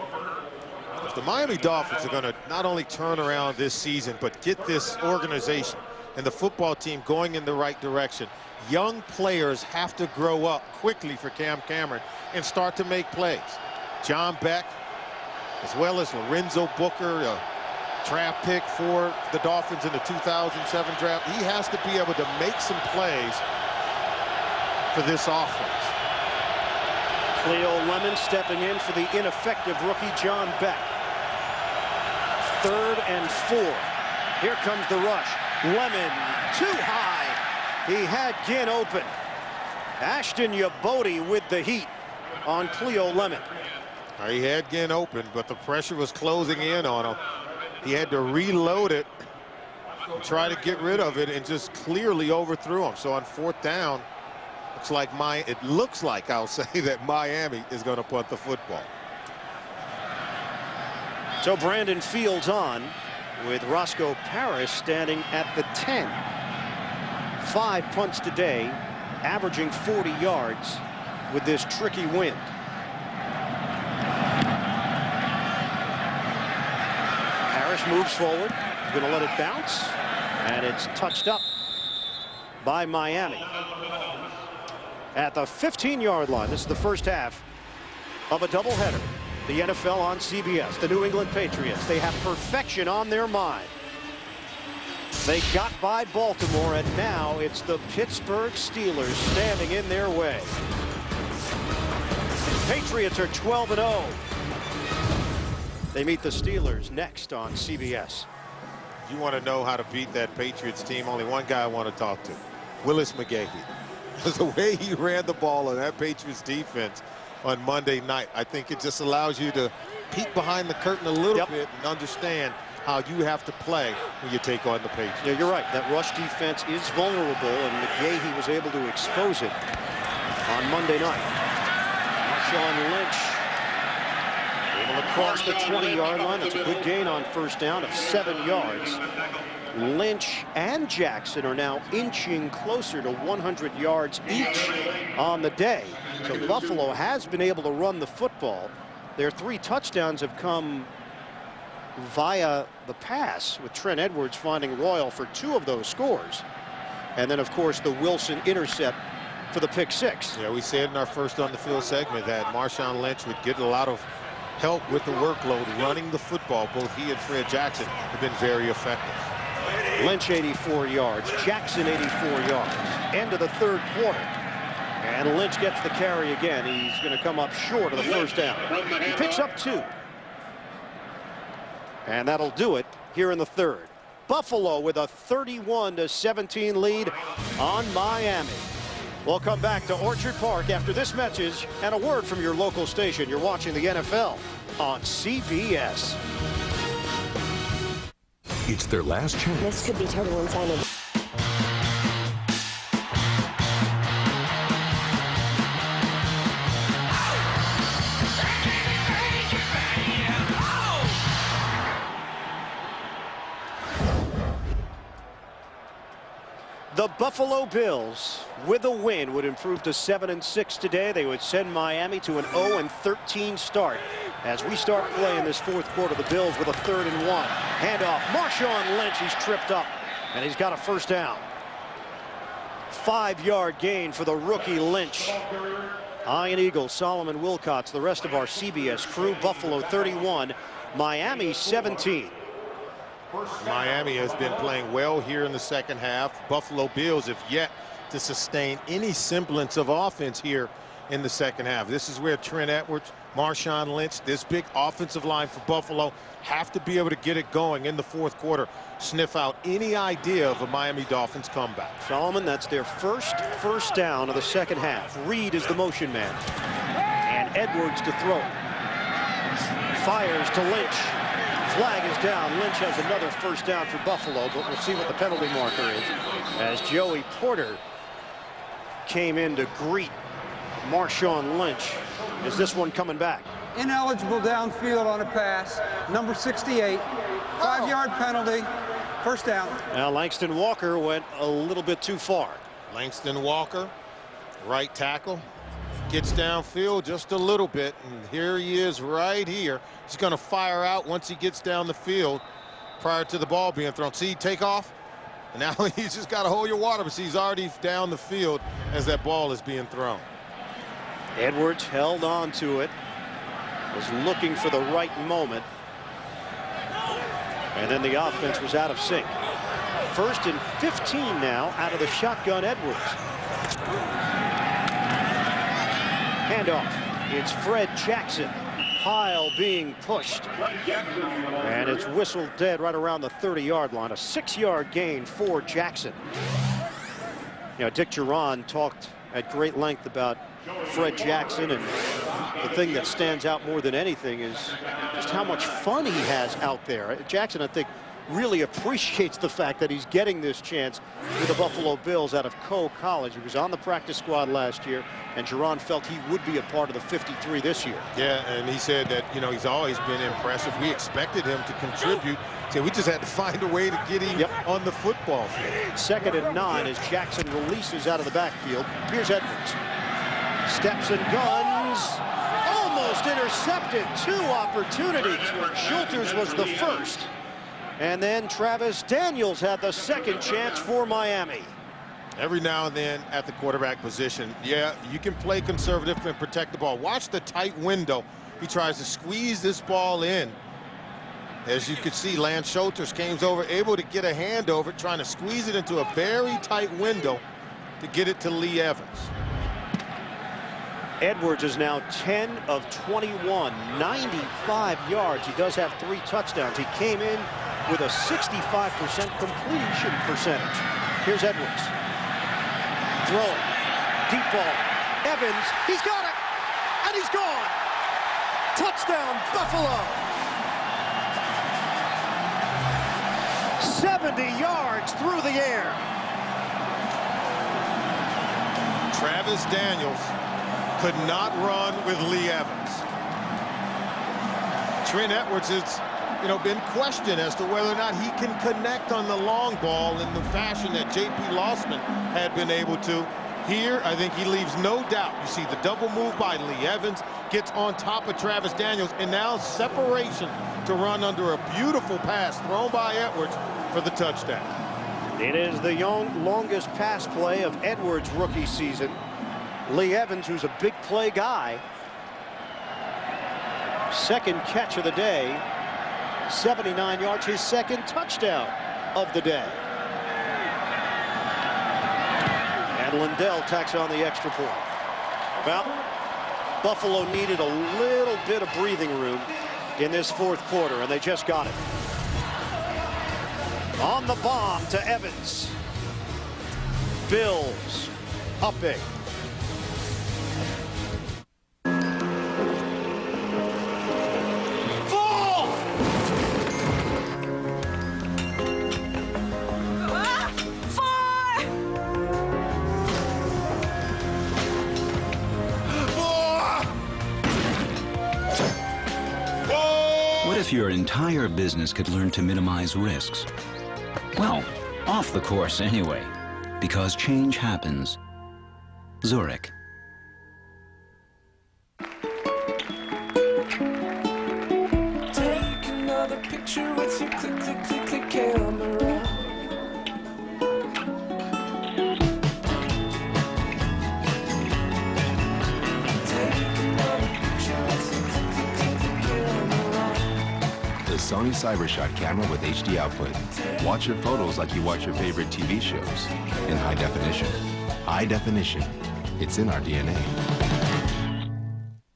If the Miami Dolphins are going to not only turn around this season, but get this organization and the football team going in the right direction, young players have to grow up quickly for Cam Cameron and start to make plays. John Beck, as well as Lorenzo Booker, a draft pick for the Dolphins in the 2007 draft. He has to be able to make some plays for this offense. Cleo Lemon stepping in for the ineffective rookie John Beck. 3rd and 4. Here comes the rush. Lemon too high. He had Ginn open. Ashton Yabodi with the heat on Cleo Lemon. He had Ginn open, but the pressure was closing in on him. He had to reload it, try to get rid of it, and just clearly overthrew him. So on 4th down, it looks like I'll say that Miami is going to punt the football. So Brandon Fields on with Roscoe Parrish standing at the 10. 5 punts today, averaging 40 yards with this tricky wind. Parrish moves forward, going to let it bounce, and it's touched up by Miami. At the 15-yard line, this is the 1st half of a doubleheader. The NFL on CBS. The New England Patriots, they have perfection on their mind. They got by Baltimore, and now it's the Pittsburgh Steelers standing in their way. Patriots are 12-0. They meet the Steelers next on CBS. If you want to know how to beat that Patriots team, only one guy I want to talk to, Willis McGahee. Because the way he ran the ball on that Patriots defense on Monday night, I think it just allows you to peek behind the curtain a little bit and understand how you have to play when you take on the Patriots. Yeah, you're right. That rush defense is vulnerable, and McGahee was able to expose it on Monday night. Marshawn Lynch able to cross the 20-yard line. It's a good gain on 1st down of 7 yards. Lynch and Jackson are now inching closer to 100 yards each on the day. So Buffalo has been able to run the football. Their 3 touchdowns have come via the pass, with Trent Edwards finding Royal for 2 of those scores. And then, of course, the Wilson intercept for the pick 6. Yeah, we said in our first on the field segment that Marshawn Lynch would get a lot of help with the workload running the football. Both he and Fred Jackson have been very effective. Lynch 84 yards, Jackson 84 yards. End of the 3rd quarter. And Lynch gets the carry again. He's going to come up short of the first down. He picks up 2. And that'll do it here in the 3rd. Buffalo with a 31-17 lead on Miami. We'll come back to Orchard Park after this message and a word from your local station. You're watching the NFL on CBS. It's their last chance. This could be total insanity. The Buffalo Bills, with a win, would improve to 7-6 today. They would send Miami to an 0-13 start. As we start playing this 4th quarter, the Bills with a 3rd and 1. Handoff, Marshawn Lynch, he's tripped up, and he's got a first down. 5-yard gain for the rookie Lynch. Ian Eagle, Solomon Wilcots, the rest of our CBS crew. Buffalo 31, Miami 17. Miami has been playing well here in the second half. Buffalo Bills have yet to sustain any semblance of offense here in the second half. This is where Trent Edwards, Marshawn Lynch, this big offensive line for Buffalo have to be able to get it going in the 4th quarter, sniff out any idea of a Miami Dolphins comeback. Solomon, that's their first down of the second half. Reed is the motion man. And Edwards to throw. Fires to Lynch. Flag is down. Lynch has another first down for Buffalo, but we'll see what the penalty marker is as Joey Porter came in to greet Marshawn Lynch. Is this one coming back? Ineligible downfield on a pass. Number 68. 5-yard penalty. First down. Now Langston Walker went a little bit too far. Langston Walker, right tackle, gets downfield just a little bit, and here he is right here. He's going to fire out once he gets down the field prior to the ball being thrown. See, take off, and now he's just got to hold your water, but see, he's already down the field as that ball is being thrown. Edwards held on to it, was looking for the right moment, and then the offense was out of sync. 1st and 15 now out of the shotgun. Edwards. Handoff. It's Fred Jackson. Pile being pushed. And it's whistled dead right around the 30-yard line. A 6-yard gain for Jackson. You know, Dick Duran talked at great length about Fred Jackson, and the thing that stands out more than anything is just how much fun he has out there. Jackson, I think, really appreciates the fact that he's getting this chance with the Buffalo Bills out of Coe College. He was on the practice squad last year, and Duran felt he would be a part of the 53 this year. Yeah, and he said that, you know, he's always been impressive. We expected him to contribute. So we just had to find a way to get him on the football field. 2nd and 9 as Jackson releases out of the backfield. Here's Edwards. Steps and guns. Almost intercepted. 2 opportunities. Schulters was the first. And then Travis Daniels had the second chance for Miami. Every now and then at the quarterback position, yeah, you can play conservative and protect the ball. Watch the tight window. He tries to squeeze this ball in. As you can see, Lance Schulters came over, able to get a hand over it, trying to squeeze it into a very tight window to get it to Lee Evans. Edwards is now 10 of 21, 95 yards. He does have 3 touchdowns. He came in with a 65% completion percentage. Here's Edwards. Throwing. Deep ball. Evans, he's got it! And he's gone! Touchdown, Buffalo! 70 yards through the air. Travis Daniels could not run with Lee Evans. Trent Edwards has, you know, been questioned as to whether or not he can connect on the long ball in the fashion that J.P. Lossman had been able to. Here, I think he leaves no doubt. You see the double move by Lee Evans, gets on top of Travis Daniels, and now separation to run under a beautiful pass thrown by Edwards for the touchdown. It is the longest pass play of Edwards' rookie season. Lee Evans, who's a big play guy, second catch of the day, 79 yards, his second touchdown of the day. And Lindell tacks on the extra point. Well, Buffalo needed a little bit of breathing room in this fourth quarter, and they just got it. On the bomb to Evans. Bills up big. What if your entire business could learn to minimize risks? Well, off the course anyway, because change happens. Zurich. Take another picture with your click, click, click, click camera. The Sony CyberShot camera with HD output. Watch your photos like you watch your favorite TV shows in high definition. High definition. It's in our DNA.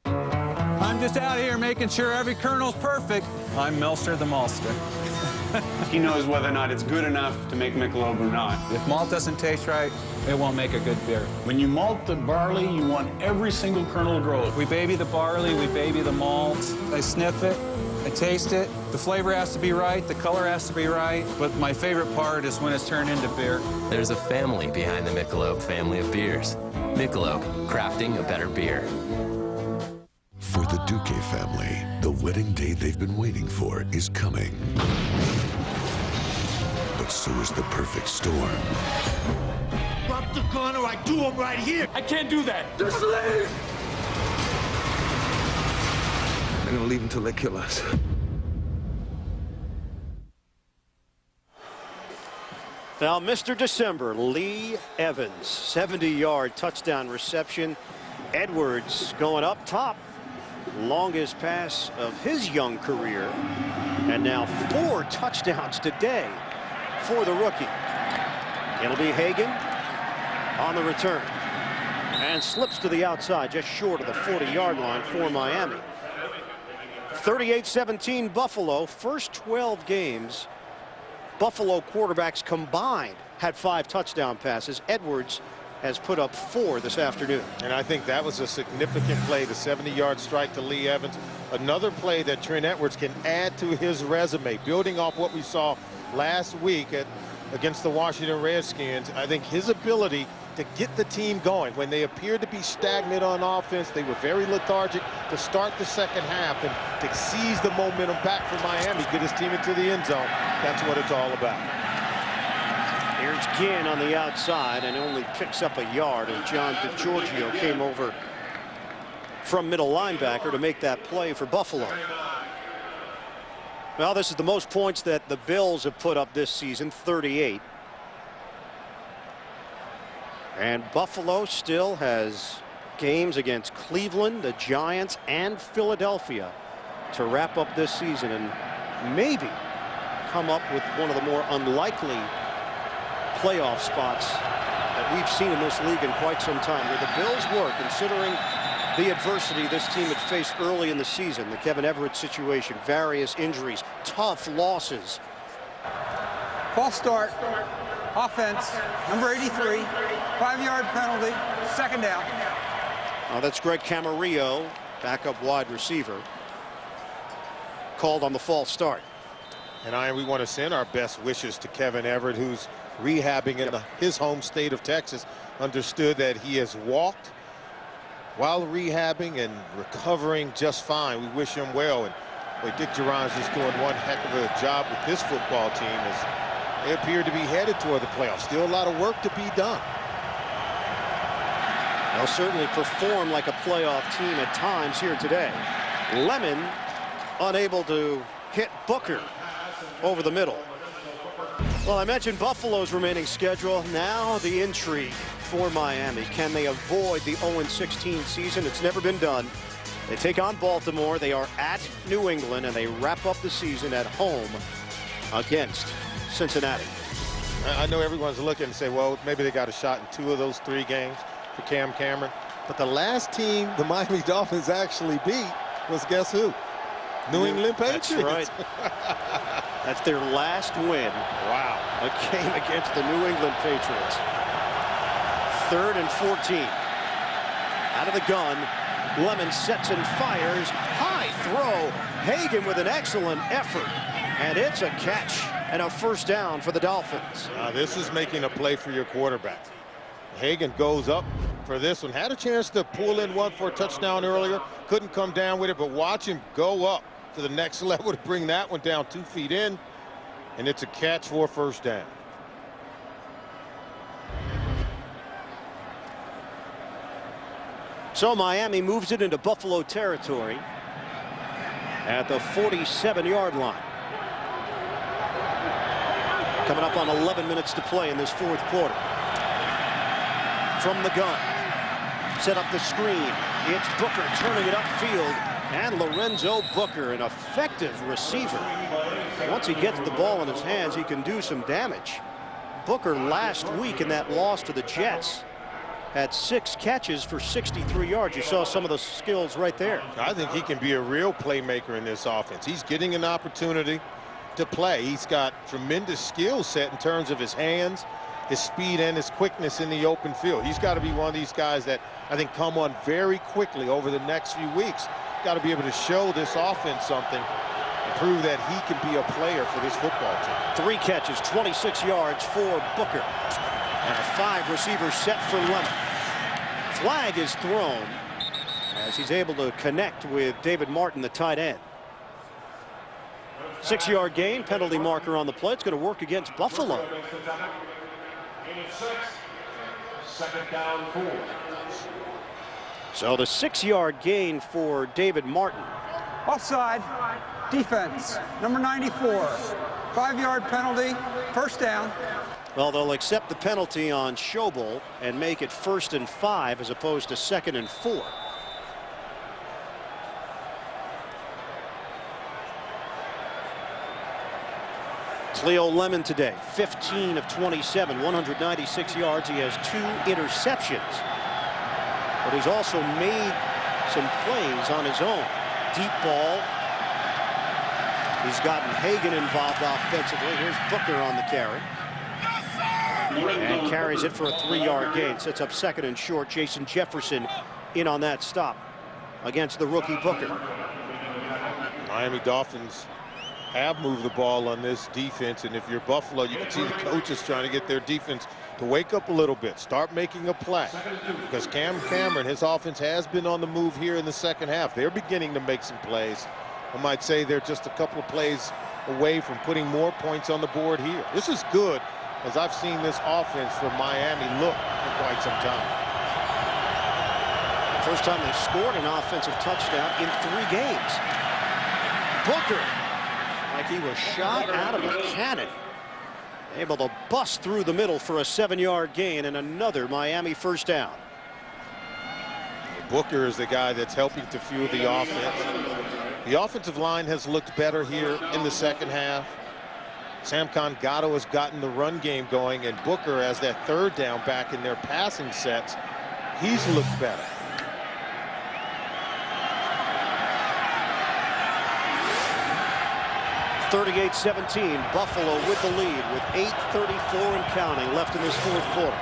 I'm just out here making sure every kernel's perfect. I'm Melster the Malster. He knows whether or not it's good enough to make Michelob or not. If malt doesn't taste right, it won't make a good beer. When you malt the barley, you want every single kernel to grow. We baby the barley, we baby the malt. I sniff it, I taste it. The flavor has to be right, the color has to be right, but my favorite part is when it's turned into beer. There's a family behind the Michelob family of beers. Michelob, crafting a better beer. For the Duque family, the wedding day they've been waiting for is coming. But so is the perfect storm. Drop the gun or I do him right here. I can't do that. Just leave. They're gonna leave until they kill us. Now, Mr. December, Lee Evans, 70-yard touchdown reception. Edwards going up top. Longest pass of his young career. And now 4 touchdowns today for the rookie. It'll be Hagan on the return. And slips to the outside, just short of the 40-yard line for Miami. 38-17 Buffalo. First 12 games, Buffalo quarterbacks combined had 5 touchdown passes. Edwards has put up 4 this afternoon. And I think that was a significant play, the 70-yard strike to Lee Evans. Another play that Trent Edwards can add to his resume, building off what we saw last week against the Washington Redskins. I think his ability to get the team going. When they appeared to be stagnant on offense, they were very lethargic to start the second half and to seize the momentum back for Miami, get his team into the end zone. That's what it's all about. Here's Ginn on the outside and only picks up a yard, and John DeGiorgio came over from middle linebacker to make that play for Buffalo. Well, this is the most points that the Bills have put up this season, 38. And Buffalo still has games against Cleveland, the Giants, and Philadelphia to wrap up this season and maybe come up with one of the more unlikely playoff spots that we've seen in this league in quite some time. Where the Bills were, considering the adversity this team had faced early in the season, the Kevin Everett situation, various injuries, tough losses. False start, offense, number 83, 5-yard penalty, second down. That's Greg Camarillo, backup wide receiver, called on the false start. And we want to send our best wishes to Kevin Everett, who's rehabbing in his home state of Texas. Understood that he has walked while rehabbing and recovering just fine. We wish him well. And boy, Dick Duran's just doing one heck of a job with this football team as they appear to be headed toward the playoffs. Still a lot of work to be done. They'll certainly perform like a playoff team at times here today. Lemon unable to hit Booker over the middle. Well, I mentioned Buffalo's remaining schedule. Now the intrigue for Miami. Can they avoid the 0-16 season? It's never been done. They take on Baltimore. They are at New England, and they wrap up the season at home against Cincinnati. I know everyone's looking and say, well, maybe they got a shot in 2 of those 3 games for Cam Cameron. But the last team the Miami Dolphins actually beat was, guess who? New England Patriots. That's right. That's their last win. Wow. A game against the New England Patriots. 3rd and 14. Out of the gun. Lemon sets and fires. High throw. Hagan with an excellent effort. And it's a catch and a first down for the Dolphins. This is making a play for your quarterback. Hagan goes up for this one. Had a chance to pull in one for a touchdown earlier. Couldn't come down with it, but watch him go up to the next level to bring that one down 2 feet in. And it's a catch for a first down. So Miami moves it into Buffalo territory at the 47-yard line. Coming up on 11 minutes to play in this 4th quarter. From the gun. Set up the screen. It's Booker turning it upfield. And Lorenzo Booker, an effective receiver. Once he gets the ball in his hands, he can do some damage. Booker last week in that loss to the Jets had 6 catches for 63 yards. You saw some of the skills right there. I think he can be a real playmaker in this offense. He's getting an opportunity to play. He's got tremendous skill set in terms of his hands, his speed, and his quickness in the open field. He's got to be one of these guys that I think come on very quickly over the next few weeks. Got to be able to show this offense something and prove that he can be a player for this football team. 3 catches, 26 yards for Booker. And a 5 receiver set for Lemon. Flag is thrown as he's able to connect with David Martin, the tight end. 6-yard gain, penalty marker on the play. It's going to work against Buffalo. 2nd down 4. So the 6-yard gain for David Martin. Offside. Defense. Number 94. 5-yard penalty. First down. Well, they'll accept the penalty on Schobel and make it 1st and 5 as opposed to 2nd and 4. Cleo Lemon today, 15 of 27, 196 yards. He has 2 interceptions. But he's also made some plays on his own. Deep ball. He's gotten Hagan involved offensively. Here's Booker on the carry. And carries it for a 3-yard gain. Sets up 2nd and short. Jason Jefferson in on that stop against the rookie Booker. Miami Dolphins have moved the ball on this defense, and if you're Buffalo, you can see the coaches trying to get their defense to wake up a little bit, start making a play, because Cam Cameron, his offense has been on the move here in the second half. They're beginning to make some plays. I might say they're just a couple of plays away from putting more points on the board here. This is good, as I've seen this offense from Miami look for quite some time. First time they've scored an offensive touchdown in 3 games. Booker, like he was shot out of a cannon, able to bust through the middle for a 7-yard gain and another Miami first down. Booker is the guy that's helping to fuel the offense. The offensive line has looked better here in the second half. Sam Congato has gotten the run game going, and Booker, as that 3rd down back in their passing sets, he's looked better. (38-17), Buffalo with the lead with 8:34 and counting left in this 4th quarter.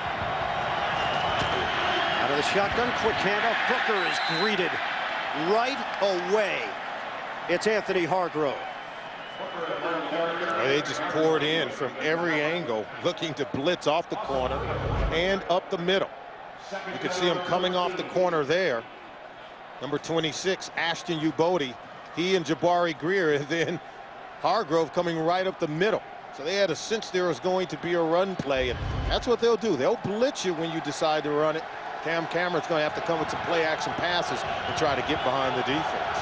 Out of the shotgun, quick handoff. Booker is greeted right away. It's Anthony Hargrove. They just poured in from every angle, looking to blitz off the corner and up the middle. You can see him coming off the corner there. Number 26, Ashton Ubodi. He and Jabari Greer, and then Hargrove coming right up the middle. So they had a sense there was going to be a run play, and that's what they'll do. They'll blitz you when you decide to run it, Cam Cameron's going to have to come with some play-action passes and try to get behind the defense.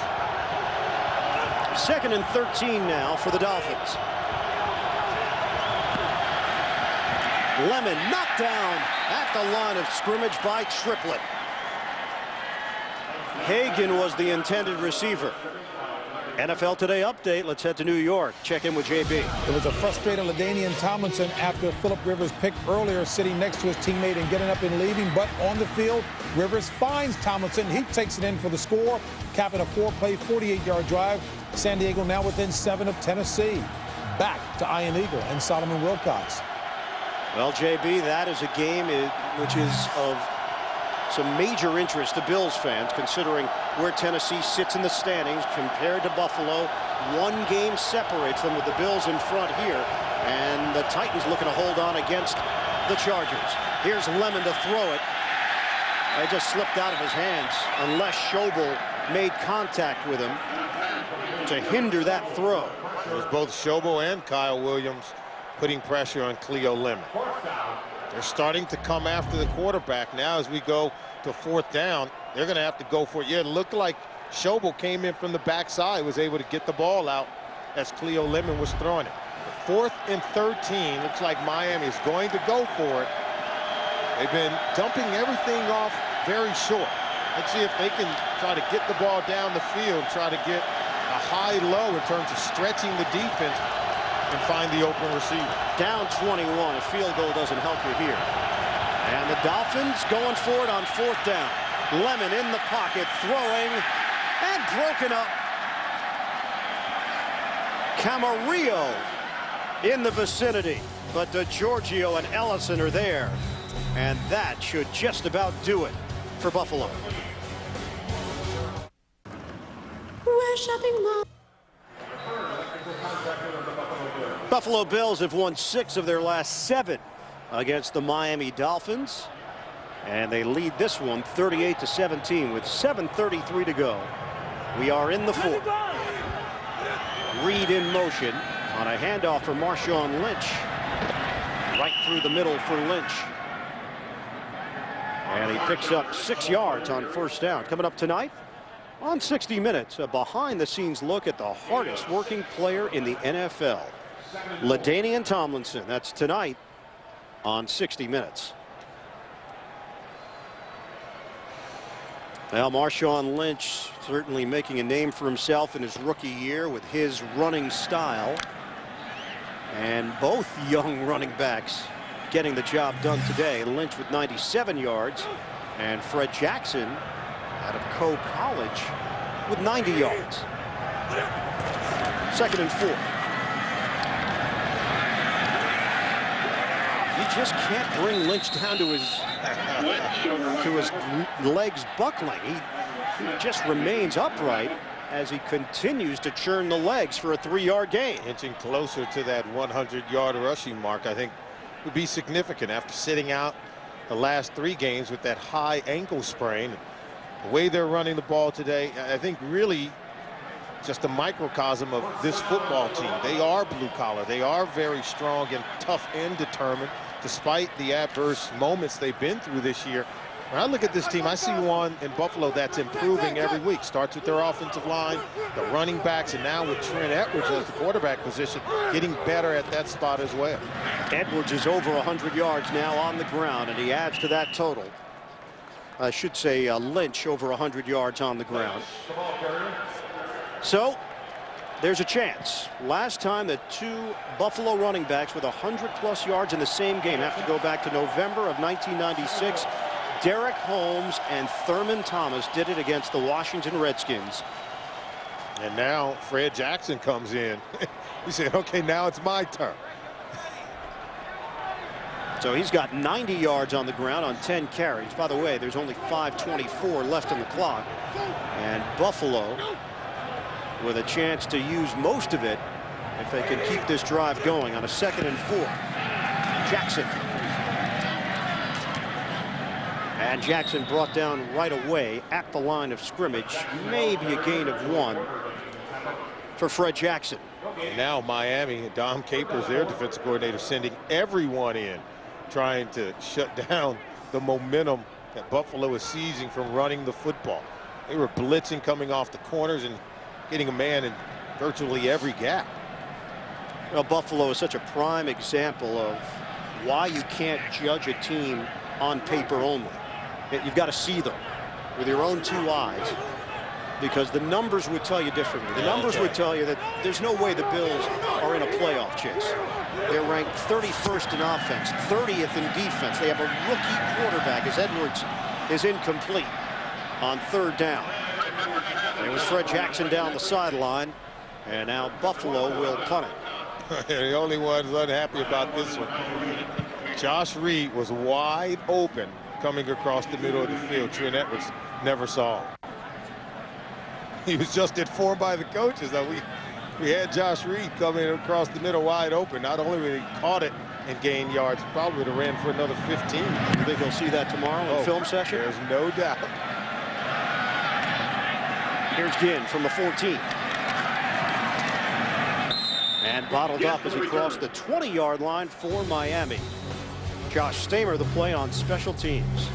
2nd and 13 now for the Dolphins. Lemon knocked down at the line of scrimmage by Triplett. Hagan was the intended receiver. NFL Today update. Let's head to New York. Check in with JB. It was a frustrated LaDainian Tomlinson after Phillip Rivers picked earlier, sitting next to his teammate and getting up and leaving. But on the field, Rivers finds Tomlinson. He takes it in for the score, capping a 4-play, 48-yard drive. San Diego now within 7 of Tennessee. Back to Ian Eagle and Solomon Wilcox. Well, JB, that is a game which is of some major interest to Bills fans, considering where Tennessee sits in the standings compared to Buffalo. 1 game separates them, with the Bills in front here, and the Titans looking to hold on against the Chargers. Here's Lemon to throw it. It just slipped out of his hands, unless Schobel made contact with him to hinder that throw. It was both Schobel and Kyle Williams putting pressure on Cleo Lemon. They're starting to come after the quarterback now as we go to 4th down. They're going to have to go for it. Yeah, it looked like Schobel came in from the backside, was able to get the ball out as Cleo Lemon was throwing it. 4th and 13. Looks like Miami is going to go for it. They've been dumping everything off very short. Let's see if they can try to get the ball down the field, try to get a high-low in terms of stretching the defense and find the open receiver. Down 21. A field goal doesn't help you here. And the Dolphins going for it on 4th down. Lemon in the pocket, throwing, and broken up. Camarillo in the vicinity, but DeGiorgio and Ellison are there. And that should just about do it for Buffalo. We're shopping mall. Buffalo Bills have won 6 of their last 7 against the Miami Dolphins, and they lead this one 38-17 with 7:33 to go. We are in the 4th. Reed in motion on a handoff for Marshawn Lynch. Right through the middle for Lynch. And he picks up 6 yards on 1st down. Coming up tonight on 60 Minutes, a behind-the-scenes look at the hardest-working player in the NFL. LaDainian Tomlinson. That's tonight on 60 Minutes. Well, Marshawn Lynch certainly making a name for himself in his rookie year with his running style. And both young running backs getting the job done today. Lynch with 97 yards, and Fred Jackson out of Coe College with 90 yards. 2nd and 4. You just can't bring Lynch down to his legs buckling. He just remains upright as he continues to churn the legs for a 3-yard gain. Inching closer to that 100-yard rushing mark, I think, would be significant after sitting out the last 3 games with that high ankle sprain. The way they're running the ball today, I think really just a microcosm of this football team. They are blue collar. They are very strong and tough and determined, despite the adverse moments they've been through this year. When I look at this team, I see one in Buffalo that's improving every week. Starts with their offensive line, the running backs, and now with Trent Edwards as the quarterback position, getting better at that spot as well. Edwards is over 100 yards now on the ground, and he adds to that total. I should say Lynch over 100 yards on the ground. So there's a chance. Last time that 2 Buffalo running backs with 100+ yards in the same game have to go back to November of 1996. Derek Holmes and Thurman Thomas did it against the Washington Redskins. And now Fred Jackson comes in. He said, okay, now it's my turn. So he's got 90 yards on the ground on 10 carries. By the way, there's only 5:24 left on the clock. And Buffalo with a chance to use most of it if they can keep this drive going on a 2nd and 4. Jackson. And Jackson brought down right away at the line of scrimmage. Maybe a gain of 1 for Fred Jackson. And now Miami, Dom Capers, their defensive coordinator, sending everyone in, trying to shut down the momentum that Buffalo is seizing from running the football. They were blitzing coming off the corners and getting a man in virtually every gap. Well, Buffalo is such a prime example of why you can't judge a team on paper only. You've got to see them with your own two eyes, because the numbers would tell you differently. The numbers would tell you that there's no way the Bills are in a playoff chase. They're ranked 31st in offense, 30th in defense. They have a rookie quarterback as Edwards is incomplete on third down. It was Fred Jackson down the sideline, and now Buffalo will punt it. The only ones unhappy about this one. Josh Reed was wide open coming across the middle of the field. Trent Edwards never saw him. He was just informed by the coaches that we had Josh Reed coming across the middle wide open. Not only would he caught it and gained yards, probably would have ran for another 15. You think he'll see that tomorrow in film session? There's no doubt. Here's Ginn from the 14. And bottled up as he crossed the 20-yard line for Miami. Josh Stamer the play on special teams.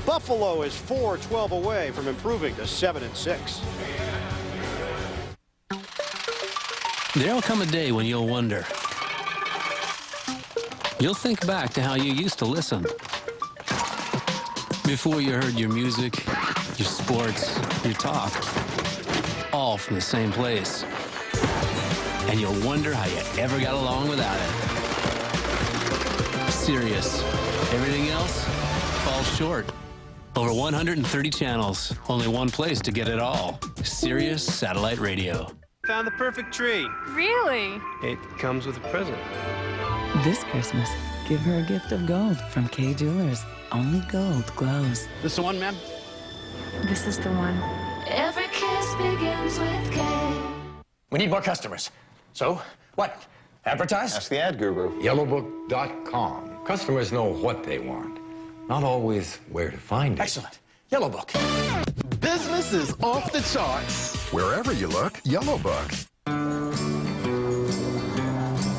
Buffalo is 4-12 away from improving to 7-6. There'll come a day when you'll wonder. You'll think back to how you used to listen. Before you heard your music, your sports, your talk, all from the same place. And you'll wonder how you ever got along without it. Sirius. Everything else falls short. Over 130 channels. Only one place to get it all. Sirius Satellite Radio. Found the perfect tree. Really? It comes with a present. This Christmas, give her a gift of gold from Kay Jewelers. Only gold glows. This the one, ma'am? This is the one. Every kiss begins with K. We need more customers. So, what? Advertise? Ask the ad guru. Yellowbook.com. Customers know what they want, not always where to find it. Excellent. Yellow Book. Business is off the charts. Wherever you look, Yellow Book.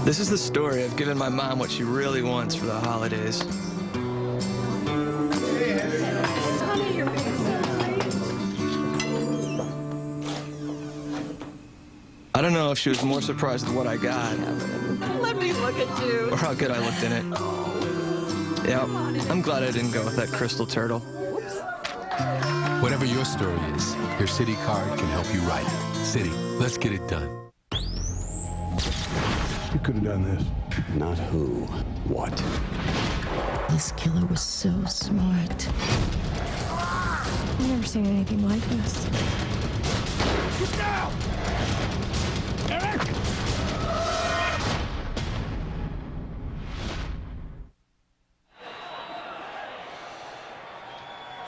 This is the story of giving my mom what she really wants for the holidays. I don't know if she was more surprised with what I got. Let me look at you. Or how good I looked in it. Yeah, I'm glad I didn't go with that crystal turtle. Whatever your story is, your Citi card can help you write it. Citi, let's get it done. You could have done this. Not who, what. This killer was so smart. I've never seen anything like this. Get down! Eric!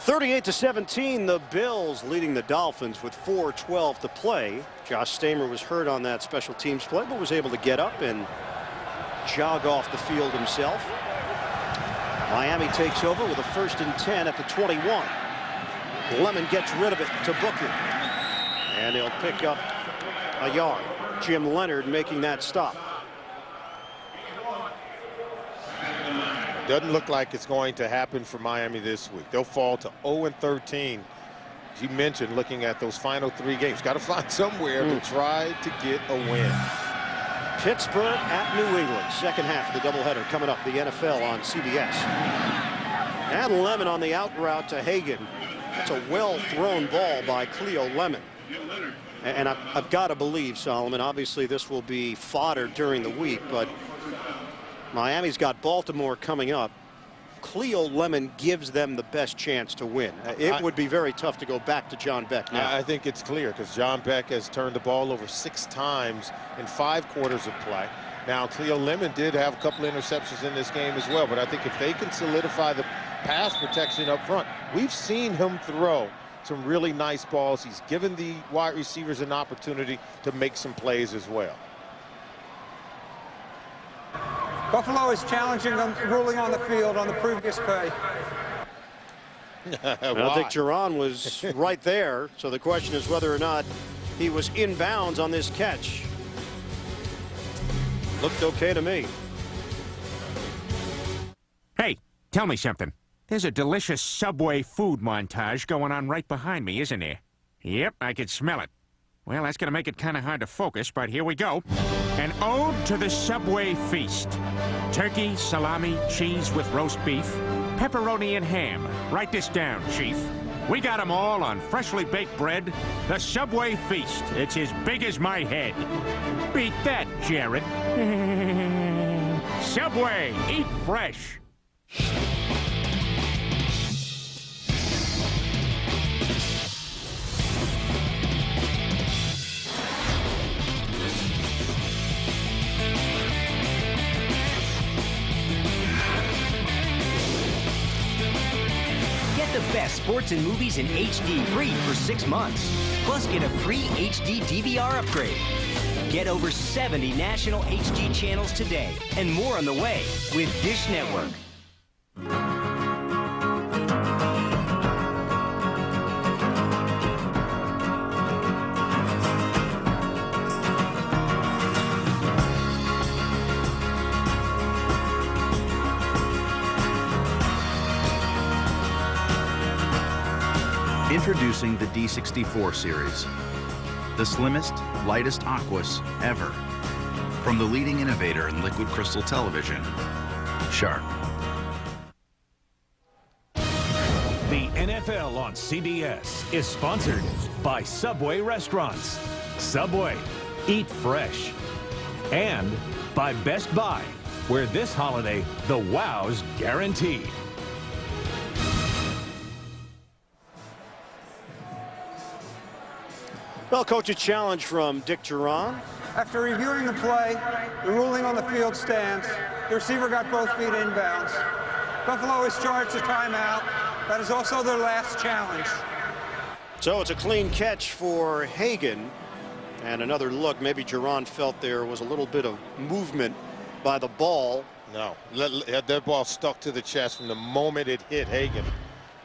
38-17, the Bills leading the Dolphins with 4:12 to play. Josh Stamer was hurt on that special teams play, but was able to get up and jog off the field himself. Miami takes over with a 1st and 10 at the 21. Lemon gets rid of it to Booker, and he'll pick up a yard. Jim Leonard making that stop. Doesn't look like it's going to happen for Miami this week. They'll fall to 0-13. As you mentioned, looking at those final 3 games, got to find somewhere to try to get a win. Pittsburgh at New England. Second half of the doubleheader coming up. The NFL on CBS. And Lemon on the out route to Hagan. That's a well-thrown ball by Cleo Lemon. And I've got to believe, Solomon, obviously this will be fodder during the week, but Miami's got Baltimore coming up. Cleo Lemon gives them the best chance to win. It would be very tough to go back to John Beck now. I think it's clear because John Beck has turned the ball over 6 times in 5 quarters of play. Now, Cleo Lemon did have a couple of interceptions in this game as well, but I think if they can solidify the pass protection up front, we've seen him throw some really nice balls. He's given the wide receivers an opportunity to make some plays as well. Buffalo is challenging them, ruling on the field on the previous play. I think Jerron was right there, so the question is whether or not he was inbounds on this catch. Looked okay to me. Hey, tell me something. There's a delicious Subway food montage going on right behind me, isn't there? Yep, I can smell it. Well, that's going to make it kind of hard to focus, but here we go. An ode to the Subway feast. Turkey, salami, cheese with roast beef, pepperoni and ham. Write this down, Chief. We got 'em all on freshly baked bread. The Subway feast. It's as big as my head. Beat that, Jared. Subway, eat fresh. Get the best sports and movies in HD free for 6 months. Plus, get a free HD DVR upgrade. Get over 70 national HD channels today, and more on the way with Dish Network. Introducing the D64 series, the slimmest, lightest Aquas ever. From the leading innovator in liquid crystal television, Sharp. The NFL on CBS is sponsored by Subway Restaurants. Subway, eat fresh. And by Best Buy, where this holiday, the wow's guaranteed. Well, coach, a challenge from Dick Duran. After reviewing the play, the ruling on the field stands. The receiver got both feet inbounds. Buffalo is charged a timeout. That is also their last challenge. So it's a clean catch for Hagan. And another look, maybe Duran felt there was a little bit of movement by the ball. No, that ball stuck to the chest from the moment it hit Hagan.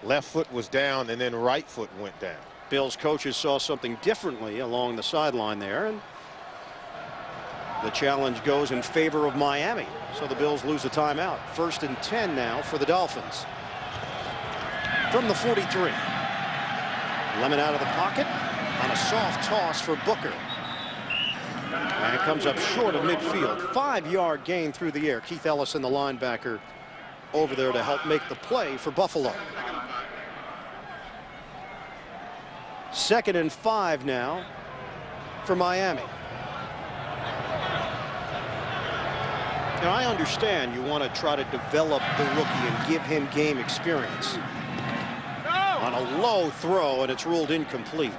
Left foot was down and then right foot went down. Bills coaches saw something differently along the sideline there, and the challenge goes in favor of Miami. So the Bills lose a timeout. 1st and 10 now for the Dolphins. From the 43. Lemon out of the pocket on a soft toss for Booker. And it comes up short of midfield. 5-yard gain through the air. Keith Ellison, the linebacker, over there to help make the play for Buffalo. 2nd and 5 now for Miami. Now, I understand you want to try to develop the rookie and give him game experience. On a low throw, and it's ruled incomplete.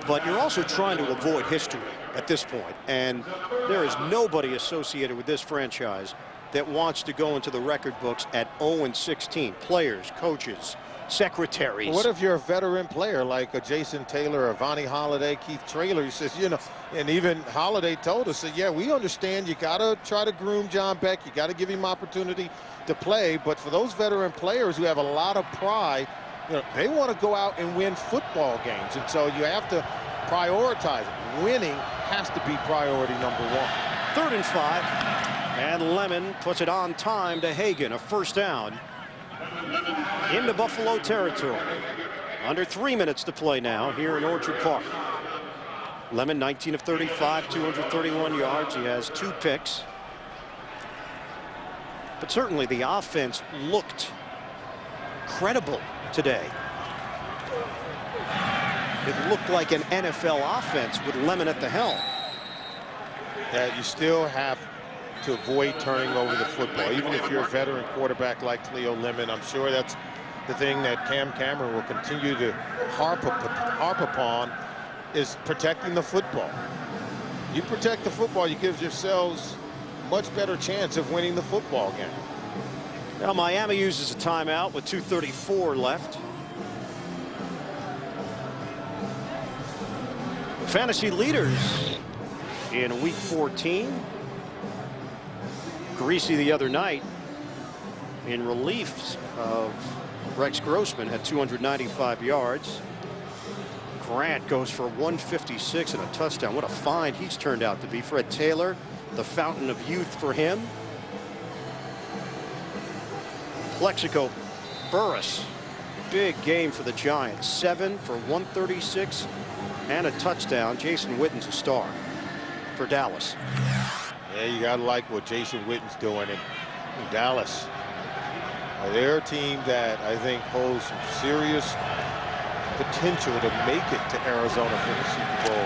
But you're also trying to avoid history at this point. And there is nobody associated with this franchise that wants to go into the record books at 0-16. Players, coaches, secretaries. What if you're a veteran player like a Jason Taylor or Vonnie Holliday, Keith Traylor? He says, you know, and even Holliday told us that, yeah, we understand you got to try to groom John Beck. You got to give him opportunity to play. But for those veteran players who have a lot of pride, you know, they want to go out and win football games. And so you have to prioritize it. Winning has to be priority number 1. 3rd and 5. And Lemon puts it on time to Hagan. A 1st down. Into Buffalo territory. Under 3 minutes to play now here in Orchard Park. Lemon 19 of 35, 231 yards. He has 2 picks. But certainly the offense looked credible today. It looked like an NFL offense with Lemon at the helm. Yeah, you still have to avoid turning over the football. Even if you're a veteran quarterback like Cleo Lemon, I'm sure that's the thing that Cam Cameron will continue to harp upon, is protecting the football. You protect the football, you give yourselves a much better chance of winning the football game. Now Miami uses a timeout with 2:34 left. Fantasy leaders in week 14. Greasy the other night in relief of Rex Grossman had 295 yards. Grant goes for 156 and a touchdown. What a find he's turned out to be. Fred Taylor, the fountain of youth for him. Plexico Burris. Big game for the Giants. 7 for 136 and a touchdown. Jason Witten's a star for Dallas. Yeah, you got to like what Jason Witten's doing in Dallas. They're a team that I think holds some serious potential to make it to Arizona for the Super Bowl,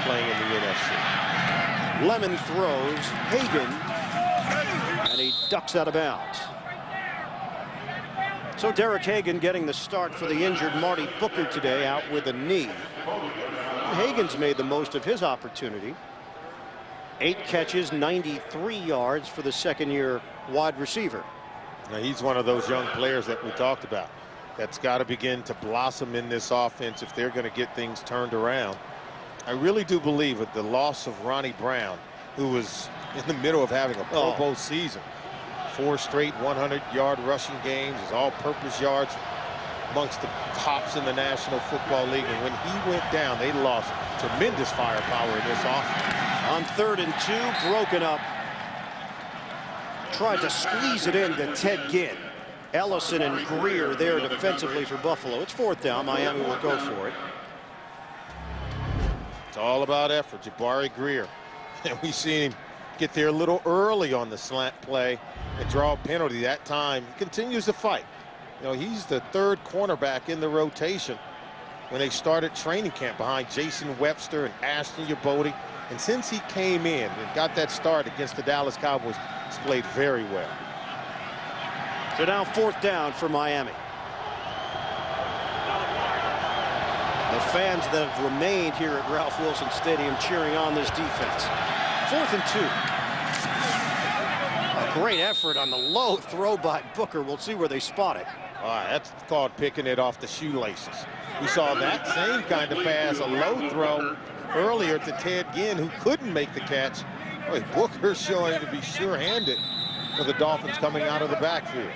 playing in the NFC. Lemon throws. Hagan. And he ducks out of bounds. So Derek Hagan getting the start for the injured Marty Booker today, out with a knee. Hagan's made the most of his opportunity. 8 catches, 93 yards for the second-year wide receiver. Now, he's one of those young players that we talked about that's got to begin to blossom in this offense if they're going to get things turned around. I really do believe with the loss of Ronnie Brown, who was in the middle of having a Pro Bowl season, 4 straight 100-yard rushing games, his all-purpose yards amongst the tops in the National Football League. And when he went down, they lost tremendous firepower in this offense. On 3rd and 2, broken up. Tried to squeeze it into Ted Ginn. Ellison and Greer there defensively for Buffalo. It's 4th down. Miami will go for it. It's all about effort. Jabari Greer. And we've seen him get there a little early on the slant play and draw a penalty. That time he continues to fight. You know, he's the 3rd cornerback in the rotation when they started training camp behind Jason Webster and Ashton Yabodi. And since he came in and got that start against the Dallas Cowboys, he's played very well. So now 4th down for Miami. The fans that have remained here at Ralph Wilson Stadium cheering on this defense. 4th and 2. A great effort on the low throw by Booker. We'll see where they spot it. All right, that's called picking it off the shoelaces. We saw that same kind of pass, a low throw, earlier to Ted Ginn, who couldn't make the catch. Boy, Booker showing to be sure-handed for the Dolphins coming out of the backfield.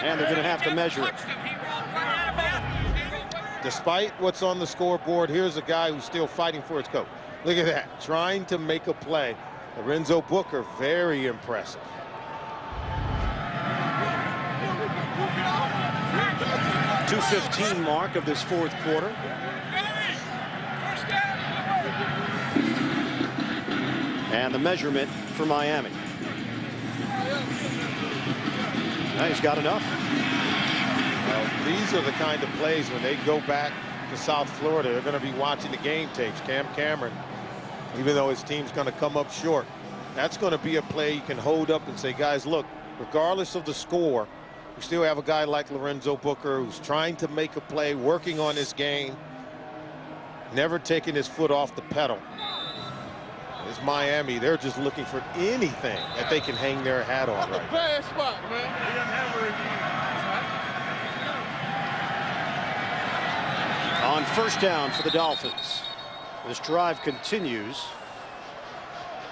And they're going to have to measure it. Despite what's on the scoreboard, here's a guy who's still fighting for his coat. Look at that, trying to make a play. Lorenzo Booker, very impressive. .215 mark of this 4th quarter. And the measurement for Miami. Now he's got enough. Well, these are the kind of plays when they go back to South Florida, they're going to be watching the game tapes. Cam Cameron, even though his team's going to come up short, that's going to be a play you can hold up and say, guys, look, regardless of the score, we still have a guy like Lorenzo Booker who's trying to make a play, working on his game, never taking his foot off the pedal. It's Miami. They're just looking for anything that they can hang their hat on. That's a bad spot, man. On 1st down for the Dolphins. This drive continues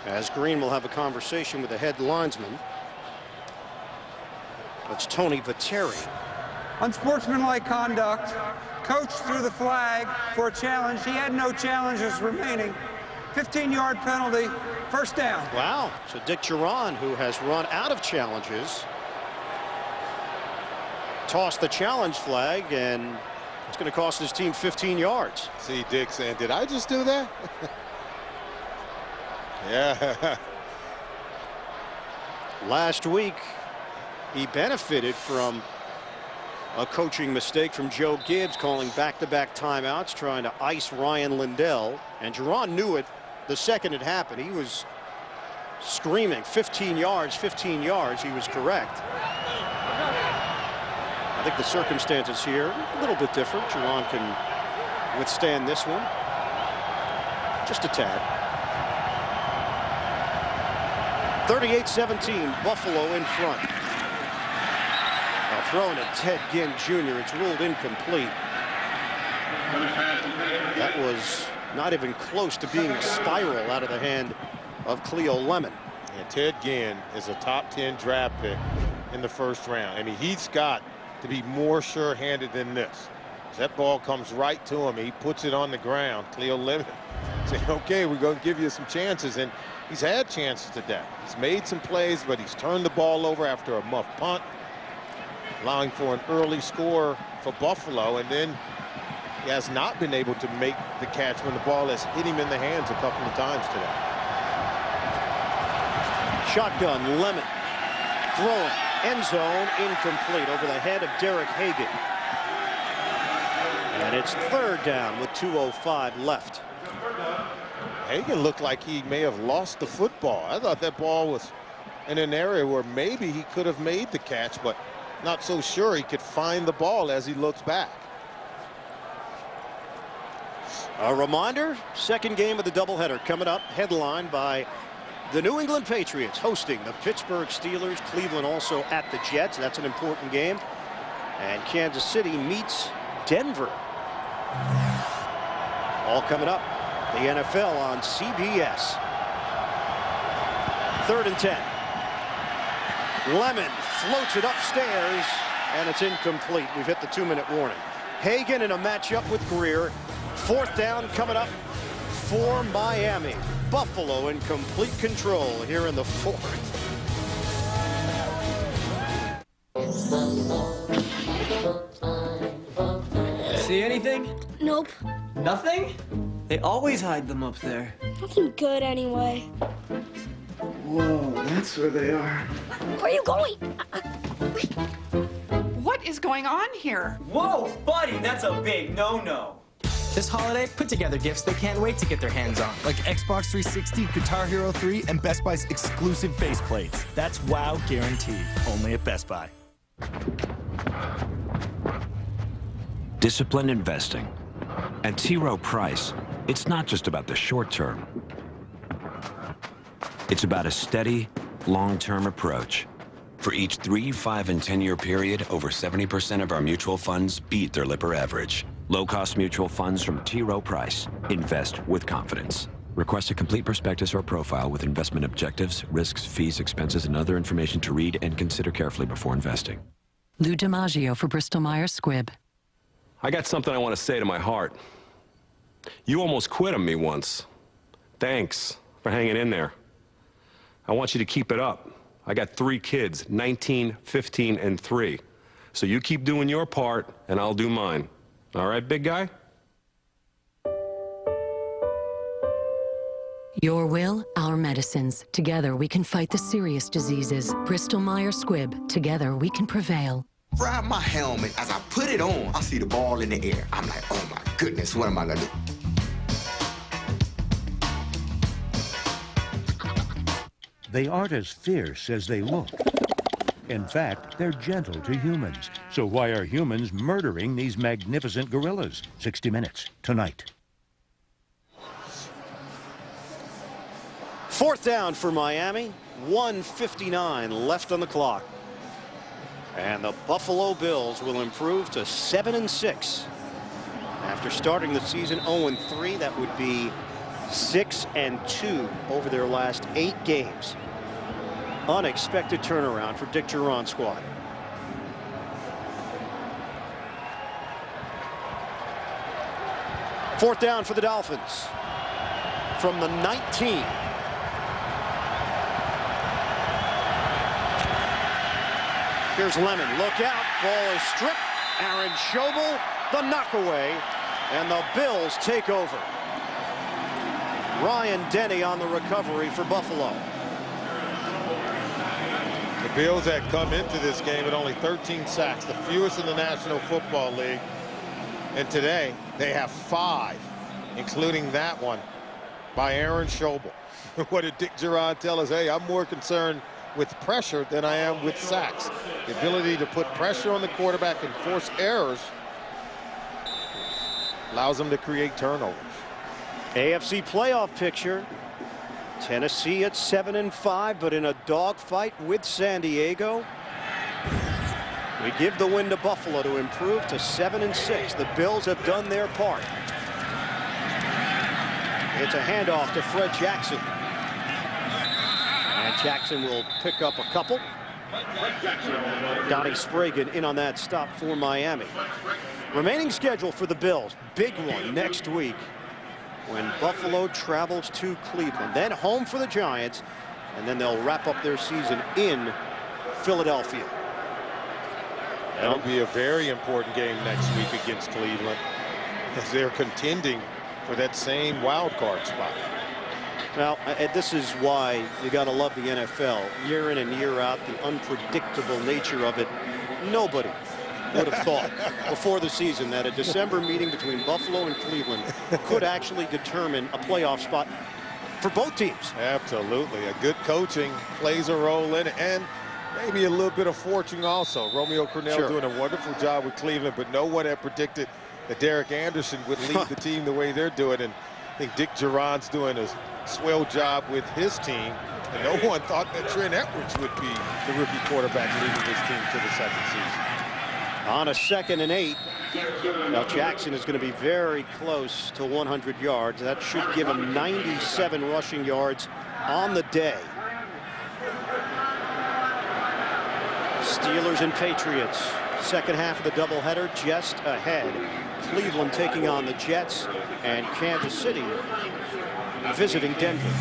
as Green will have a conversation with the head linesman. That's Tony Viteri. Unsportsmanlike conduct. Coach threw the flag for a challenge. He had no challenges remaining. 15-yard penalty, 1st down. Wow. So Dick Duran, who has run out of challenges, tossed the challenge flag, and it's going to cost his team 15 yards. See Dick saying, did I just do that? Yeah. Last week, he benefited from a coaching mistake from Joe Gibbs, calling back-to-back timeouts, trying to ice Ryan Lindell. And Duran knew it the second it happened. He was screaming 15 yards, 15 yards. He was correct. I think the circumstances here a little bit different. Duran can withstand this one just a tad. 38-17, Buffalo in front. Now thrown at Ted Ginn Jr. It's ruled incomplete. That was not even close to being a spiral out of the hand of Cleo Lemon. And Ted Ginn is a top 10 draft pick in the 1st round. I mean, he's got to be more sure-handed than this. As that ball comes right to him, he puts it on the ground. Cleo Lemon saying, okay, we're going to give you some chances. And he's had chances today. He's made some plays, but he's turned the ball over after a muff punt. allowing for an early score for Buffalo, and then he has not been able to make the catch when the ball has hit him in the hands a couple of times today. Shotgun, Lemon throwing, end zone, incomplete over the head of Derek Hagan. And it's 3rd down with 2:05 left. Hagan looked like he may have lost the football. I thought that ball was in an area where maybe he could have made the catch, but not so sure he could find the ball as he looks back. A reminder, second game of the doubleheader coming up, headlined by the New England Patriots hosting the Pittsburgh Steelers. Cleveland also at the Jets. That's an important game. And Kansas City meets Denver. All coming up. The NFL on CBS. 3rd and 10. Lemon floats it upstairs, and it's incomplete. We've hit the 2-minute warning. Hagan in a matchup with Greer. 4th down coming up for Miami. Buffalo in complete control here in the 4th. See anything? Nope. Nothing? They always hide them up there. Nothing good anyway. Whoa, that's where they are. Where are you going? What is going on here? Whoa, buddy, that's a big no-no. This holiday, put together gifts they can't wait to get their hands on. Like Xbox 360, Guitar Hero 3, and Best Buy's exclusive faceplates. That's WOW guaranteed. Only at Best Buy. Disciplined investing. At T. Rowe Price, it's not just about the short term. It's about a steady, long-term approach. For each 3, 5, and 10-year period, over 70% of our mutual funds beat their Lipper average. Low-cost mutual funds from T. Rowe Price. Invest with confidence. Request a complete prospectus or profile with investment objectives, risks, fees, expenses, and other information to read and consider carefully before investing. Lou DiMaggio for Bristol-Myers Squibb. I got something I want to say to my heart. You almost quit on me once. Thanks for hanging in there. I want you to keep it up. I got 3 kids, 19, 15, and 3. So you keep doing your part, and I'll do mine. All right, big guy? Your will, our medicines. Together we can fight the serious diseases. Bristol-Myers Squibb. Together we can prevail. Grab my helmet. As I put it on, I see the ball in the air. I'm like, oh my goodness, what am I gonna do? They aren't as fierce as they look. In fact, they're gentle to humans. So why are humans murdering these magnificent gorillas? 60 Minutes, tonight. 4th down for Miami. 1:59 left on the clock. And the Buffalo Bills will improve to 7-6. After starting the season 0-3, that would be 6-2 over their last 8 games. Unexpected turnaround for Dick Duran's squad. Fourth down for the Dolphins from the 19. Here's Lemon. Look out. Ball is stripped. Aaron Schobel, the knockaway, and the Bills take over. Ryan Denny on the recovery for Buffalo. The Bills had come into this game at only 13 sacks, the fewest in the National Football League. And today, they have 5, including that one by Aaron Schobel. What did Dick Duran tell us? Hey, I'm more concerned with pressure than I am with sacks. The ability to put pressure on the quarterback and force errors allows them to create turnovers. AFC playoff picture. Tennessee at 7-5, but in a dogfight with San Diego. We give the win to Buffalo to improve to 7-6. The Bills have done their part. It's a handoff to Fred Jackson. And Jackson will pick up a couple. Donnie Sprague in on that stop for Miami. Remaining schedule for the Bills. Big one next week when Buffalo travels to Cleveland. Then home for the Giants. And then they'll wrap up their season in Philadelphia. That'll be a very important game next week against Cleveland, as they're contending for that same wild card spot. Now, this is why you got to love the NFL. Year in and year out, the unpredictable nature of it. Nobody would have thought before the season that a December meeting between Buffalo and Cleveland could actually determine a playoff spot for both teams. Absolutely. A good coaching plays a role in it, and maybe a little bit of fortune also. Romeo Crennel doing a wonderful job with Cleveland, but no one had predicted that Derek Anderson would lead the team the way they're doing. And I think Dick Geron's doing a swell job with his team. And no one thought that Trent Edwards would be the rookie quarterback leading this team to the second season. On a 2nd and 8. Now Jackson is going to be very close to 100 yards. That should give him 97 rushing yards on the day. Steelers and Patriots. Second half of the doubleheader just ahead. Cleveland taking on the Jets, and Kansas City visiting Denver.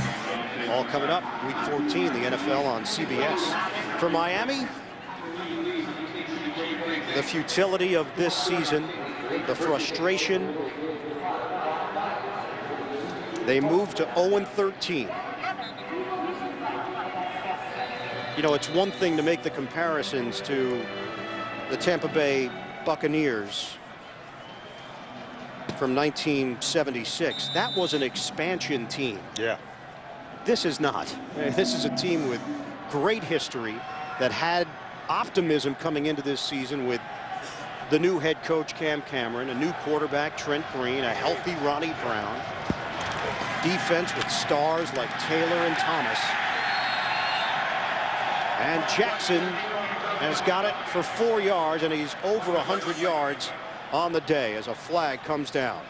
All coming up, Week 14, the NFL on CBS. For Miami, the futility of this season, the frustration. They moved to 0-13. You know, it's one thing to make the comparisons to the Tampa Bay Buccaneers from 1976. That was an expansion team. Yeah. This is not. This is a team with great history that had optimism coming into this season with the new head coach Cam Cameron, a new quarterback Trent Green, a healthy Ronnie Brown, defense with stars like Taylor and Thomas. And Jackson has got it for 4 yards, and he's over 100 yards on the day as a flag comes down.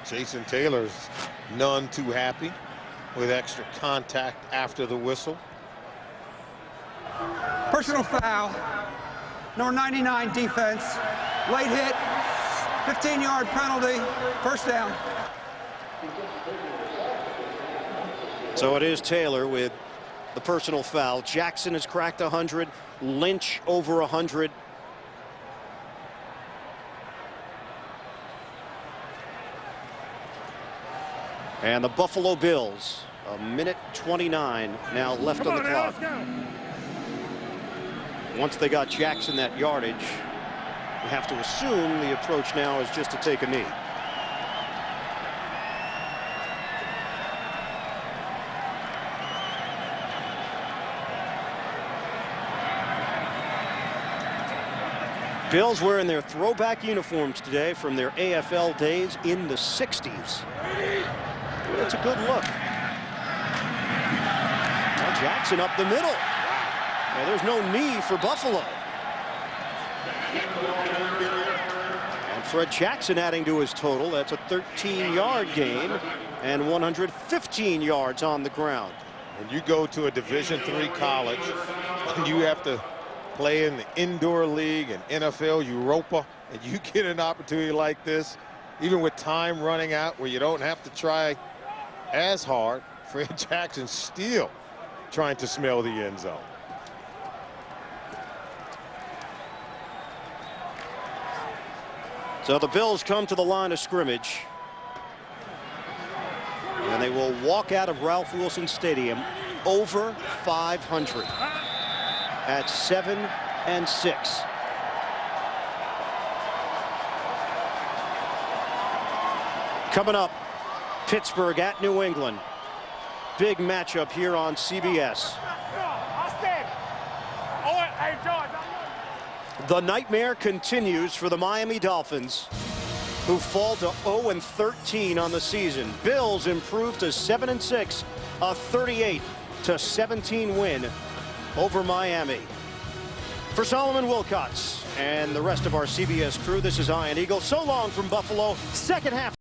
Jason Taylor's none too happy with extra contact after the whistle. Personal foul. Number 99 defense. Late hit. 15-yard penalty. First down. So it is Taylor with the personal foul. Jackson has cracked 100. Lynch over 100. And the Buffalo Bills, a minute 29 now left on the clock. Once they got Jackson that yardage, we have to assume the approach now is just to take a knee. Bills wearing their throwback uniforms today from their AFL days in the 60s. That's a good look. Now Jackson up the middle. Now there's no knee for Buffalo. And Fred Jackson adding to his total. That's a 13-yard gain and 115 yards on the ground. When you go to a Division III college and you have to play in the indoor league and NFL Europa, and you get an opportunity like this, even with time running out where you don't have to try as hard, Fred Jackson still trying to smell the end zone. So the Bills come to the line of scrimmage, and they will walk out of Ralph Wilson Stadium over 500 at 7-6. Coming up, Pittsburgh at New England. Big matchup here on CBS. The nightmare continues for the Miami Dolphins, who fall to 0-13 on the season. Bills improve to 7-6, a 38-17 win over Miami. For Solomon Wilcots and the rest of our CBS crew, this is Ian Eagle. So long from Buffalo. Second half.